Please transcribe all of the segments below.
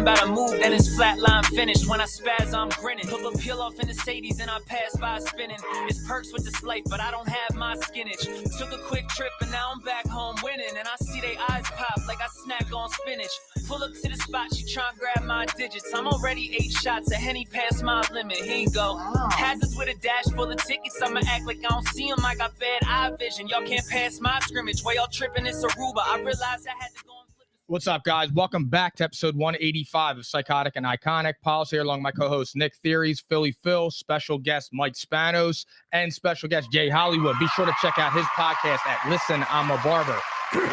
Thinking about a move, then it's flatline finished. When I spaz, I'm grinning. Put a peel off in the Sadies and I pass by spinning. It's perks with this life, but I don't have my skinach. Took a quick trip and now I'm back home winning. And I see they eyes pop like I snack on spinach. Pull up to the spot, she tryna grab my digits. I'm already 8 shots, a Henny past my limit. Here you go. Hazards with a dash full of tickets. I'ma act like I don't see them. I got bad eye vision. Y'all can't pass my scrimmage. While y'all tripping, it's Aruba. I realized I had to go and flip. What's up, guys? Welcome back to episode 185 of Psychotic and Iconic. Paul's here along with my co-host Nick Theories, Philly Phil, special guest Mike Spanos, and special guest Jay Hollywood. Be sure to check out his podcast at Listen, I'm a Barber.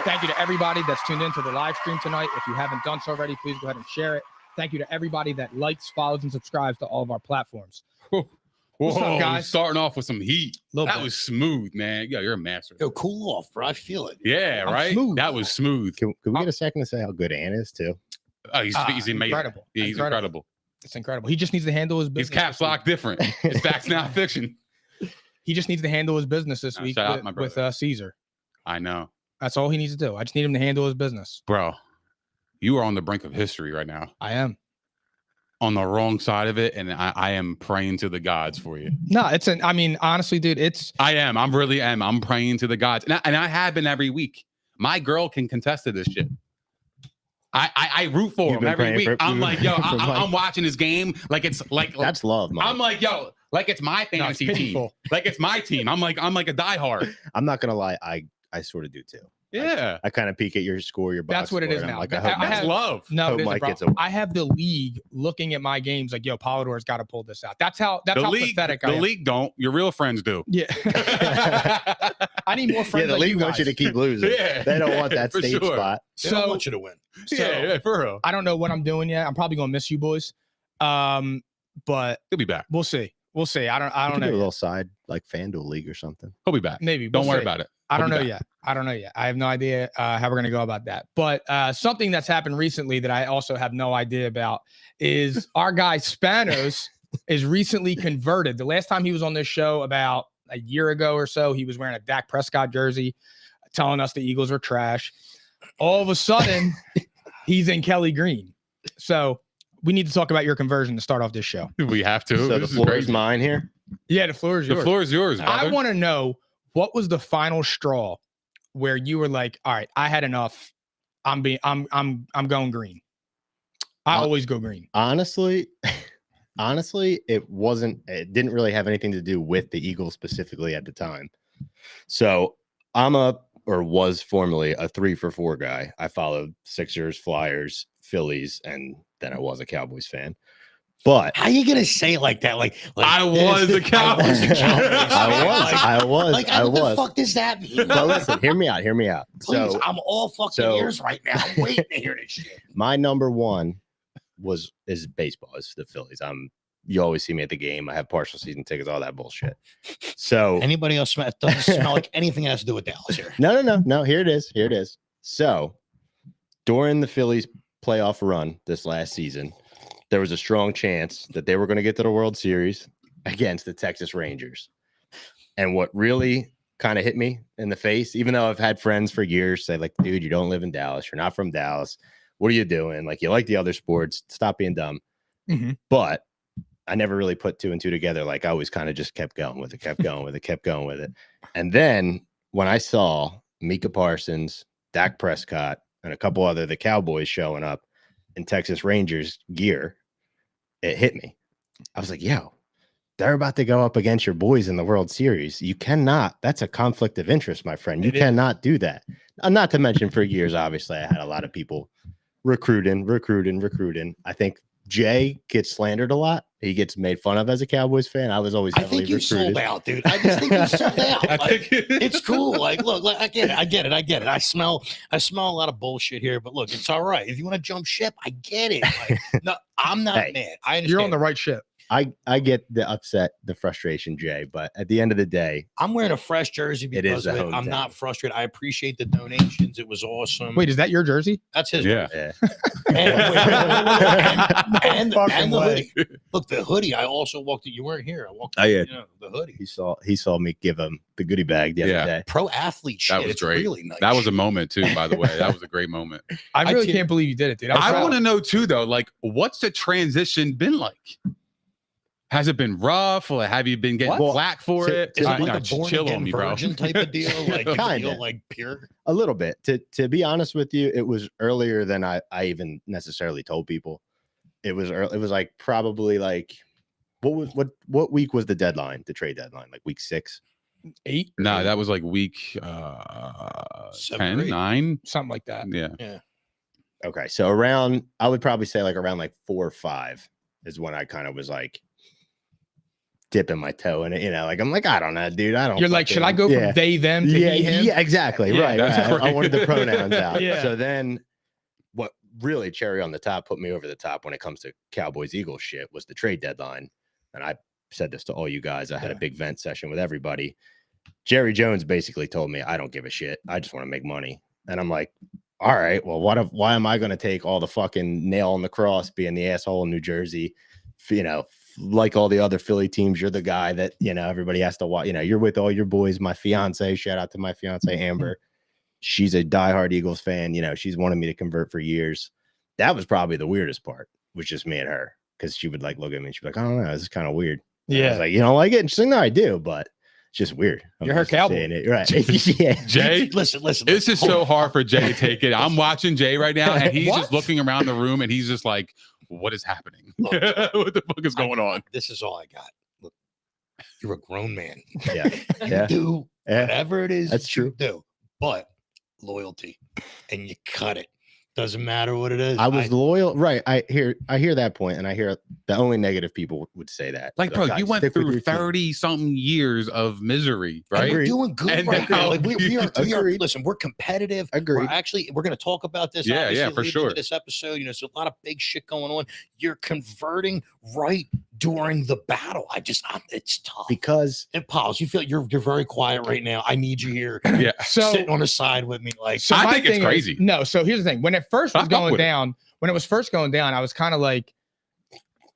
Thank you to everybody that's tuned into the live stream tonight. If you haven't done so already, please go ahead and share it. Thank you to everybody that likes, follows, and subscribes to all of our platforms. What's up, guys? Starting off with some heat. That bit. was smooth, man. Yo, you're a master. Yo, cool off, bro. I feel it. Yeah, I'm right? smooth. That was smooth. Can we get a second to say how good Ant is, too? Oh, he's amazing. Incredible. Yeah, he's incredible. It's incredible. He just needs to handle his business. His caps lock different. It's facts, not fiction. He just needs to handle his business this week shout out my with brother. Caesar. I know. That's all he needs to do. I just need him to handle his business. Bro, you are on the brink of history right now. I am. On the wrong side of it, and I am praying to the gods for you. No, I mean, honestly, dude, I am. I really am. I'm praying to the gods. And I have been every week. My girl can contest to this shit. I root for him every week. I'm like, yo, I'm watching this game like it's like That's love, Mike. I'm like, yo, like it's my fantasy team. Like it's my team. I'm like a diehard. I'm not gonna lie, I sort of do too. Yeah. I kind of peek at your score, your box That's what it score, is and I'm now. like, I I hope have- That's love. No, Hope it is, Mike bro. gets a- I have the league looking at my games like, yo, Polidor's got to pull this out. That's how league, pathetic I the am. league don't. Your real friends do. Yeah. I need more friends Yeah, the like league you wants you guys. to keep losing. Yeah. They don't want that For stage sure. spot. They don't So, want you to win. Yeah, for real. I don't know what I'm doing yet. I'm probably going to miss you boys. But He'll be back. we'll see. We'll see. I don't We could know do a yet. little side like FanDuel League or something. He'll be back. Maybe. Don't We'll worry see. about it. I don't He'll know be yet. I don't know yet. I have no idea how we're going to go about that. But something that's happened recently that I also have no idea about is our guy Spanos is recently converted. The last time he was on this show about a year ago or so, he was wearing a Dak Prescott jersey, telling us the Eagles are trash. All of a sudden, he's in Kelly Green. So we need to talk about your conversion to start off this show. We have to. So the This is floor is crazy. mine here. Yeah, the floor is The yours. floor is yours, I brother. want to know, what was the final straw where you were like, all right, I had enough. I'm going green. I always go green. Honestly, it didn't really have anything to do with the Eagles specifically at the time. So was formerly a 3-for-4 guy. I followed Sixers, Flyers, Phillies, and then I was a Cowboys fan. But How you gonna say it like that? Like I was a Cowboys. I was. Like, what the fuck does that mean? But listen, hear me out. Please, So I'm all fucking so- ears right now. I'm waiting to hear this shit. my number one is baseball. It's the Phillies. You always see me at the game. I have partial season tickets, all that bullshit. So Anybody else doesn't smell like anything that has to do with Dallas here. no. Here it is. So during the Phillies playoff run this last season, there was a strong chance that they were going to get to the World Series against the Texas Rangers. And what really kind of hit me in the face, even though I've had friends for years say, like, dude, you don't live in Dallas. You're not from Dallas. What are you doing? Like, you like the other sports. Stop being dumb. Mhm. But I never really put 2 and 2 together. Like, I always kind of just kept going with it. And then when I saw Micah Parsons, Dak Prescott, and a couple other the Cowboys showing up in Texas Rangers gear, it hit me. I was like, yo, they're about to go up against your boys in the World Series. You cannot. That's a conflict of interest, my friend. You cannot do that. Not to mention, for years, obviously, I had a lot of people recruiting. I think Jay gets slandered a lot. He gets made fun of as a Cowboys fan. I was always I heavily think you recruited. sold out, dude. I just think you sold out. I Like, think it's cool. Like, look, I get it. I smell a lot of bullshit here, but look, it's all right. If you want to jump ship, I get it. Like, no, I'm not Hey, mad. I understand. You're on the right ship. I get the upset, the frustration, Jay, but at the end of the day, I'm wearing a fresh jersey because of it. I'm not frustrated. I appreciate the donations. It was awesome. Wait, is that your jersey? That's his. Yeah. And the hoodie. Look, the hoodie. I also walked it. You weren't here. I walked. The hoodie. He saw me give him the goodie bag the other day. Pro athlete shit. That was great. Really nice. That was a moment too, by the way. That was a great moment. I really can't believe you did it, dude. I want to know too, though, like, what's the transition been like? Has it been rough? Or have you been getting flack for it? Is it like a born again virgin type of deal? Like kind of like pure. A little bit. To be honest with you, it was earlier than I even necessarily told people. It was early. It was like probably like what week was the deadline? The trade deadline, like week 6, 8. No, that was like week 10, 9, something like that. Yeah. Okay, so around, I would probably say like around like 4 or 5 is when I kind of was like dipping my toe in it, like I'm like, I don't know, dude. I don't. You're like, should I go from they, them to he, him? Yeah, exactly. Yeah, right. I wanted the pronouns out. Yeah. So then what really cherry on the top put me over the top when it comes to Cowboys Eagles shit was the trade deadline. And I said this to all you guys. I had a big vent session with everybody. Jerry Jones basically told me, I don't give a shit. I just want to make money. And I'm like, all right, well, why am I going to take all the fucking nail on the cross being the asshole in New Jersey? Like all the other Philly teams, you're the guy that, everybody has to watch. You're with all your boys. My fiance, shout out to my fiance, Amber. She's a diehard Eagles fan. She's wanted me to convert for years. That was probably the weirdest part, was just me and her, because she would like look at me and she'd be like, I don't know, this is kind of weird. And I was like, you don't like it? And she's like, no, I do, but it's just weird. You're her cowboy. Right. Yeah. Jay, listen. It's just so hard for Jay to take it. I'm watching Jay right now, and he's just looking around the room, and he's just like, what is happening? Look, what the fuck is going on? This is all I got. Look, you're a grown man. Yeah. You do whatever it is that's true. Do, but loyalty, and you cut it. Doesn't matter what it is. I was loyal, right? I hear that point, and I hear the only negative people would say that. Like, bro, you went through 30-something years of misery, right? And we're doing good and right now. Like we are. Listen, we're competitive. Agreed. We're going to talk about this. Yeah, for sure. This episode, so a lot of big shit going on. You're converting right during the battle. It's tough because Pauls, you feel you're very quiet right now. I need you here. Yeah, so sitting on the side with me, like. So I think it's crazy. So here's the thing: when it first was going down, I was kind of like,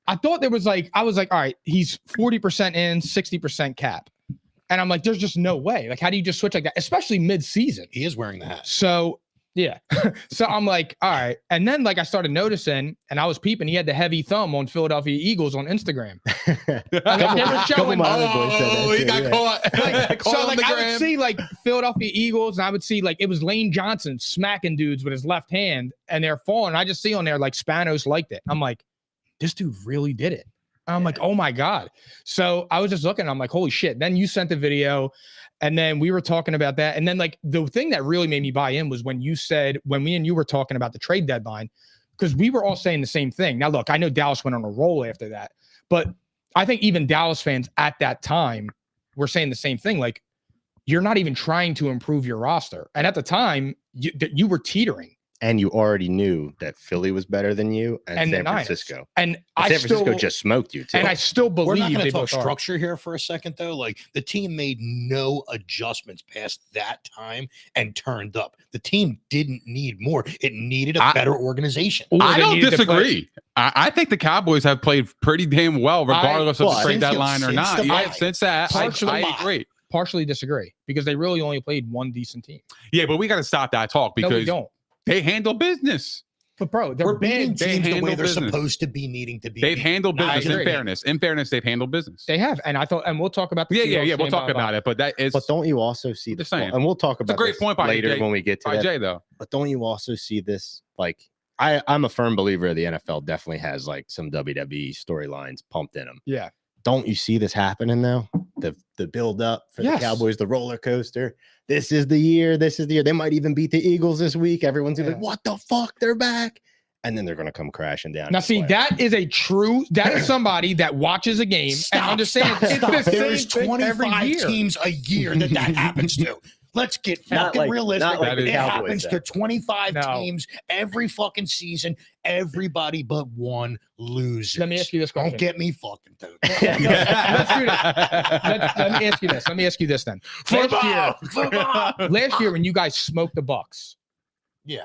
I thought there was like, I was like, all right, he's 40% in, 60% cap, and I'm like, there's just no way. Like, how do you just switch like that, especially mid-season? He is wearing the hat. So. Yeah. So I'm like, all right. And then like I started noticing, and I was peeping, he had the heavy thumb on Philadelphia Eagles on Instagram. Like, they were showing, he got caught. So like I would see like Philadelphia Eagles, and I would see like it was Lane Johnson smacking dudes with his left hand, and they're falling. And I just see on there like Spanos liked it. I'm like, this dude really did it. And I'm like, oh my God. So I was just looking, I'm like, holy shit. Then you sent the video, and then we were talking about that. And then like the thing that really made me buy in was when me and you were talking about the trade deadline, because we were all saying the same thing. Now, look, I know Dallas went on a roll after that, but I think even Dallas fans at that time were saying the same thing. Like, you're not even trying to improve your roster. And at the time, you were teetering. And you already knew that Philly was better than you and San Francisco. And San Francisco just smoked you too. And I still believe we're not going to talk structure here for a second, though. Like, the team made no adjustments past that time and turned up. The team didn't need more. It needed a better organization. I don't disagree. I think the Cowboys have played pretty damn well, regardless of the trade deadline or not. Since that, I agree. Partially disagree, because they really only played one decent team. Yeah, but we got to stop that talk, because we don't. They handle business. But bro, we're beating teams the way they're supposed to be needing to be. They've handled business. In fairness, they've handled business. They have, and I thought, and we'll talk about the we'll talk about it. But that is. But don't you also see the same? And we'll talk about. It's a great point by later when we get to that. Jay, though. But don't you also see this? Like, I'm a firm believer the NFL definitely has like some WWE storylines pumped in them. Yeah. Don't you see this happening now? The build up for the Cowboys, the roller coaster. This is the year. They might even beat the Eagles this week. Everyone's gonna be like, what the fuck? They're back. And then they're going to come crashing down. Now, see, that is somebody that watches a game and understands. There's 25 teams a year that happens to. Let's get Not fucking like- realistic. not like the It Cowboys, happens though. to 25 No. teams every fucking season. Everybody but one loses. Let me ask you this question. Don't get me fucking told. Let's do this. Let me ask you this. Let me ask you this then. Last year when you guys smoked the Bucks, Yeah.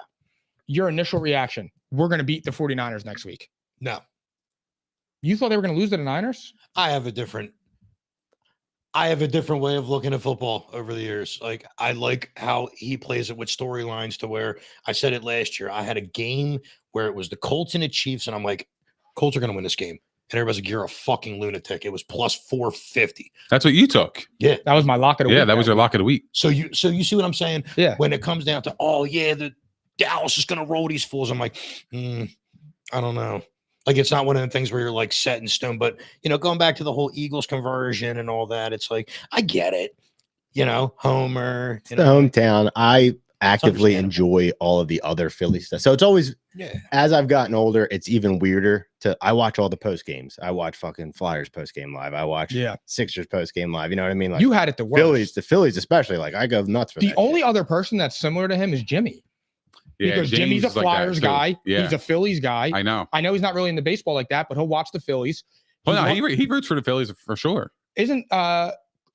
your initial reaction, we're going to beat the 49ers next week. No, You thought they were going to lose to the Niners? I have a different way of looking at football over the years. Like, I like how he plays it with storylines to where I said it last year. I had a game where it was the Colts and the Chiefs, and I'm like, Colts are going to win this game. And everybody's like, you're a fucking lunatic. It was plus 450. That's what you took. That was my lock of the week. Yeah, that was your lock of the week. So you see what I'm saying? Yeah. When it comes down to, oh yeah, the Dallas is going to roll these fools. I'm like, I don't know. Like, it's not one of the things where you're like set in stone. But going back to the whole Eagles conversion and all that, it's like, I get it. Homer. It's the hometown. I actively enjoy all of the other Philly stuff. So it's always, as I've gotten older, it's even weirder I watch all the post games. I watch fucking Flyers post game live. I watch Sixers post game live. You know what I mean? Like, you had it the worst. the Phillies especially. Like, I go nuts for the that only shit. other person that's similar to him is Jimmy. Yeah, Because Jimmy's a is like that, Flyers too. guy. Yeah, He's a Phillies guy. I know. I know he's not really into baseball like that, but he'll watch the Phillies. Well, no, he roots for the Phillies for sure. Isn't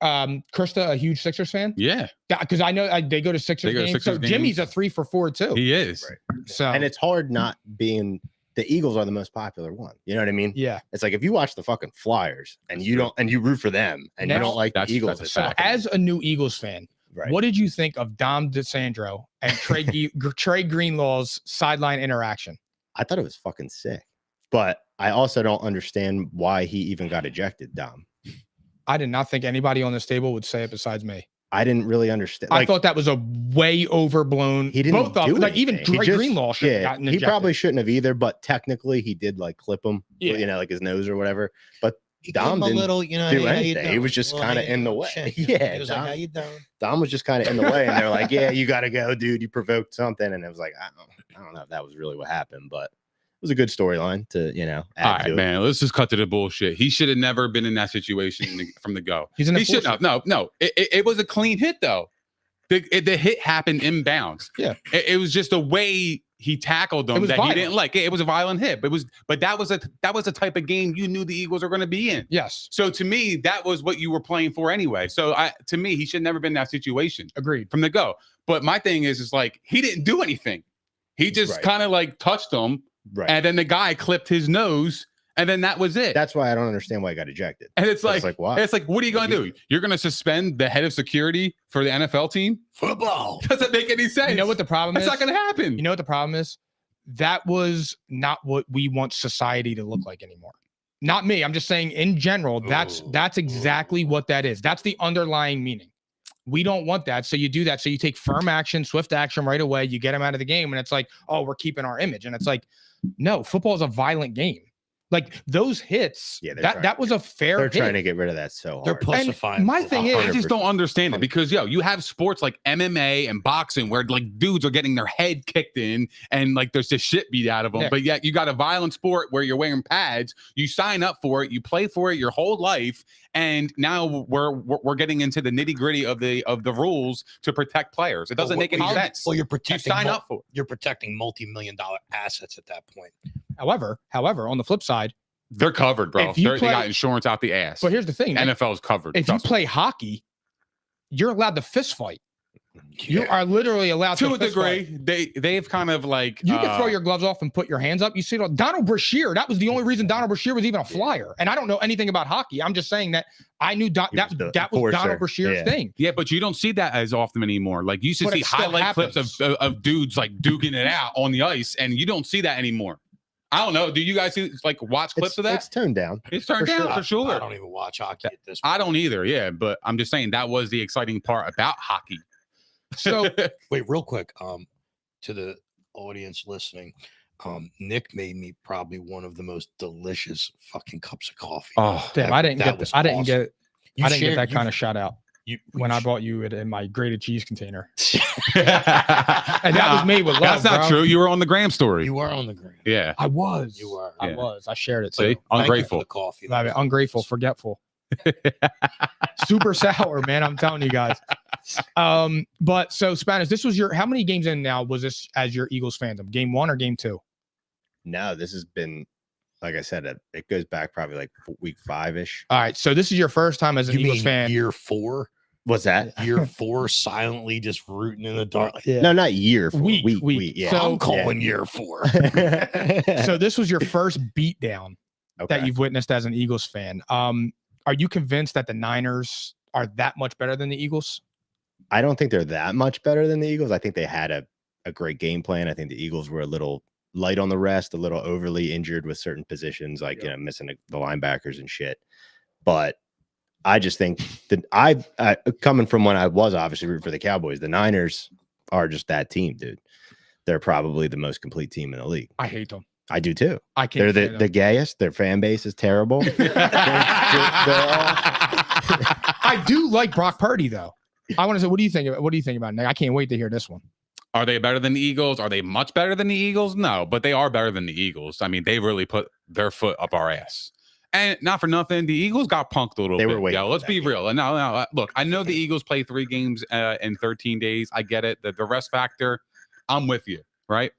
Krista a huge Sixers fan? Yeah, Because I know they go to Sixers games. So Jimmy's a 3 for 4 too. he is. Right. So And it's hard not being the Eagles are the most popular one. You know what I mean? yeah. It's like if you watch the fucking Flyers and you don't and you root for them and you Now- don't like the That's Eagles, a it's fact. fucking- As a new Eagles fan, right. what did you think of Dom DeSandro and Trey Greenlaw's sideline interaction? I thought it was fucking sick. But I also don't understand why he even got ejected, Dom. I did not think anybody on this table would say it besides me. I didn't really understand. I thought that was a way overblown. he didn't both of do them, like even anything. Trey He just- Greenlaw should have gotten he ejected. probably shouldn't have either, but technically he did like clip him, Yeah. like his nose or whatever. But He Dom gave him a didn't little, do hey, how you anything. He doing? was just Well, kind of hey, in the way. shit. Yeah, He was Dom, like, how you doing? Dom was just kind of in the way, and they're like, "Yeah, you got to go, dude. You provoked something." And it was like, I don't know if that was really what happened, but it was a good storyline to All add right, to it. man. Let's just cut to the bullshit. He should have never been in that situation from the go. He's in the He should have. No. It was a clean hit though. The hit happened inbounds. Yeah. It was just a way he tackled them was that violent. he didn't like. It was a violent hit, but that was a type of game you knew the Eagles are going to be in. Yes, So to me, that was what you were playing for anyway. So to me, he should never been in that situation agreed. from the go. But my thing is like he didn't do anything. He just Right. kind of like touched him, Right. and then the guy clipped his nose, and then that was it. That's why I don't understand why he got ejected. And it's like, why? it's like, what are you going to do? You're going to suspend the head of security for the NFL team? Football. Doesn't make any sense. You know what the problem That's is? not going to happen. You know what the problem is? That was not what we want society to look like anymore. Not me. I'm just saying in general, that's exactly what that is. That's the underlying meaning. We don't want that. So you do that. So you take firm action, swift action right away. You get them out of the game. And it's like, oh, we're keeping our image. And it's like, no, football is a violent game. Like those hits, Yeah, they're that was a fair They're hit. trying to get rid of that so hard. They're pussifying. And my thing is- I just don't understand it because you have sports like MMA and boxing where like dudes are getting their head kicked in and like there's just shit beat out of them. Yeah. But yet you got a violent sport where you're wearing pads, you sign up for it, you play for it your whole life, and now we're getting into the nitty gritty of the rules to protect players. It doesn't make any sense. Well, you're You protecting. sign up for it. You're protecting multi-million-dollar assets at that point. However, on the flip side, They're covered, bro. If you They got insurance out the ass. but here's the thing. NFL's covered. If you trust me. play hockey, you're allowed to fist fight. You are literally allowed to to a fist degree, fight. they've kind of like You can throw your gloves off and put your hands up. You see, Donald Brashear. That was the only reason Donald Brashear was even a flyer. And I don't know anything about hockey. I'm just saying that I knew that was the was enforcer. Donald Brashear's Yeah. thing. Yeah, but you don't see that as often anymore. Like you used to But see it still highlight clips happens. of dudes like duking it out on the ice, and you don't see that anymore. I don't know. Do you guys see, like watch clips of that? It's toned down. It's turned for down sure. for sure. I don't even watch hockey at this point. I don't either. Yeah, but I'm just saying that was the exciting part about hockey. So Wait, real quick. To the audience listening, Nick made me probably one of the most delicious fucking cups of coffee. Oh, damn, I didn't that get was this. I didn't awesome. get You I didn't get shared- that you- kind of shout out when I sh- bought you it in my grated cheese container. and And that was made with love. That's not bro. true. You were on the Gram story. You were on the ground. Yeah. I was. You were. I Yeah. was. I shared it. See, So Thank you for ungrateful. the coffee. I mean, ungrateful, forgetful. Super sour, man. I'm telling you guys. But so Spanos, this was how many games in now was this as your Eagles fandom? Game 1 or game 2? No, this has been, like I said, it goes back probably like week 5-ish. All right, so this is your first time as an Eagles fan. Year 4? What's that? Year 4, silently just rooting in the dark. Yeah. No, not year 4. Week. Yeah. So, I'm calling year 4. So this was your first beatdown that Okay. you've witnessed as an Eagles fan. Are you convinced that the Niners are that much better than the Eagles? I don't think they're that much better than the Eagles. I think they had a great game plan. I think the Eagles were a little light on the rest, a little overly injured with certain positions, like missing the linebackers and shit. But I just think that I coming from when I was obviously rooting for the Cowboys, the Niners are just that team, dude. They're probably the most complete team in the league. I hate them. I do too. I can't. They're the gayest. Their fan base is terrible. they're all... I do like Brock Purdy though. I want to say, what do you think about Nick? I can't wait to hear this one. Are they better than the Eagles? Are they much better than the Eagles? No, but they are better than the Eagles. I mean, they really put their foot up our ass. And not for nothing, the Eagles got punked a little bit. Were waiting. Yo, let's be real. And now, look, I know the Eagles play 3 games in 13 days. I get it. The rest factor, I'm with you, right?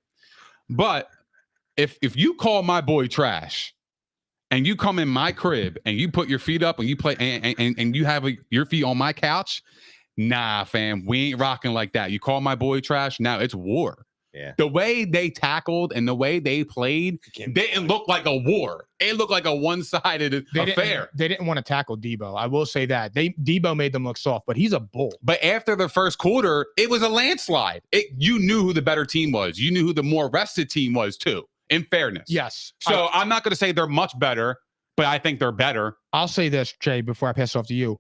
But if you call my boy trash and you come in my crib and you put your feet up and you play and you have your feet on my couch, nah, fam, we ain't rocking like that. You call my boy trash, now it's war. Yeah. The way they tackled and the way they played didn't look like a war. It looked like a one-sided affair. They didn't want to tackle Debo. I will say that. Debo made them look soft, but he's a bull. But after the first quarter, it was a landslide. You knew who the better team was. You knew who the more rested team was too, in fairness. Yes. So I'm not going to say they're much better, but I think they're better. I'll say this, Jay, before I pass it off to you.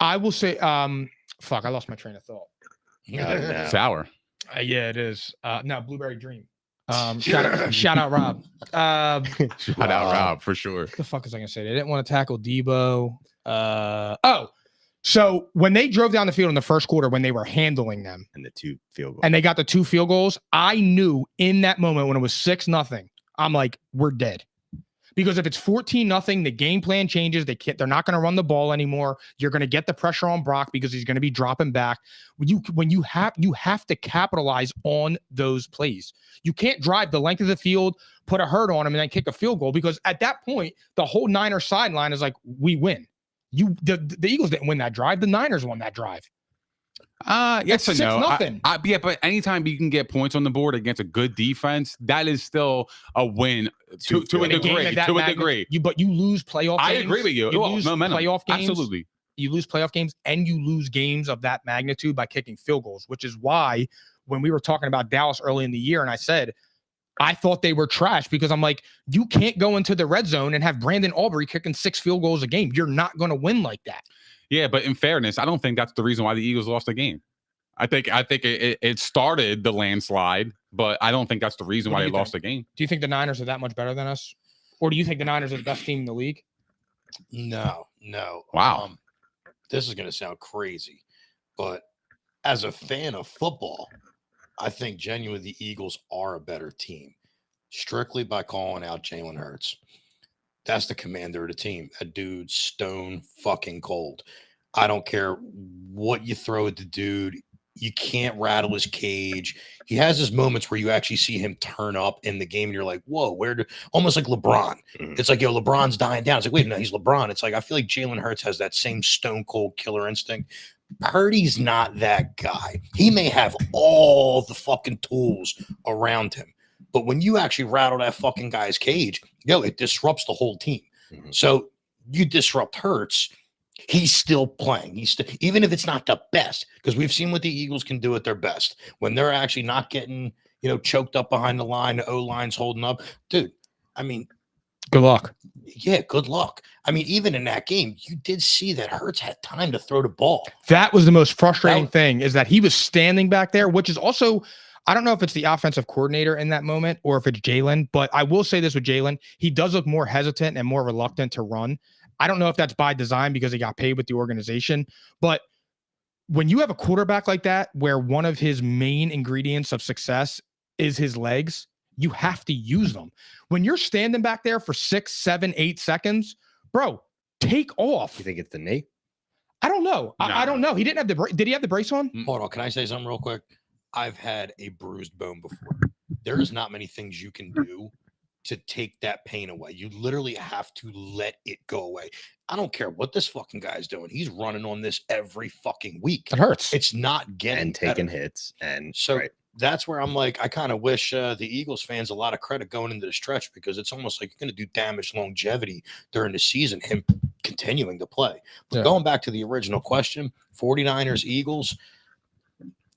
I will say, fuck, I lost my train of thought. No. Sour. Yeah, it is. No, Blueberry Dream. Shout out Rob. Shout out Rob for sure. What the fuck is I gonna say? They didn't want to tackle Debo. So when they drove down the field in the first quarter, when they were handling them, And the 2 field goals. and they got the 2 field goals, I knew in that moment when it was 6-0, I'm like, we're dead. Because if it's 14-0, the game plan changes. They're not going to run the ball anymore. You're going to get the pressure on Brock because he's going to be dropping back. When you have to capitalize on those plays. You can't drive the length of the field, put a hurt on him, and then kick a field goal, because at that point, the whole Niners sideline is like, we win. The Eagles didn't win that drive. The Niners won that drive. Yes and no. 6-0. Yeah, but anytime you can get points on the board against a good defense, that is still a win to a degree. But you lose playoff games. I agree with you. You lose playoff games. Absolutely. You lose playoff games, and you lose games of that magnitude by kicking field goals, which is why when we were talking about Dallas early in the year, and I said, I thought they were trash, because I'm like, you can't go into the red zone and have Brandon Aubrey kicking 6 field goals a game. You're not going to win like that. Yeah, but in fairness, I don't think that's the reason why the Eagles lost the game. I think it started the landslide, but I don't think that's the reason why they lost the game. Do you think the Niners are that much better than us? Or do you think the Niners are the best team in the league? No. Wow. This is going to sound crazy, but as a fan of football, I think genuinely the Eagles are a better team, strictly by calling out Jalen Hurts. That's the commander of the team. That dude's stone fucking cold. I don't care what you throw at the dude. You can't rattle his cage. He has his moments where you actually see him turn up in the game, and you're like, whoa, almost like LeBron. It's like, yo, LeBron's dying down. It's like, wait, no, he's LeBron. It's like, I feel like Jalen Hurts has that same stone cold killer instinct. Purdy's not that guy. He may have all the fucking tools around him, but when you actually rattle that fucking guy's cage, it disrupts the whole team. So you disrupt Hurts, he's still playing. Even if it's not the best, because we've seen what the Eagles can do at their best when they're actually not getting, choked up behind the line, the O-line's holding up. Dude, I mean, good luck. Yeah, good luck. I mean, even in that game, you did see that Hurts had time to throw the ball. That was the most frustrating thing, is that he was standing back there, which is also, I don't know if it's the offensive coordinator in that moment or if it's Jalen, but I will say this with Jalen, he does look more hesitant and more reluctant to run. I don't know if that's by design because he got paid with the organization, but when you have a quarterback like that, where one of his main ingredients of success is his legs, you have to use them. When you're standing back there for 6, 7, 8 seconds, bro, take off. You think it's the knee? I don't know. I don't know. He didn't have the did he have the brace on? Hold on. Can I say something real quick? I've had a bruised bone before. There is not many things you can do to take that pain away. You literally have to let it go away. I don't care what this fucking guy's doing. He's running on this every fucking week. It hurts. It's not getting and taking better. hits. And So that's where I'm like, I kind of wish the Eagles fans a lot of credit going into the stretch, because it's almost like you're going to do damage longevity during the season, him continuing to play. But going back to the original question, 49ers, Eagles,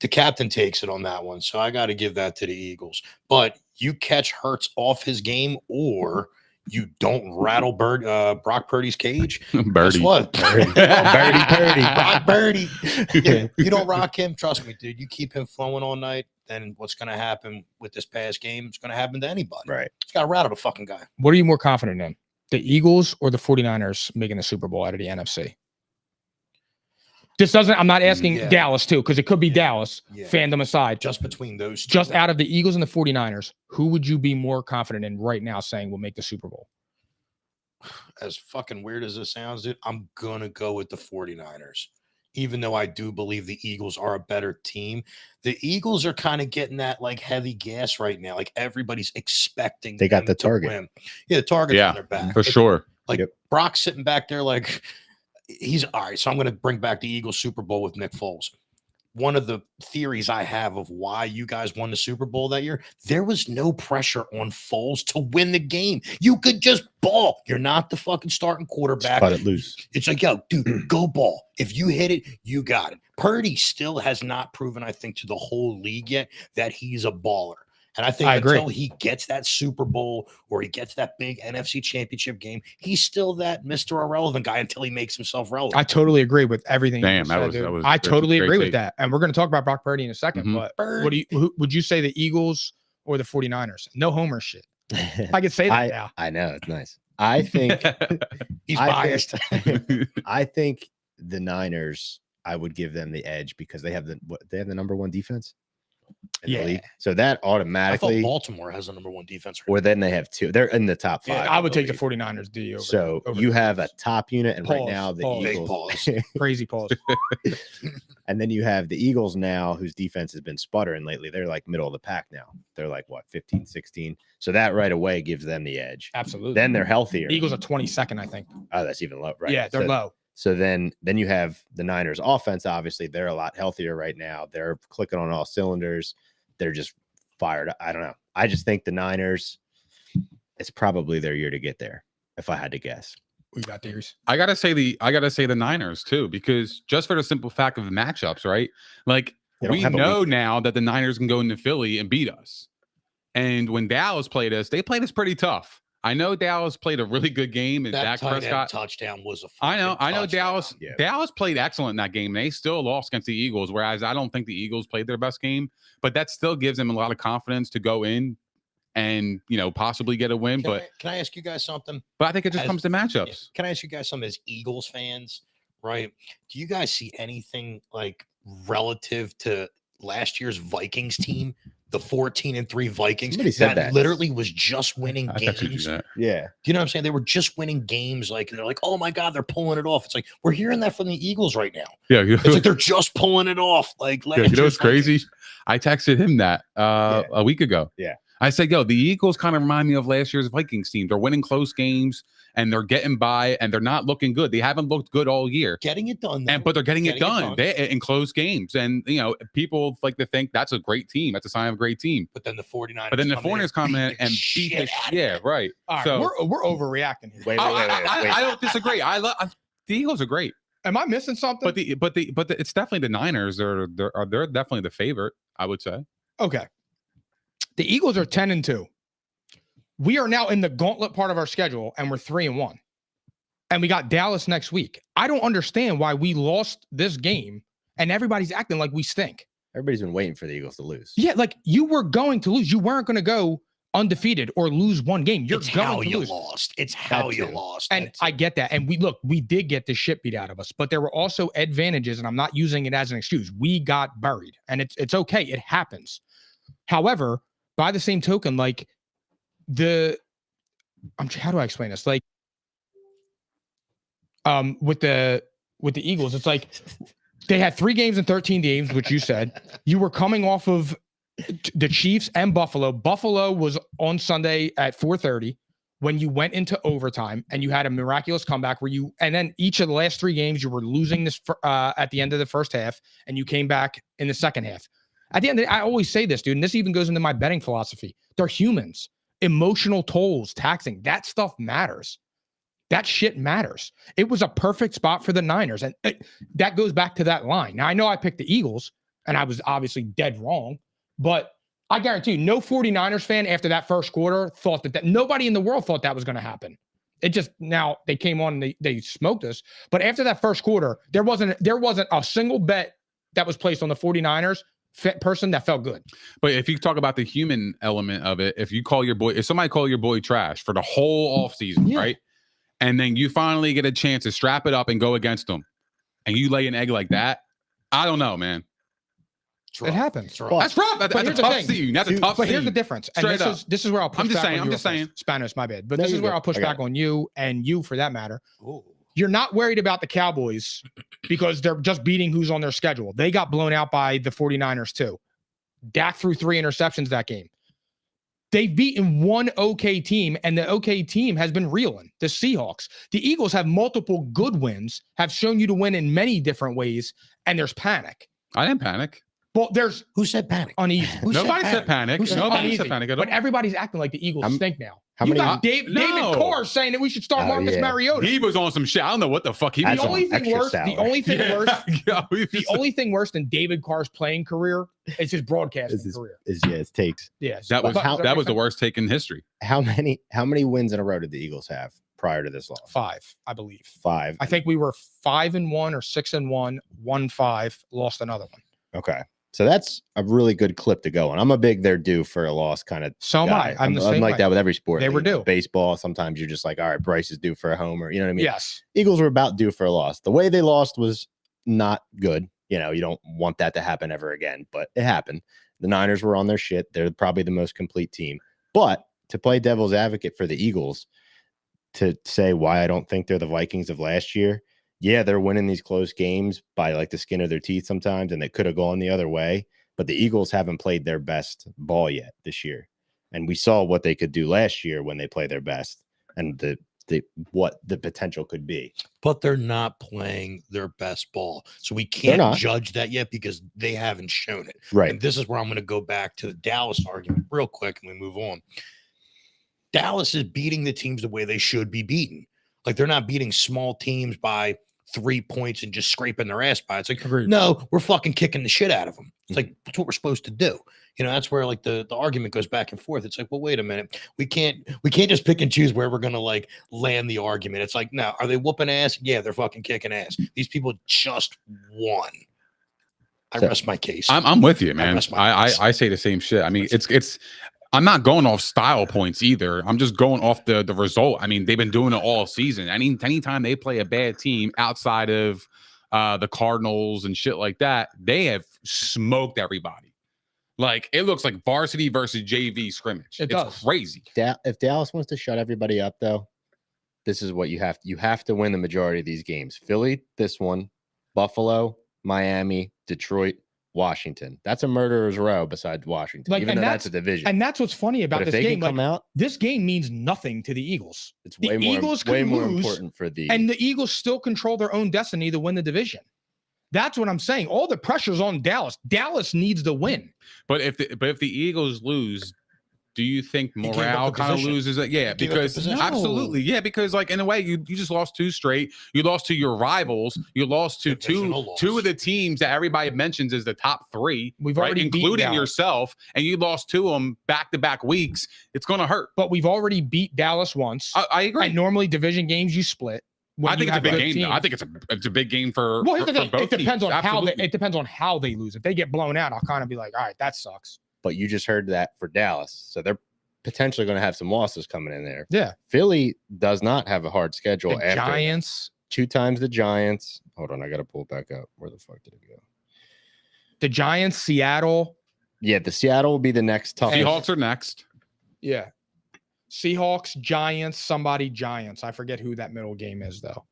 the captain takes it on that one. So I got to give that to the Eagles. But you catch Hurts off his game, or you don't rattle Brock Purdy's cage. Birdie. Guess what? Purdy. Brock Purdy. Yeah, you don't rock him. Trust me, dude. You keep him flowing all night, then what's going to happen with this past game is going to happen to anybody. Right. It's got to rattle the fucking guy. What are you more confident in? The Eagles or the 49ers making the Super Bowl out of the NFC? This doesn't, I'm not asking Dallas too, because it could be Dallas, fandom aside. Just between those two. Just out of the Eagles and the 49ers, who would you be more confident in right now saying will make the Super Bowl? As fucking weird as this sounds, dude, I'm going to go with the 49ers. Even though I do believe the Eagles are a better team, the Eagles are kind of getting that like heavy gas right now. Like everybody's expecting they got them the target. to win. Yeah, the target's on their back. For sure. Like Brock's sitting back there like he's all right. So I'm going to bring back the Eagles Super Bowl with Nick Foles. One of the theories I have of why you guys won the Super Bowl that year, there was no pressure on Foles to win the game. You could just ball. You're not the fucking starting quarterback. Cut it loose. It's like, yo, dude, go ball. If you hit it, you got it. Purdy still has not proven, I think, to the whole league yet that he's a baller. And I think until he gets that Super Bowl or he gets that big NFC championship game, he's still that Mr. Irrelevant guy until he makes himself relevant. I totally agree with everything. Damn, that was I totally agree with take. that. And we're going to talk about Brock Purdy in a second. But what do you, would you say the Eagles or the 49ers? No homer shit. I could say that now. I know. It's nice. I think he's biased. I think the Niners, I would give them the edge because they have the number one defense in the league. So that automatically, I thought Baltimore has the number one defense. Or then they have two. They're in the top five. Yeah, I would take the 49ers D over. So you have a top unit, and right now the Eagles, crazy pause. And then you have the Eagles now, whose defense has been sputtering lately. They're like middle of the pack now. They're like what, 15, 16. So that right away gives them the edge. Absolutely. Then they're healthier. The Eagles are 22nd, I think. Oh, that's even low, right? Yeah, they're low. So then you have the Niners offense. Obviously, they're a lot healthier right now. They're clicking on all cylinders. They're just fired. I don't know. I just think the Niners, it's probably their year to get there, if I had to guess. We got theories. I gotta say the Niners too, because just for the simple fact of the matchups, right? Like we know now that the Niners can go into Philly and beat us. And when Dallas played us, they played us pretty tough. I know Dallas played a really good game, and Dak Prescott touchdown was a. I know Dallas. Yeah. Dallas played excellent in that game. And they still lost against the Eagles, whereas I don't think the Eagles played their best game. But that still gives them a lot of confidence to go in and possibly get a win. Can I ask you guys something? But I think it just comes to matchups. Yeah. Can I ask you guys something as Eagles fans? Right? Do you guys see anything like relative to last year's Vikings team? The 14-3 Vikings that literally was just winning games. Yeah. Do you know what I'm saying? They were just winning games. Like, and they're like, oh my God, they're pulling it off. It's like, we're hearing that from the Eagles right now. Yeah. It's like they're just pulling it off. Like, you know what's crazy? I texted him that a week ago. Yeah. I said, yo, the Eagles kind of remind me of last year's Vikings team. They're winning close games and they're getting by and they're not looking good. They haven't looked good all year. Getting it done. But they're getting it done. They in close games. And, people like to think that's a great team. That's a sign of a great team. But then the 49ers. But then the 49ers come in and beat the shit. Yeah, right. All right. So we're overreacting here. Wait. I don't disagree. The Eagles are great. Am I missing something? But it's definitely the Niners. They're definitely the favorite, I would say. Okay. The Eagles are 10-2. We are now in the gauntlet part of our schedule, and we're 3-1. And we got Dallas next week. I don't understand why we lost this game, and everybody's acting like we stink. Everybody's been waiting for the Eagles to lose. Yeah, like you were going to lose. You weren't going to go undefeated or lose one game. It's how you lost. It's how you lost. And I get that. And we did get the shit beat out of us, but there were also advantages, and I'm not using it as an excuse. We got buried, and it's okay. It happens. However, by the same token, like how do I explain this? Like, with the with the Eagles. It's like they had 3 games in 13 games, which you said. You were coming off of the Chiefs and Buffalo. Buffalo was on Sunday at 4:30 when you went into overtime, and you had a miraculous comeback and then each of the last 3 games you were losing this at the end of the first half, and you came back in the second half. At the end, I always say this, dude, and this even goes into my betting philosophy. They're humans. Emotional tolls, taxing, that stuff matters. That shit matters. It was a perfect spot for the Niners, and that goes back to that line. Now, I know I picked the Eagles, and I was obviously dead wrong, but I guarantee you, no 49ers fan after that first quarter thought that nobody in the world thought that was going to happen. It just, now they came on and they smoked us. But after that first quarter, there wasn't a single bet that was placed on the 49ers person that felt good. But if you talk about the human element of it, if somebody call your boy trash for the whole offseason, right? And then you finally get a chance to strap it up and go against them, and you lay an egg like that, I don't know, man. It happens. That's rough. That's a tough scene. That's a tough scene. But here's the difference. And this is where I'll push back on you. I'm just saying. Spanos, my bad. But this is where I'll push back on you, and you for that matter. Ooh. You're not worried about the Cowboys because they're just beating who's on their schedule. They got blown out by the 49ers too. Dak threw 3 interceptions that game. They've beaten one okay team, and the okay team has been reeling, the Seahawks. The Eagles have multiple good wins, have shown you to win in many different ways, and there's panic. I didn't panic. Well, who said panic? Uneasy. Nobody said panic. Nobody said panic at all. But everybody's acting like the Eagles stink now. David Carr saying that we should start Marcus Mariota. He was on some shit. I don't know what the fuck he was on. The only thing worse than David Carr's playing career is his broadcasting career. His takes. Yes. That was the worst take in history. How many wins in a row did the Eagles have prior to this loss? 5, I believe. 5. I think we were 5-1 or 6-1, 1-5, lost another one. Okay. So that's a really good clip to go on. I'm a big they're due for a loss kind of. So am I. I'm like that with every sport. They were due. Baseball, sometimes you're just like, all right, Bryce is due for a homer. You know what I mean? Yes. Eagles were about due for a loss. The way they lost was not good. You know, you don't want that to happen ever again, but it happened. The Niners were on their shit. They're probably the most complete team. But to play devil's advocate for the Eagles, to say why I don't think they're the Vikings of last year. Yeah, they're winning these close games by like the skin of their teeth sometimes, and they could have gone the other way. But the Eagles haven't played their best ball yet this year. And we saw what they could do last year when they play their best and what the potential could be. But they're not playing their best ball. So we can't judge that yet because they haven't shown it. Right. And this is where I'm going to go back to the Dallas argument real quick and we move on. Dallas is beating the teams the way they should be beaten. Like they're not beating small teams by 3 points and just scraping their ass by. It's like, no, we're fucking kicking the shit out of them. It's like, that's what we're supposed to do. You know, that's where like the argument goes back and forth. It's like, well, wait a minute. We can't just pick and choose where we're going to like land the argument. It's like, no, are they whooping ass? Yeah, they're fucking kicking ass. These people just won. I rest my case. I'm with you, man. I say the same shit. I mean, it's I'm not going off style points either. I'm just going off the result. I mean, they've been doing it all season. Anytime they play a bad team outside of the Cardinals and shit like that, they have smoked everybody. Like it looks like varsity versus JV scrimmage. It's crazy. If Dallas wants to shut everybody up, though, this is what you have to win the majority of these games. Philly, this one, Buffalo, Miami, Detroit, Washington. That's a murderer's row besides Washington, even though that's a division. And that's what's funny about this game. This game means nothing to the Eagles. It's way more important for and the Eagles still control their own destiny to win the division. That's what I'm saying. All the pressure's on Dallas. Dallas needs to win. But if the Eagles lose, do you think morale kind of loses it? Yeah, because absolutely. Yeah, because like in a way you just lost 2 straight. You lost to your rivals. You lost to two of the teams that everybody mentions as the top 3. We've already including yourself, and you lost to them back-to-back weeks. It's going to hurt. But we've already beat Dallas once. I agree. And normally division games you split. I think it's a big game. I think it's a big game for. Well, here's the thing. It depends on how they lose. If they get blown out, I'll kind of be like, all right, that sucks. But you just heard that for Dallas. So they're potentially going to have some losses coming in there. Yeah. Philly does not have a hard schedule. The Giants. 2 times the Giants. Hold on. I got to pull it back up. Where the fuck did it go? The Giants, Seattle. Yeah. The Seattle will be the next tough. Seahawks are next. Yeah. Seahawks, Giants, Giants. I forget who that middle game is, though.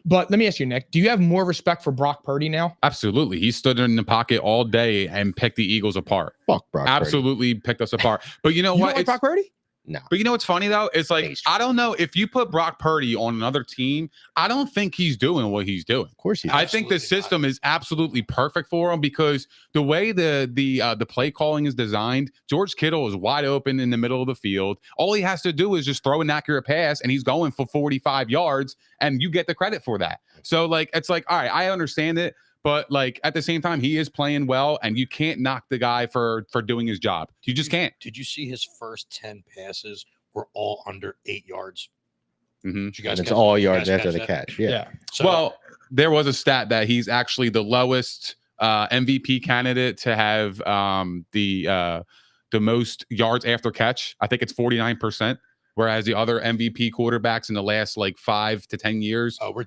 But let me ask you, Nick, do you have more respect for Brock Purdy now? Absolutely. He stood in the pocket all day and picked the Eagles apart. Fuck Brock Absolutely picked us apart. But you know You what? don't like Brock Purdy? No. But you know what's funny though? It's like, I don't know if you put Brock Purdy on another team, I don't think he's doing what he's doing. Of course he's I think the system is absolutely perfect for him because the way the play calling is designed, George Kittle is wide open in the middle of the field. All he has to do is just throw an accurate pass and he's going for 45 yards and you get the credit for that. So like, it's like, all right, I understand it. But like at the same time, he is playing well, and you can't knock the guy for doing his job. You just can't. Did you see his first 10 passes were all under 8 yards? Mm-hmm. Did you guys? And it's catch- all you yards guys after catch the that? catch. Yeah. So, Well, there was a stat that he's actually the lowest MVP candidate to have the most yards after catch. I think it's 49%. Whereas the other MVP quarterbacks in the last like 5 to 10 years were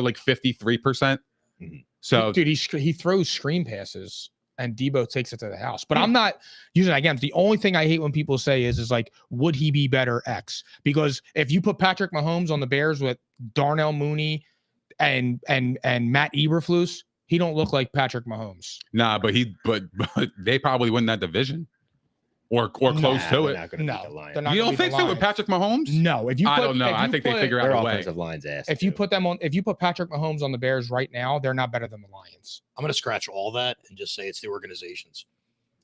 like 53%. Mhm. So, dude, he throws screen passes and Debo takes it to the house. But I'm not using it again. The only thing I hate when people say is like, would he be better X? Because if you put Patrick Mahomes on the Bears with Darnell Mooney and Matt Eberflus, he don't look like Patrick Mahomes. nah, but they probably win that division or close to it. No, they're not You gonna don't beat think the so with Lions. Patrick Mahomes? No, if you I put, don't know. if I you think they put- figure out Their a way. offensive line's ass. If you put Patrick Mahomes on the Bears right now, they're not better than the Lions. I'm going to scratch all that and just say it's the organizations.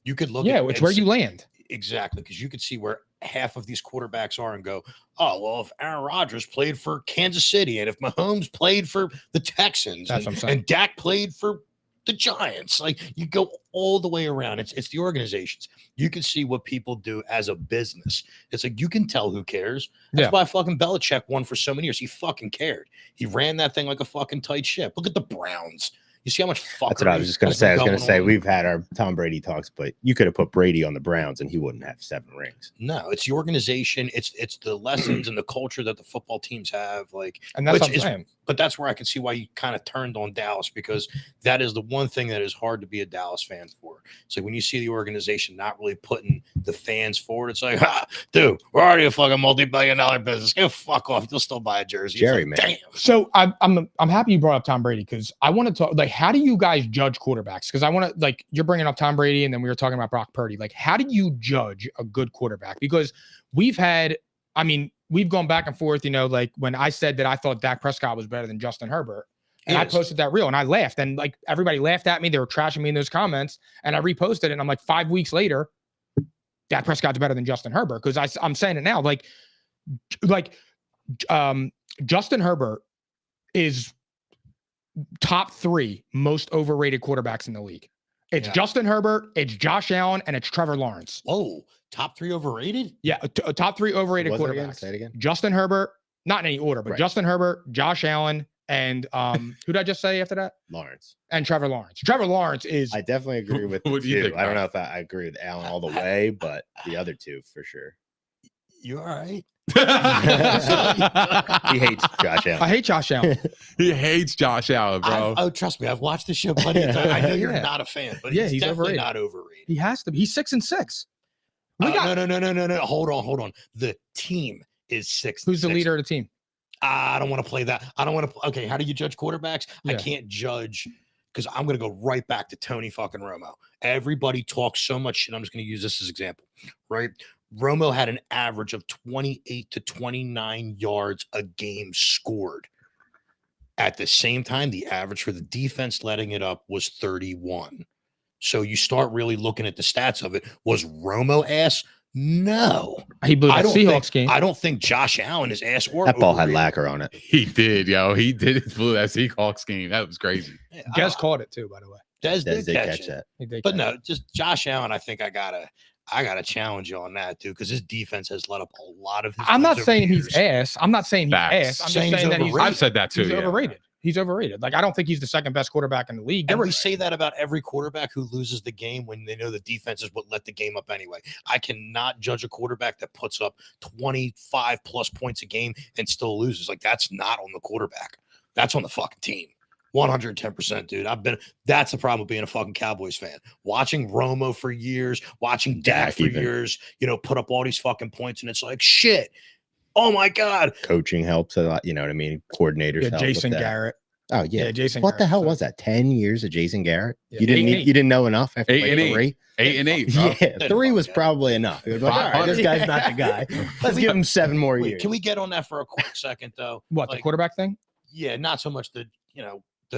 You could look Yeah, at it's where you land. Exactly, because you could see where half of these quarterbacks are and go, oh, well, if Aaron Rodgers played for Kansas City and if Mahomes played for the Texans That's what I'm saying. and Dak played for the Giants, like you go all the way around. It's the organizations. You can see what people do as a business. It's like you can tell who cares. That's Yeah. why fucking Belichick won for so many years. He fucking cared. He ran that thing like a fucking tight ship. Look at the Browns. You see how much fucking. That's what I was just going to say. I was going to say we've had our Tom Brady talks, but you could have put Brady on the Browns and he wouldn't have 7 rings. No, it's the organization. It's the lessons and the culture that the football teams have. Like, And that's which what I'm is- saying. but that's where I can see why you kind of turned on Dallas, because that is the one thing that is hard to be a Dallas fan for. It's like when you see the organization not really putting the fans forward, it's like, ha, dude, we're already a fucking multi-billion-dollar business. Go fuck off. You'll still buy a jersey. It's Jerry, like, man. damn. So I'm happy you brought up Tom Brady because I want to talk like how do you guys judge quarterbacks? Because I want to like you're bringing up Tom Brady and then we were talking about Brock Purdy. Like how do you judge a good quarterback? Because we've gone back and forth. You know, like when I said that I thought Dak Prescott was better than Justin Herbert, and I Yes. posted that reel and I laughed and like everybody laughed at me. They were trashing me in those comments and I reposted it and I'm like 5 weeks later, Dak Prescott's better than Justin Herbert because I'm saying it now Justin Herbert is top 3 most overrated quarterbacks in the league. It's Yeah. Justin Herbert, it's Josh Allen, and it's Trevor Lawrence. Whoa, top 3 overrated? Yeah, top 3 overrated Was it again? quarterbacks. Say it again. Justin Herbert, not in any order, but Right. Justin Herbert, Josh Allen, and who did I just say after that? Lawrence. And Trevor Lawrence. Trevor Lawrence is I definitely agree with the What do you 2. think, I don't Matt? know if I agree with Allen all the way, but the other 2 for sure. You all right? He hates Josh I Allen. hate Josh Allen. He hates Josh Allen, bro. Oh, trust me, I've watched the show plenty of times. I know you're Yeah. not a fan, but Yeah, he's he's definitely overrated. not overrated. He has to be. He's 6-6. We got No. Hold on. The team is 6. who's the leader of the team? I don't want to play that. I don't want to. Okay, how do you judge quarterbacks? I Yeah. can't judge because I'm going to go right back to Tony fucking Romo. Everybody talks so much shit. I'm just going to use this as example, right? Romo had an average of 28 to 29 yards a game scored. At the same time, the average for the defense letting it up was 31. So you start really looking at the stats of it. Was Romo ass? No. He blew the I don't Seahawks think, game. I don't think Josh Allen is ass or That ball had overrated. lacquer on it. He did, yo. He did blew that Seahawks game. That was crazy. Yeah, Guess caught it too, by the way. Des Dez did did catch catch it. that. He did But catch no, it. just Josh Allen. I think I gotta challenge you on that, dude, because his defense has let up a lot of. His I'm not wins over saying the he's years. ass. I'm not saying he's Facts. ass. I'm just Saying saying he's that he's overrated. I've said that too. he's Yeah. overrated. He's overrated. Like I don't think he's the second best quarterback in the league. There And were we say that about every quarterback who loses the game when they know the defense is what let the game up anyway. I cannot judge a quarterback that puts up 25 plus points a game and still loses. Like that's not on the quarterback. That's on the fucking team. 110%, dude. That's the problem with being a fucking Cowboys fan. Watching Romo for years, watching Dak for even. years, put up all these fucking points, and it's like shit. oh my God. Coaching helps a lot. You know what I mean? Coordinators help Jason with that. Garrett. Oh yeah, Jason. What the Garrett, hell so. was that? 10 years of Jason Garrett? Yeah. You didn't know enough after 8 and 8. 3? 8 and 8. Yeah, Didn't 3 was fuck probably enough. It was like, all right, this guy's not the guy. Let's give him 7 more Wait, years. can we get on that for a quick second though? What, the quarterback thing? Yeah, not so much the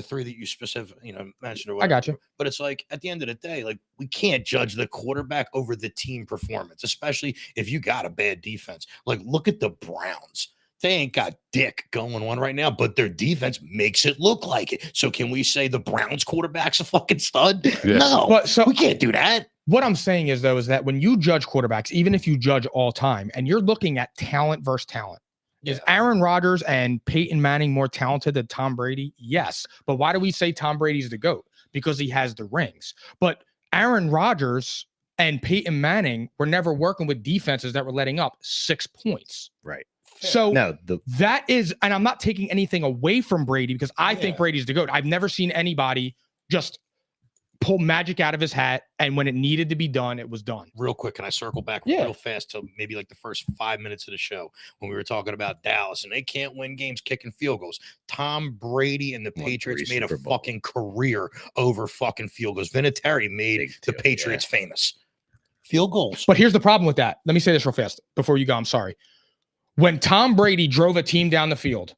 three that you specifically mentioned or I whatever. got you. But it's like at the end of the day, like we can't judge the quarterback over the team performance, especially if you got a bad defense. Like look at the Browns. They ain't got dick going on right now, but their defense makes it look like it. So can we say the Browns quarterback's a fucking stud? Yeah. No, But so we can't do that. what I'm saying is that when you judge quarterbacks, even if you judge all time and you're looking at talent versus talent, is Aaron Rodgers and Peyton Manning more talented than Tom Brady? Yes. But why do we say Tom Brady's the GOAT? Because he has the rings. But Aaron Rodgers and Peyton Manning were never working with defenses that were letting up 6 points. Right. So No, that is, and I'm not taking anything away from Brady because I think Brady's the GOAT. I've never seen anybody just pull magic out of his hat, and when it needed to be done, it was done. Real quick, can I circle back real fast to maybe like the first 5 minutes of the show when we were talking about Dallas and they can't win games kicking field goals. Tom Brady and the Patriots made a fucking career over fucking field goals. Vinatieri made the Patriots famous. Field goals. But here's the problem with that. Let me say this real fast before you go. I'm sorry. When Tom Brady drove a team down the field,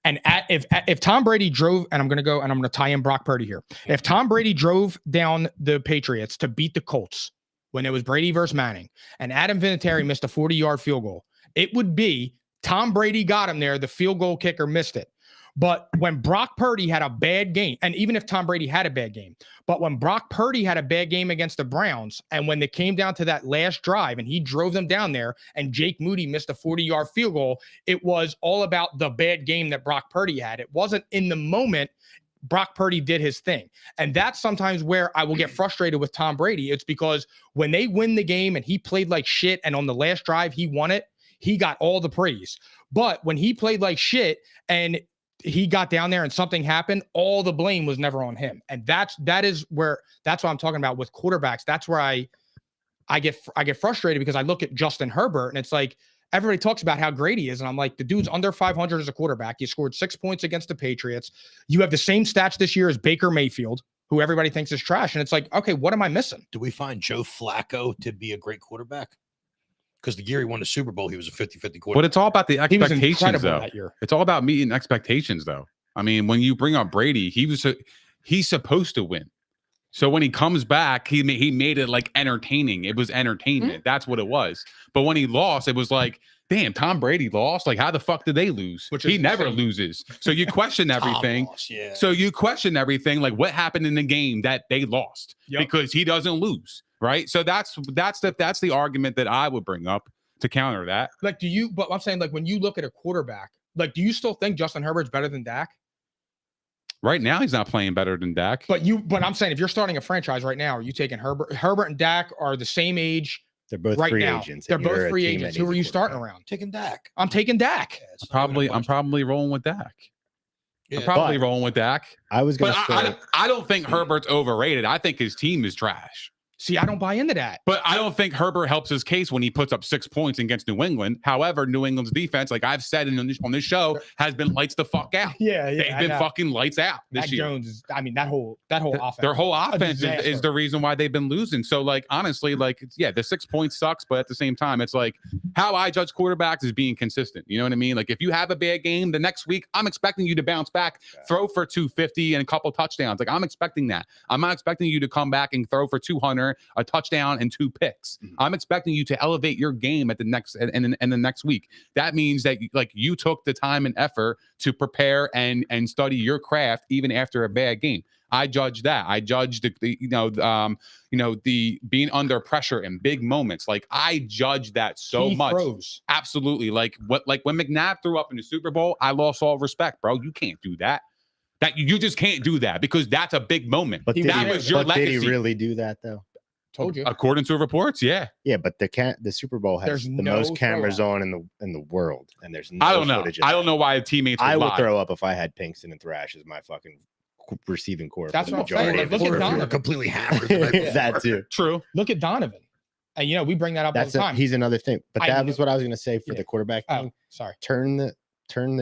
and if Tom Brady drove, and I'm going to tie in Brock Purdy here. If Tom Brady drove down the Patriots to beat the Colts when it was Brady versus Manning, and Adam Vinatieri missed a 40-yard field goal, it would be Tom Brady got him there. The field goal kicker missed it. But when Brock Purdy had a bad game, and even if Tom Brady had a bad game, but when Brock Purdy had a bad game against the Browns, and when they came down to that last drive and he drove them down there and Jake Moody missed a 40-yard field goal, it was all about the bad game that Brock Purdy had. It wasn't in the moment. Brock Purdy did his thing. And that's sometimes where I will get frustrated with Tom Brady. It's because when they win the game and he played like shit and on the last drive he won it, he got all the praise. But when he played like shit and he got down there and something happened, all the blame was never on him. And that's what I'm talking about with quarterbacks. That's where I get frustrated because I look at Justin Herbert and it's like everybody talks about how great he is. And I'm like, the dude's under 500 as a quarterback. He scored 6 points against the Patriots. You have the same stats this year as Baker Mayfield, who everybody thinks is trash. And it's like, okay, what am I missing? Do we find Joe Flacco to be a great quarterback? Because the year he won the Super Bowl, he was a 50-50 quarterback. But it's all about the expectations, though. That year. It's all about meeting expectations, though. I mean, when you bring up Brady, he's supposed to win. So when he comes back, he made it like entertaining. It was entertainment. Mm-hmm. That's what it was. But when he lost, it was like, damn, Tom Brady lost. Like, how the fuck did they lose? He never loses. So you question everything. So you question everything. Like, what happened in the game that they lost? Because he doesn't lose. Right. So that's the argument that I would bring up to counter that. Like, but I'm saying, like, when you look at a quarterback, like, do you still think Justin Herbert's better than Dak? Right now, he's not playing better than Dak. But I'm saying, if you're starting a franchise right now, are you taking Herbert? Herbert and Dak are the same age. They're both right free now. agents. They're both free agents. Who are you starting around? Taking Dak. I'm taking Dak. I'm probably rolling with Dak. I'm probably rolling with Dak. I was going to say, I don't think Herbert's overrated. I think his team is trash. See, I don't buy into that. But I don't think Herbert helps his case when he puts up 6 points against New England. However, New England's defense, like I've said on this show, has been lights the fuck out. Yeah. They've been fucking lights out this year. Jones is, I mean, that whole offense. Their whole offense is the reason why they've been losing. So, like, honestly, like, the 6 points sucks, but at the same time, it's like how I judge quarterbacks is being consistent. You know what I mean? Like, if you have a bad game the next week, I'm expecting you to bounce back, throw for 250 and a couple touchdowns. Like, I'm expecting that. I'm not expecting you to come back and throw for 200, a touchdown, and 2 picks. I'm expecting you to elevate your game at the next and the next week. That means that you took the time and effort to prepare and study your craft even after a bad game. I judge that. I judge the being under pressure in big moments. Like I judge that so much. Throws. Absolutely. Like when McNabb threw up in the Super Bowl, I lost all respect, bro. You can't do that. That you just can't do that because that's a big moment. But did he really do that though? Told you. According to reports, yeah. Yeah, but the Super Bowl has the most cameras on in the world, and there's no I don't know. footage. I don't know why teammates. I would throw up if I had Pinkston and Thrash as my fucking receiving core. That's what I'm saying. Like, look at Donovan. Completely hammered. That too. True. Look at Donovan. And we bring that up all the time. He's another thing. But that was what I was going to say for the quarterback thing. Oh, sorry. Turn the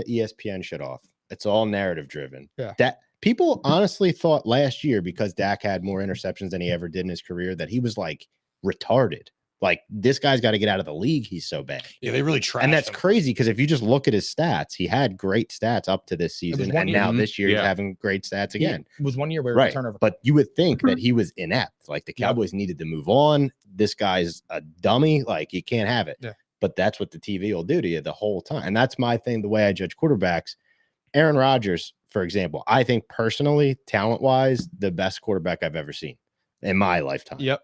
ESPN shit off. It's all narrative driven. Yeah. That people honestly thought last year, because Dak had more interceptions than he ever did in his career, that he was like retarded. Like, this guy's got to get out of the league. He's so bad. Yeah, they really trashed And that's him. crazy, because if you just look at his stats, he had great stats up to this season. And now this year he's having great stats again. It was 1 year where right. turnover. But you would think that he was inept. Like, the Cowboys needed to move on. This guy's a dummy. Like, you can't have it. Yeah. But that's what the TV will do to you the whole time. And that's my thing, the way I judge quarterbacks. Aaron Rodgers, for example, I think personally, talent-wise, the best quarterback I've ever seen in my lifetime. Yep.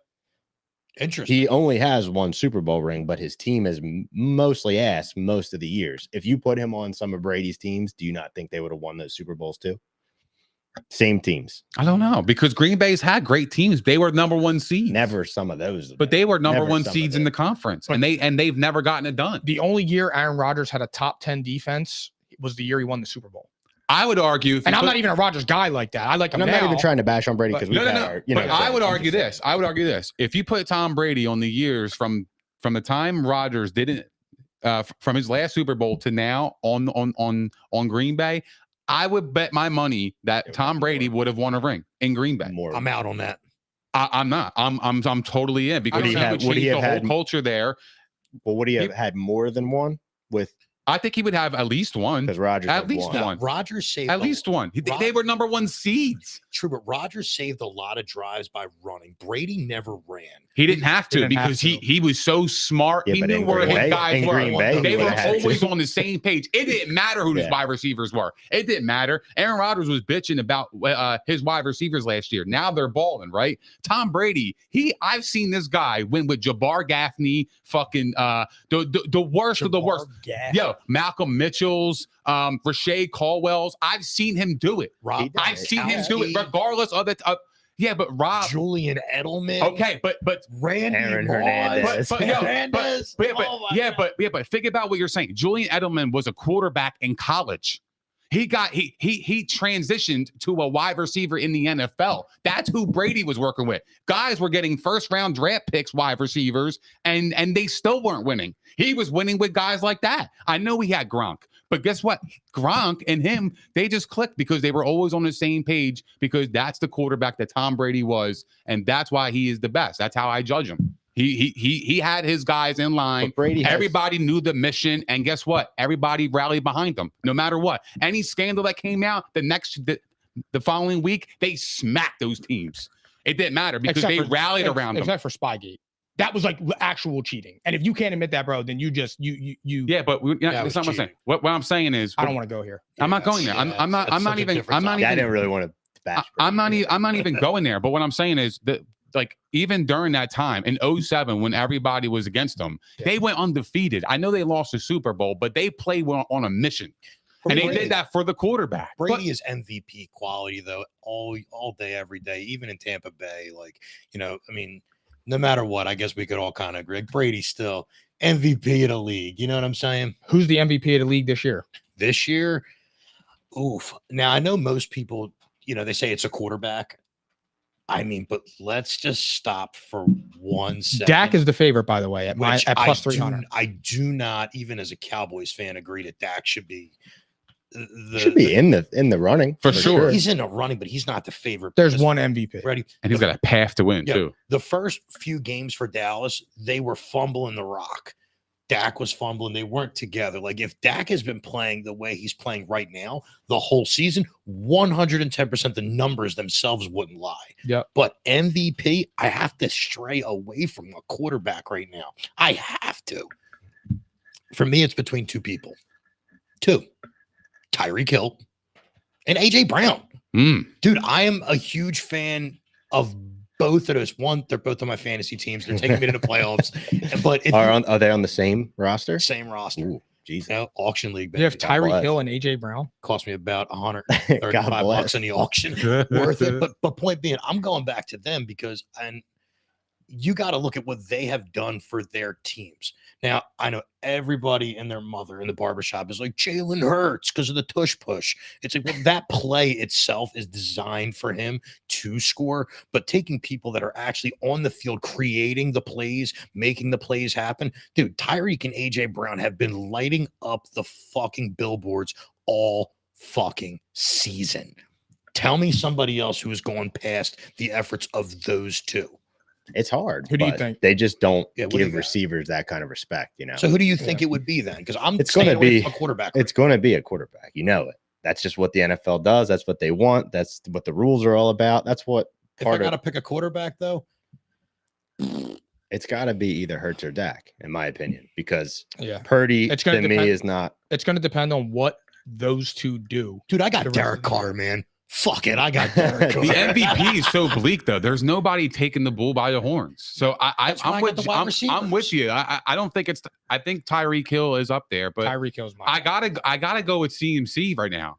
Interesting. He only has one Super Bowl ring, but his team is mostly ass most of the years. If you put him on some of Brady's teams, do you not think they would have won those Super Bowls too? Same teams. I don't know, because Green Bay's had great teams. They were number one seed. Never some of those, but they were number Never one some seeds of in it. the conference, But- and they've never gotten it done. The only year Aaron Rodgers had a top 10 defense was the year he won the Super Bowl. I would argue, And I'm not even a Rodgers guy like that. I like him I'm now. not even trying to bash on Brady, but- because we've had our, But I would argue this. I would argue this. If you put Tom Brady on the years from the time Rodgers didn't, from his last Super Bowl to now on Green Bay, I would bet my money that Tom Brady would have won a ring in Green Bay. more. I'm out on that. I'm not. I'm totally in, because Would he he have- would would he change the have whole had- culture there. Well, would he have had more than one with, I think he would have at least one. because Rodgers At had least one. one. Rodgers saved At least one. They were number one seeds. True, but Rodgers saved a lot of drives by running. Brady never ran. He didn't have to, He didn't have because to. he was so smart. Yeah, he but knew in where Green his Bay- guys in were. Green Bay, They he were would've had always to. on the same page. It didn't matter who his wide receivers were. It didn't matter. Aaron Rodgers was bitching about his wide receivers last year. Now they're balling, right? Tom Brady, I've seen this guy win with Jabbar Gaffney, fucking the worst of the worst. Yo, Malcolm Mitchell's, Rashae Caldwell's. I've seen him do it. Rob, I've seen him do it, regardless of the. Yeah, but Rob. Julian Edelman. Okay, but Randy Aaron Moss. Hernandez. But think about what you're saying. Julian Edelman was a quarterback in college. He transitioned to a wide receiver in the NFL. That's who Brady was working with. Guys were getting first round draft picks, wide receivers, and they still weren't winning. He was winning with guys like that. I know he had Gronk, but guess what? Gronk and him, they just clicked because they were always on the same page, because that's the quarterback that Tom Brady was, and that's why he is the best. That's how I judge him. He had his guys in line. But Brady has- Everybody knew the mission, and guess what? Everybody rallied behind him, no matter what. Any scandal that came out the following week, they smacked those teams. It didn't matter, because they rallied around them. Except for Spygate. That was like actual cheating. And if you can't admit that, bro, then you just you. Yeah, but that's not what I'm saying. What I'm saying is, I don't want to go here. I'm not going there. I'm not even. Yeah, I didn't really want to bash I'm not Brady. I'm not even going there. But what I'm saying is that, like, even during that time in 2007, when everybody was against them, they went undefeated. I know they lost the Super Bowl, but they played on a mission. And they did that for the quarterback. Brady is MVP quality, though, all day, every day, even in Tampa Bay. Like, I mean, no matter what, I guess we could all kind of agree. Brady's still MVP of the league. You know what I'm saying? Who's the MVP of the league this year? This year, oof. Now, I know most people, they say it's a quarterback. I mean, but let's just stop for 1 second. Dak is the favorite, by the way, at Which plus 300. I do not, even as a Cowboys fan, agree that Dak should be Should be in the running For sure. He's in the running, but he's not the favorite. There's because- one MVP. Ready? And he's got a path to win, Yeah. too. The first few games for Dallas, they were fumbling the rock. Dak was fumbling. They weren't together. Like, if Dak has been playing the way he's playing right now, the whole season, 110% the numbers themselves wouldn't lie. Yep. But MVP, I have to stray away from a quarterback right now. I have to. For me, it's between two people. Tyreek Hill and AJ Brown. Dude, I am a huge fan of both of those. One, they're both on my fantasy teams. They're taking me to the playoffs. But Are they on the same roster? same roster. Ooh, Jesus. Auction league. You have baby. Tyreek bless. Hill and AJ Brown. Cost me about God $135 bless. in the auction. Worth it. But point being, I'm going back to them because you got to look at what they have done for their teams. Now, I know everybody and their mother in the barbershop is like, Jalen Hurts because of the tush push. It's like, well, that play itself is designed for him to score, but taking people that are actually on the field, creating the plays, making the plays happen. Dude, Tyreek and A.J. Brown have been lighting up the fucking billboards all fucking season. Tell me somebody else who has gone past the efforts of those two. It's hard. Who do you think? They just don't Yeah, what do you give got? receivers that kind of respect, you know. So who do you think it would be then? Because I'm It's going to staying away be from a quarterback. It's going to be a quarterback. You know it. That's just what the NFL does. That's what they want. That's what the rules are all about. That's what If I got to pick a quarterback, though, it's got to be either Hurts or Dak, in my opinion, because Yeah. Purdy It's to gonna me depend- is not. It's going to depend on what those two do. dude, I got The rest Derek of the Carr, man. Fuck it, I got Derek Carr. The MVP is so bleak though. There's nobody taking the bull by the horns. So That's why I I'm got with the you. wide I'm with receivers. you. I don't think it's. I think Tyreek Hill is up there, but Tyreek Hill's my I guy. gotta go with CMC right now.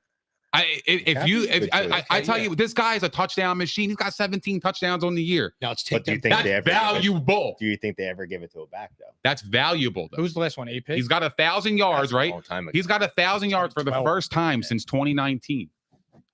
If I tell you this guy is a touchdown machine. He's got 17 touchdowns on the year. Now let's But take do you them. think they That's ever give it- valuable. Do you think they ever give it to a back though? That's valuable though. Who's the last one? AP? He's got 1,000 yards, That's a right? long time ago. He's got 1,000 yards for the 12. first time since 2019,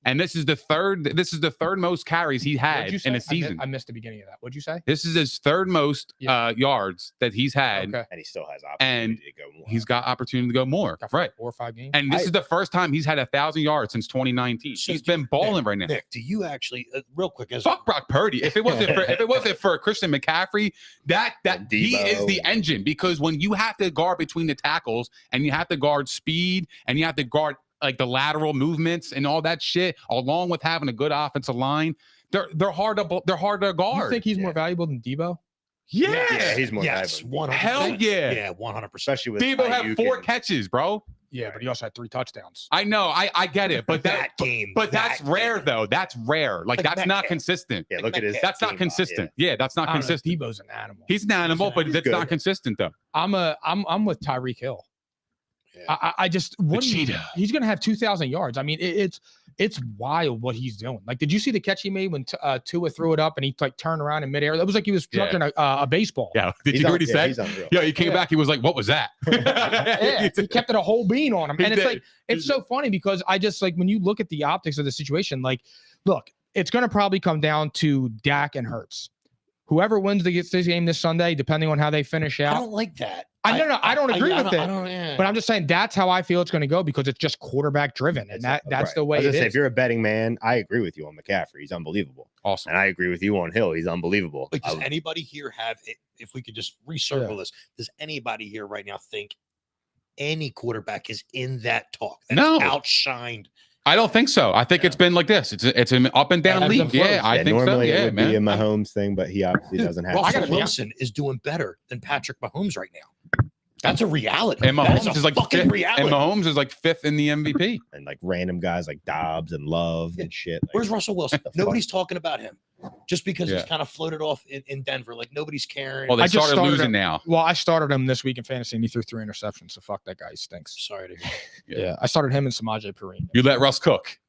and this is the third. This is the third most carries he had What'd you say? in a season. I missed the beginning of that. What'd you say? This is his third most yards that he's had, Okay. and he still has And opportunity to go more. he's got opportunity to go more. Got Right. 4 or 5 games. And this is the first time he's had 1,000 yards since 2019. So He's been balling right now. Nick, do you actually, real quick, as Fuck Brock Purdy. If it wasn't for Christian McCaffrey, that he is the engine, because when you have to guard between the tackles and you have to guard speed and you have to guard like the lateral movements and all that shit, along with having a good offensive line, they're hard to guard. You think he's more valuable than Debo? Yeah, he's more yes, valuable. 100%. Hell yeah. Yeah, 100%. Especially with Debo had Ayuk 4 and- catches, bro. Yeah, but he also had 3 touchdowns. I know, I get it, but That game. But that's that rare game. though. That's rare. Like Like that's not Metcalf. consistent. Yeah, look at his. That's not team, consistent. Yeah, that's not I don't know, consistent. Debo's an animal. He's an animal, but He's that's good. not consistent though. I'm with Tyreek Hill. Yeah. I just what cheetah. He's gonna have 2,000 yards. I mean, it's wild what he's doing. Like, did you see the catch he made when Tua threw it up and he like turned around in midair? That was like he was chucking a baseball. Yeah. Did He's you hear un- what he yeah, said? he's unreal. Yeah, he came Yeah. back. He was like, "What was that?" Yeah, he kept it a whole bean on him. He And it's did. like, it's so funny because I just like when you look at the optics of the situation, like, look, it's going to probably come down to Dak and Hurts. Whoever wins this game this Sunday, depending on how they finish I out. don't like that. I don't agree with it. Yeah. But I'm just saying that's how I feel it's going to go because it's just quarterback driven. And that's right. the way I was it gonna say, is. if you're a betting man, I agree with you on McCaffrey. He's unbelievable. Awesome. And I agree with you on Hill. He's unbelievable. Like, does anybody here have, if we could just recircle this, does anybody here right now think any quarterback is in that talk? That No. is outshined. I don't think so. I think it's been like this. It's an up and down Ebbs and league. Yeah, flows. I think so. normally it Yeah, would be a man. Mahomes thing, but he obviously doesn't have. Russell gotta be Wilson is doing better than Patrick Mahomes right now. That's a reality. And That Mahomes is like fucking fifth, reality. and Mahomes is like 5th in the MVP. and like random guys like Dobbs and Love and shit. Like, Where's Russell Wilson? the fuck? Nobody's talking about him just because he's Yeah. kind of floated off in Denver. Like nobody's caring. Well, they I just started started losing him. now. Well, I started him this week in fantasy and he threw 3 interceptions. So fuck that guy. He stinks. Sorry to hear. Yeah. I started him and Samaje Perine. You let Russ cook.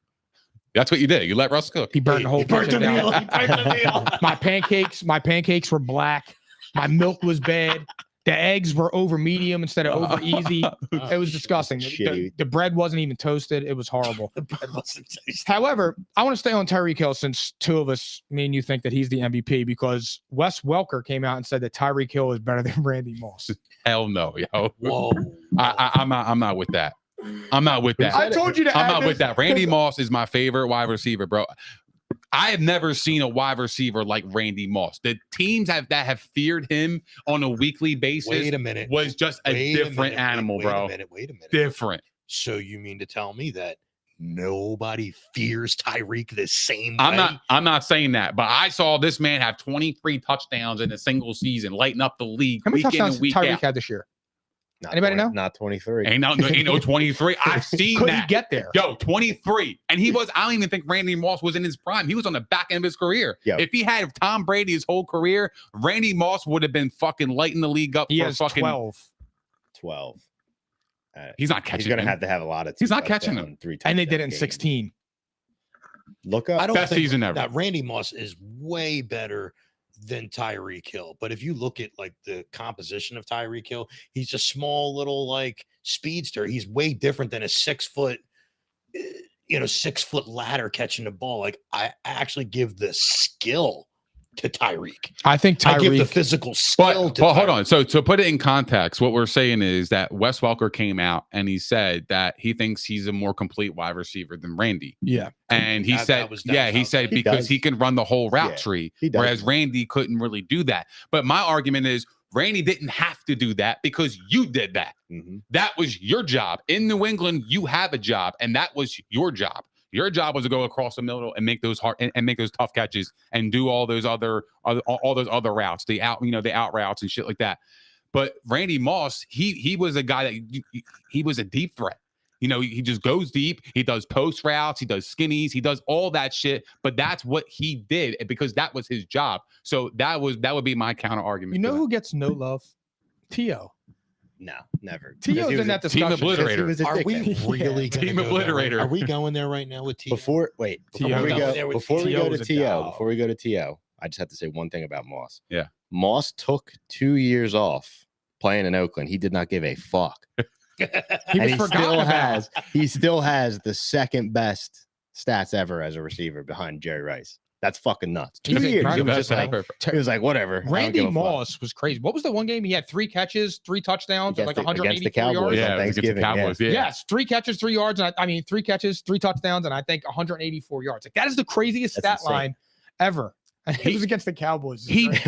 That's what you did. You let Russ cook. He burned the whole He burnt the kitchen down. meal. He burnt the meal. My pancakes were black. My milk was bad. The eggs were over medium instead of over easy. It was disgusting. Shitty. The bread wasn't even toasted. It was horrible. The bread wasn't tasty. However, I want to stay on Tyreek Hill since 2 of us, me and you, think that he's the MVP because Wes Welker came out and said that Tyreek Hill is better than Randy Moss. Hell no, yo. Whoa. I'm not with that. I'm not with that. I told you to I'm add not this with that. Randy Moss is my favorite wide receiver, bro. I have never seen a wide receiver like Randy Moss. The teams that have feared him on a weekly basis Wait a minute. was just a Wait different minute, animal, wait bro. Wait a minute. Different. So you mean to tell me that nobody fears Tyreek the same way? I'm not saying that, but I saw this man have 23 touchdowns in a single season, lighting up the league How many week in touchdowns and week Tyreek out. had this year? not Anybody 20 know? Not 23. Ain't no 23. I've seen Couldn't that. get there. Yo, 23. And I don't even think Randy Moss was in his prime. He was on the back end of his career. Yo. If he had Tom Brady his whole career, Randy Moss would have been fucking lighting the league up He for has fucking 12. 12. He's not catching He's going to him. have a lot of. He's not catching them. 3 And they did it in touchdown games. 16. Look up. I don't Best think season ever. that Randy Moss is way better than Tyreek Hill. But if you look at like the composition of Tyreek Hill, he's a small little like speedster. He's way different than a 6 foot, 6 foot ladder catching the ball. Like I actually give the skill to Tyreek. I think I give the Tyreek. physical skill to But hold Tyreek. on. So to put it in context, what we're saying is that Wes Welker came out and he said that he thinks he's a more complete wide receiver than Randy. Yeah. And he That said, was he said He because does. he can run the whole route Yeah, tree, he does. whereas Randy couldn't really do that. But my argument is Randy didn't have to do that because you did that. Mhm. That was your job. In New England, you have a job, and that was your job. Your job was to go across the middle and make those hard and make those tough catches and do all those other routes, the out routes and shit like that. But Randy Moss, he was a guy that he was a deep threat. He just goes deep. He does post routes. He does skinnies. He does all that shit. But that's what he did because that was his job. So that would be my counter argument. You know who gets no love? T.O. No, never. T.O.'s in that team discussion. obliterator. Are we really gonna Team go there right- obliterator. Are we going there right now with T? Before we T.O. go was to a T.O., dog. before we go to T.O., I just have to say one thing about Moss. Yeah. Moss took 2 years off playing in Oakland. He did not give a fuck. He And was he forgotten still about. has the second best stats ever as a receiver behind Jerry Rice. That's fucking nuts. 2 He's years. It incredible. was just like, he was like, whatever. I don't Randy give a fuck. Moss was crazy. What was the one game? He had 3 catches, 3 touchdowns, and like Against the 184 Cowboys. yards. Yeah, on it was against the Thanksgiving, Cowboys. Yeah. Yes, 3 catches, 3 yards, and 3 catches, 3 touchdowns, and I think 184 yards. Like that is the craziest That's stat insane. line ever. And it was against the Cowboys. He It's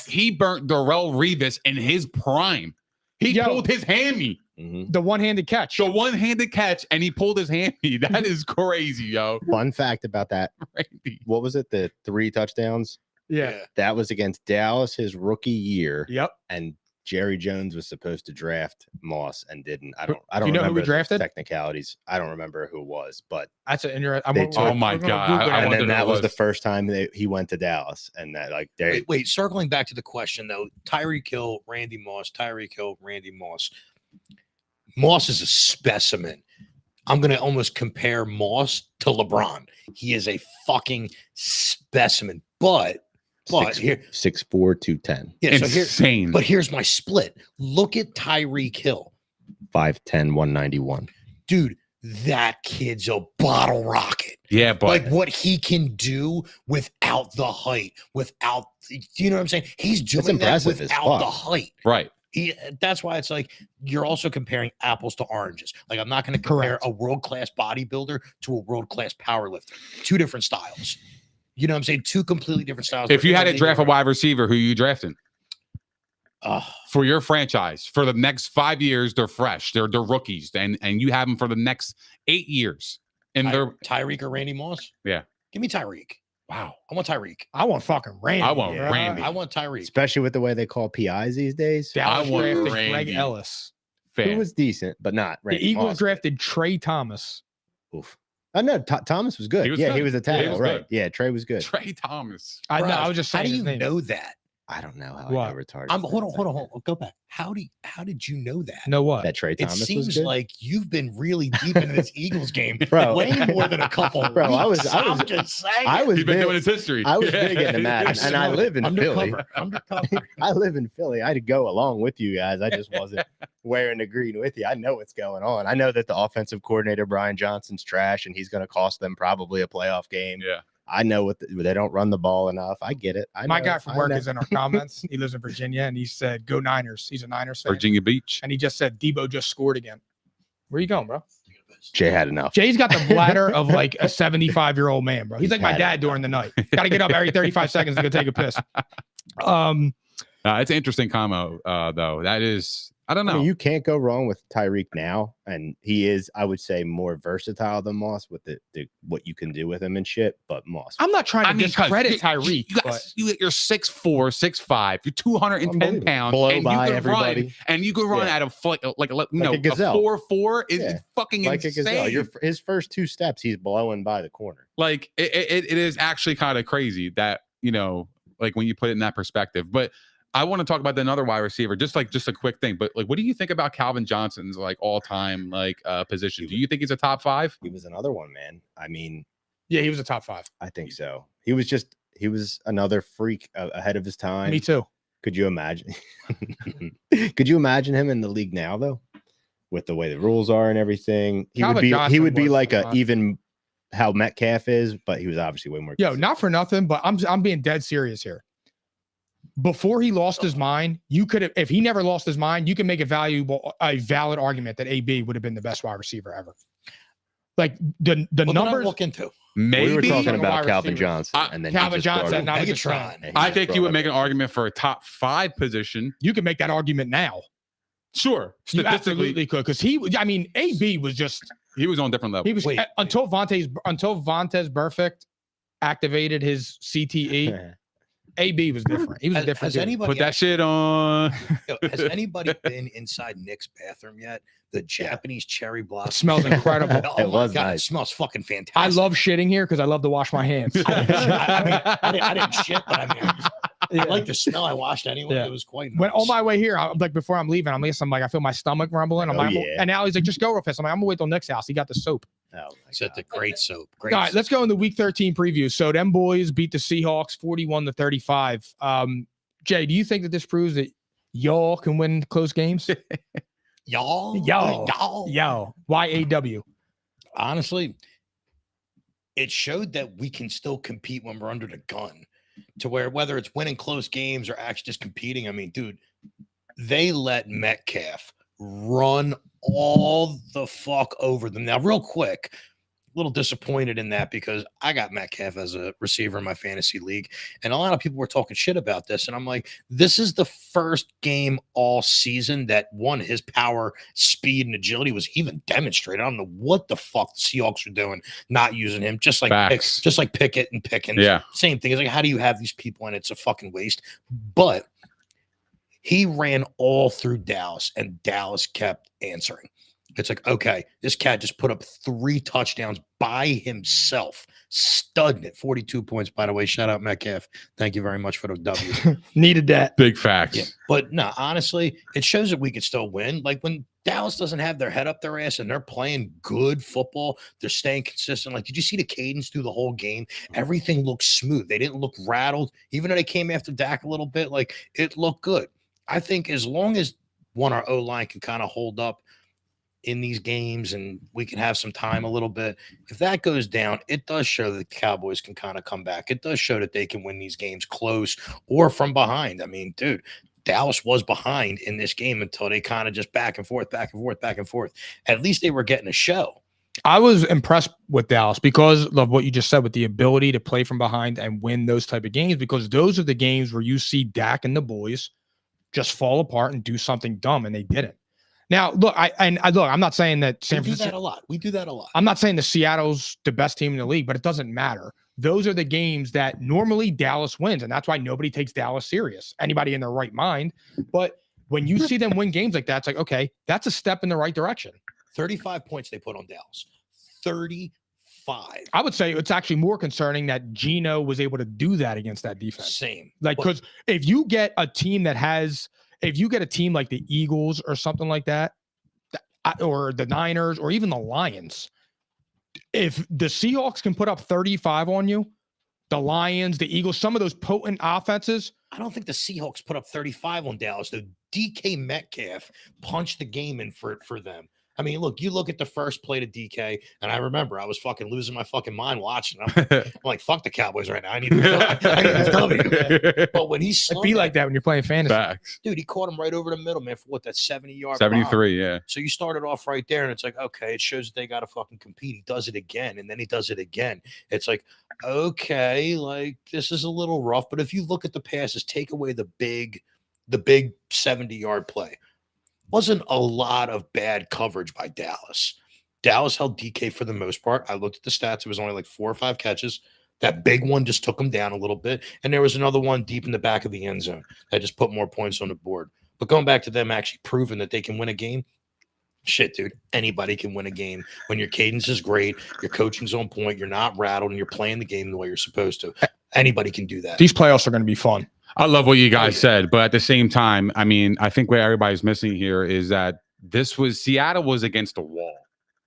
great. burnt Darrell Revis in his prime. He Yo. pulled his hammy, Mhm. the one-handed catch. the one-handed catch, and he pulled his hammy. That is crazy, yo. Fun fact about that. Randy. What was it? The 3 touchdowns? Yeah. That was against Dallas his rookie year. Yep. And Jerry Jones was supposed to draft Moss and didn't. I Do don't you know who remember we drafted? the technicalities. I don't remember who it was, but That's an interesting. They took- Oh my God. I and wonder then who that it was the was. first time he went to Dallas, and that like there. Wait, circling back to the question though, Tyreek Hill, Randy Moss, Tyreek Hill, Randy Moss. Moss is a specimen. I'm going to almost compare Moss to LeBron. He is a fucking specimen. But here, 6'4", 210, yeah, so here, Insane. but here's my split. Look at Tyreek Hill. 5'10", 191. Dude, that kid's a bottle rocket. Yeah, but Like what he can do without the height, without, you know what I'm saying? He's doing that impressive as without the fuck. height. right. That's why it's like you're also comparing apples to oranges. Like I'm not going to compare Correct. a world-class bodybuilder to a world-class powerlifter. 2 different styles. You know what I'm saying? 2 completely different styles. If you had to They draft a were- wide receiver, who you drafting Ugh. for your franchise for the next 5 years? They're fresh. They're rookies, and you have them for the next 8 years. And they're Tyreek or Randy Moss? Yeah. Give me Tyreek. wow. I want Tyreek. I want fucking Randy. I want bro. Randy. I want Tyreek. Especially with the way they call PIs these days. Dallas I want drafted Randy. Greg Ellis. Who Fan. was decent, but not The Randy Eagles Moss. drafted Trey Thomas. Oof. Oh no, Thomas was good. He was Yeah, good. he was a Yeah, he tackle, was right? good. Yeah, Trey was good. Trey Thomas. I know. Bruh, I was just how saying do his you name. know that? I don't know how What? I got retarded. Hold on. Go back. How did you know that? Know what? That Trey It Thomas was seems good. like you've been really deep into this Eagles game, Bro. way more than a couple. Bro, I was- weeks. I was- I'm just saying. I was He's been big, doing his history. I was big into Madden, and I live in Philly. Undercover. I live in Philly. I had to go along with you guys. I just wasn't wearing the green with you. I know what's going on. I know that the offensive coordinator Brian Johnson's trash, and he's going to cost them probably a playoff game. Yeah. I know they don't run the ball enough. I get it. My know, guy from I work know. is in our comments. He lives in Virginia, and he said, "Go Niners." He's a Niners fan, Virginia Beach. and he just said Debo just scored again. Where you going, bro? Jay had enough. Jay's got the bladder of like a 75-year-old man, bro. He's like my Had dad during the night. Got to get up every 35 seconds to go take a piss. It's an interesting combo, though. That is, I don't know. I mean, you can't go wrong with Tyreek now, and he is, I would say, more versatile than Moss with the what you can do with him and shit. But Moss, I'm not trying to discredit you- Tyreek, but you're 6'4", 6'5", you're 210 Unbelievable. pounds, Blow and by you can everybody. run, and you can run Yeah. at a foot like a a gazelle. 4'4" is Yeah. fucking like a insane. gazelle, his first 2 steps, he's blowing by the corner. Like it is actually kind of crazy that, like when you put it in that perspective. But I want to talk about another wide receiver, just a quick thing. But like, what do you think about Calvin Johnson's like all time position? Do you think he's a top 5? He was another one, man. I mean, yeah, he was a top 5. I think so. He was he was another freak ahead of his time. Me too. Could you imagine? Could you imagine him in the league now, though, with the way the rules are and everything? He would be. He would be like even how Metcalf is, but he was obviously way more. Yo, not for nothing, but I'm being dead serious here. Before he lost his mind, you could have, if he never lost his mind, you can make a valid argument that AB would have been the best wide receiver ever. Like the numbers. Look into. Maybe we were talking about Calvin Johnson, and then Calvin Johnson, not Megatron. I think you would make an argument for a top 5 position. You can make that argument now. Sure, You absolutely could, because AB was just. He was on a different level. He was until Vontaze Burfict activated his CTE. AB was different. He was a different. Has anybody put that shit on? Has anybody been inside Nick's bathroom yet? The Japanese cherry blossom. It smells incredible. Oh it was God, nice. It smells fucking fantastic. I love shitting here because I love to wash my hands. I didn't shit, but I like the smell. I washed anyway. Yeah. It was quite nice. When on my way here, before I'm leaving, I'm like, I feel my stomach rumbling. And now he's like, just go real fast. I'm like, I'm gonna wait till Nick's house. He got the soap. Except the great soap. Great All right, soap. let's go in the Week 13 preview. So them boys beat the Seahawks 41-35. Jay, do you think that this proves that y'all can win close games? Y'all. YAW. Honestly, it showed that we can still compete when we're under the gun, to where whether it's winning close games or actually just competing. I mean, dude, they let Metcalf run all the fuck over them. Now, real quick, a little disappointed in that because I got Metcalf as a receiver in my fantasy league, and a lot of people were talking shit about this, and I'm like, this is the first game all season that his power, speed, and agility was even demonstrated. I don't know what the fuck the Seahawks are doing, not using him, just like Pickett and Pickens. Yeah, same thing. It's like, how do you have these people and it's a fucking waste? But he ran all through Dallas, and Dallas kept answering. It's like, okay, this cat just put up 3 touchdowns by himself, studding it. 42 points, by the way. Shout out Metcalf. Thank you very much for the W. Needed that. Big facts. Yeah. But no, honestly, it shows that we could still win. Like when Dallas doesn't have their head up their ass and they're playing good football, they're staying consistent. Like, did you see the cadence through the whole game? Everything looked smooth. They didn't look rattled. Even though they came after Dak a little bit, like it looked good. I think as long as our O-line can kind of hold up in these games and we can have some time a little bit, if that goes down, it does show that the Cowboys can kind of come back. It does show that they can win these games close or from behind. I mean, dude, Dallas was behind in this game until they kind of just back and forth. At least they were getting a show. I was impressed with Dallas because of what you just said, with the ability to play from behind and win those type of games, because those are the games where you see Dak and the boys just fall apart and do something dumb, and they didn't. Now, look, I'm not saying that San Francisco. We do that a lot. I'm not saying that Seattle's the best team in the league, but it doesn't matter. Those are the games that normally Dallas wins, and that's why nobody takes Dallas serious. Anybody in their right mind. But when you see them win games like that, it's like, okay, that's a step in the right direction. 35 points they put on Dallas. 35. I would say it's actually more concerning that Geno was able to do that against that defense. Same. Like, because if you get a team like the Eagles or something like that, or the Niners, or even the Lions, if the Seahawks can put up 35 on you, the Lions, the Eagles, some of those potent offenses. I don't think the Seahawks put up 35 on Dallas. The DK Metcalf punched the game in for them. I mean, look, you look at the first play to DK, and I remember I was fucking losing my fucking mind watching. I'm like, fuck the Cowboys right now. I need this W. But when he's It'd be like that when you're playing fantasy. Facts. Dude, he caught him right over the middle, man, for what, that 70-yard 73, bomb. yeah. So you started off right there, and it's like, okay, it shows that they got to fucking compete. He does it again, and then he does it again. It's like, okay, like this is a little rough, but if you look at the passes, take away the big 70-yard play. Wasn't a lot of bad coverage by Dallas. Dallas held DK for the most part. I looked at the stats. It was only like 4 or 5 catches. That big one just took him down a little bit. And there was another one deep in the back of the end zone that just put more points on the board. But going back to them actually proving that they can win a game, shit, dude, anybody can win a game when your cadence is great, your coaching's on point, you're not rattled, and you're playing the game the way you're supposed to. Anybody can do that. These playoffs are going to be fun. I love what you guys said, but at the same time, I mean, I think what everybody's missing here is that Seattle was against the wall,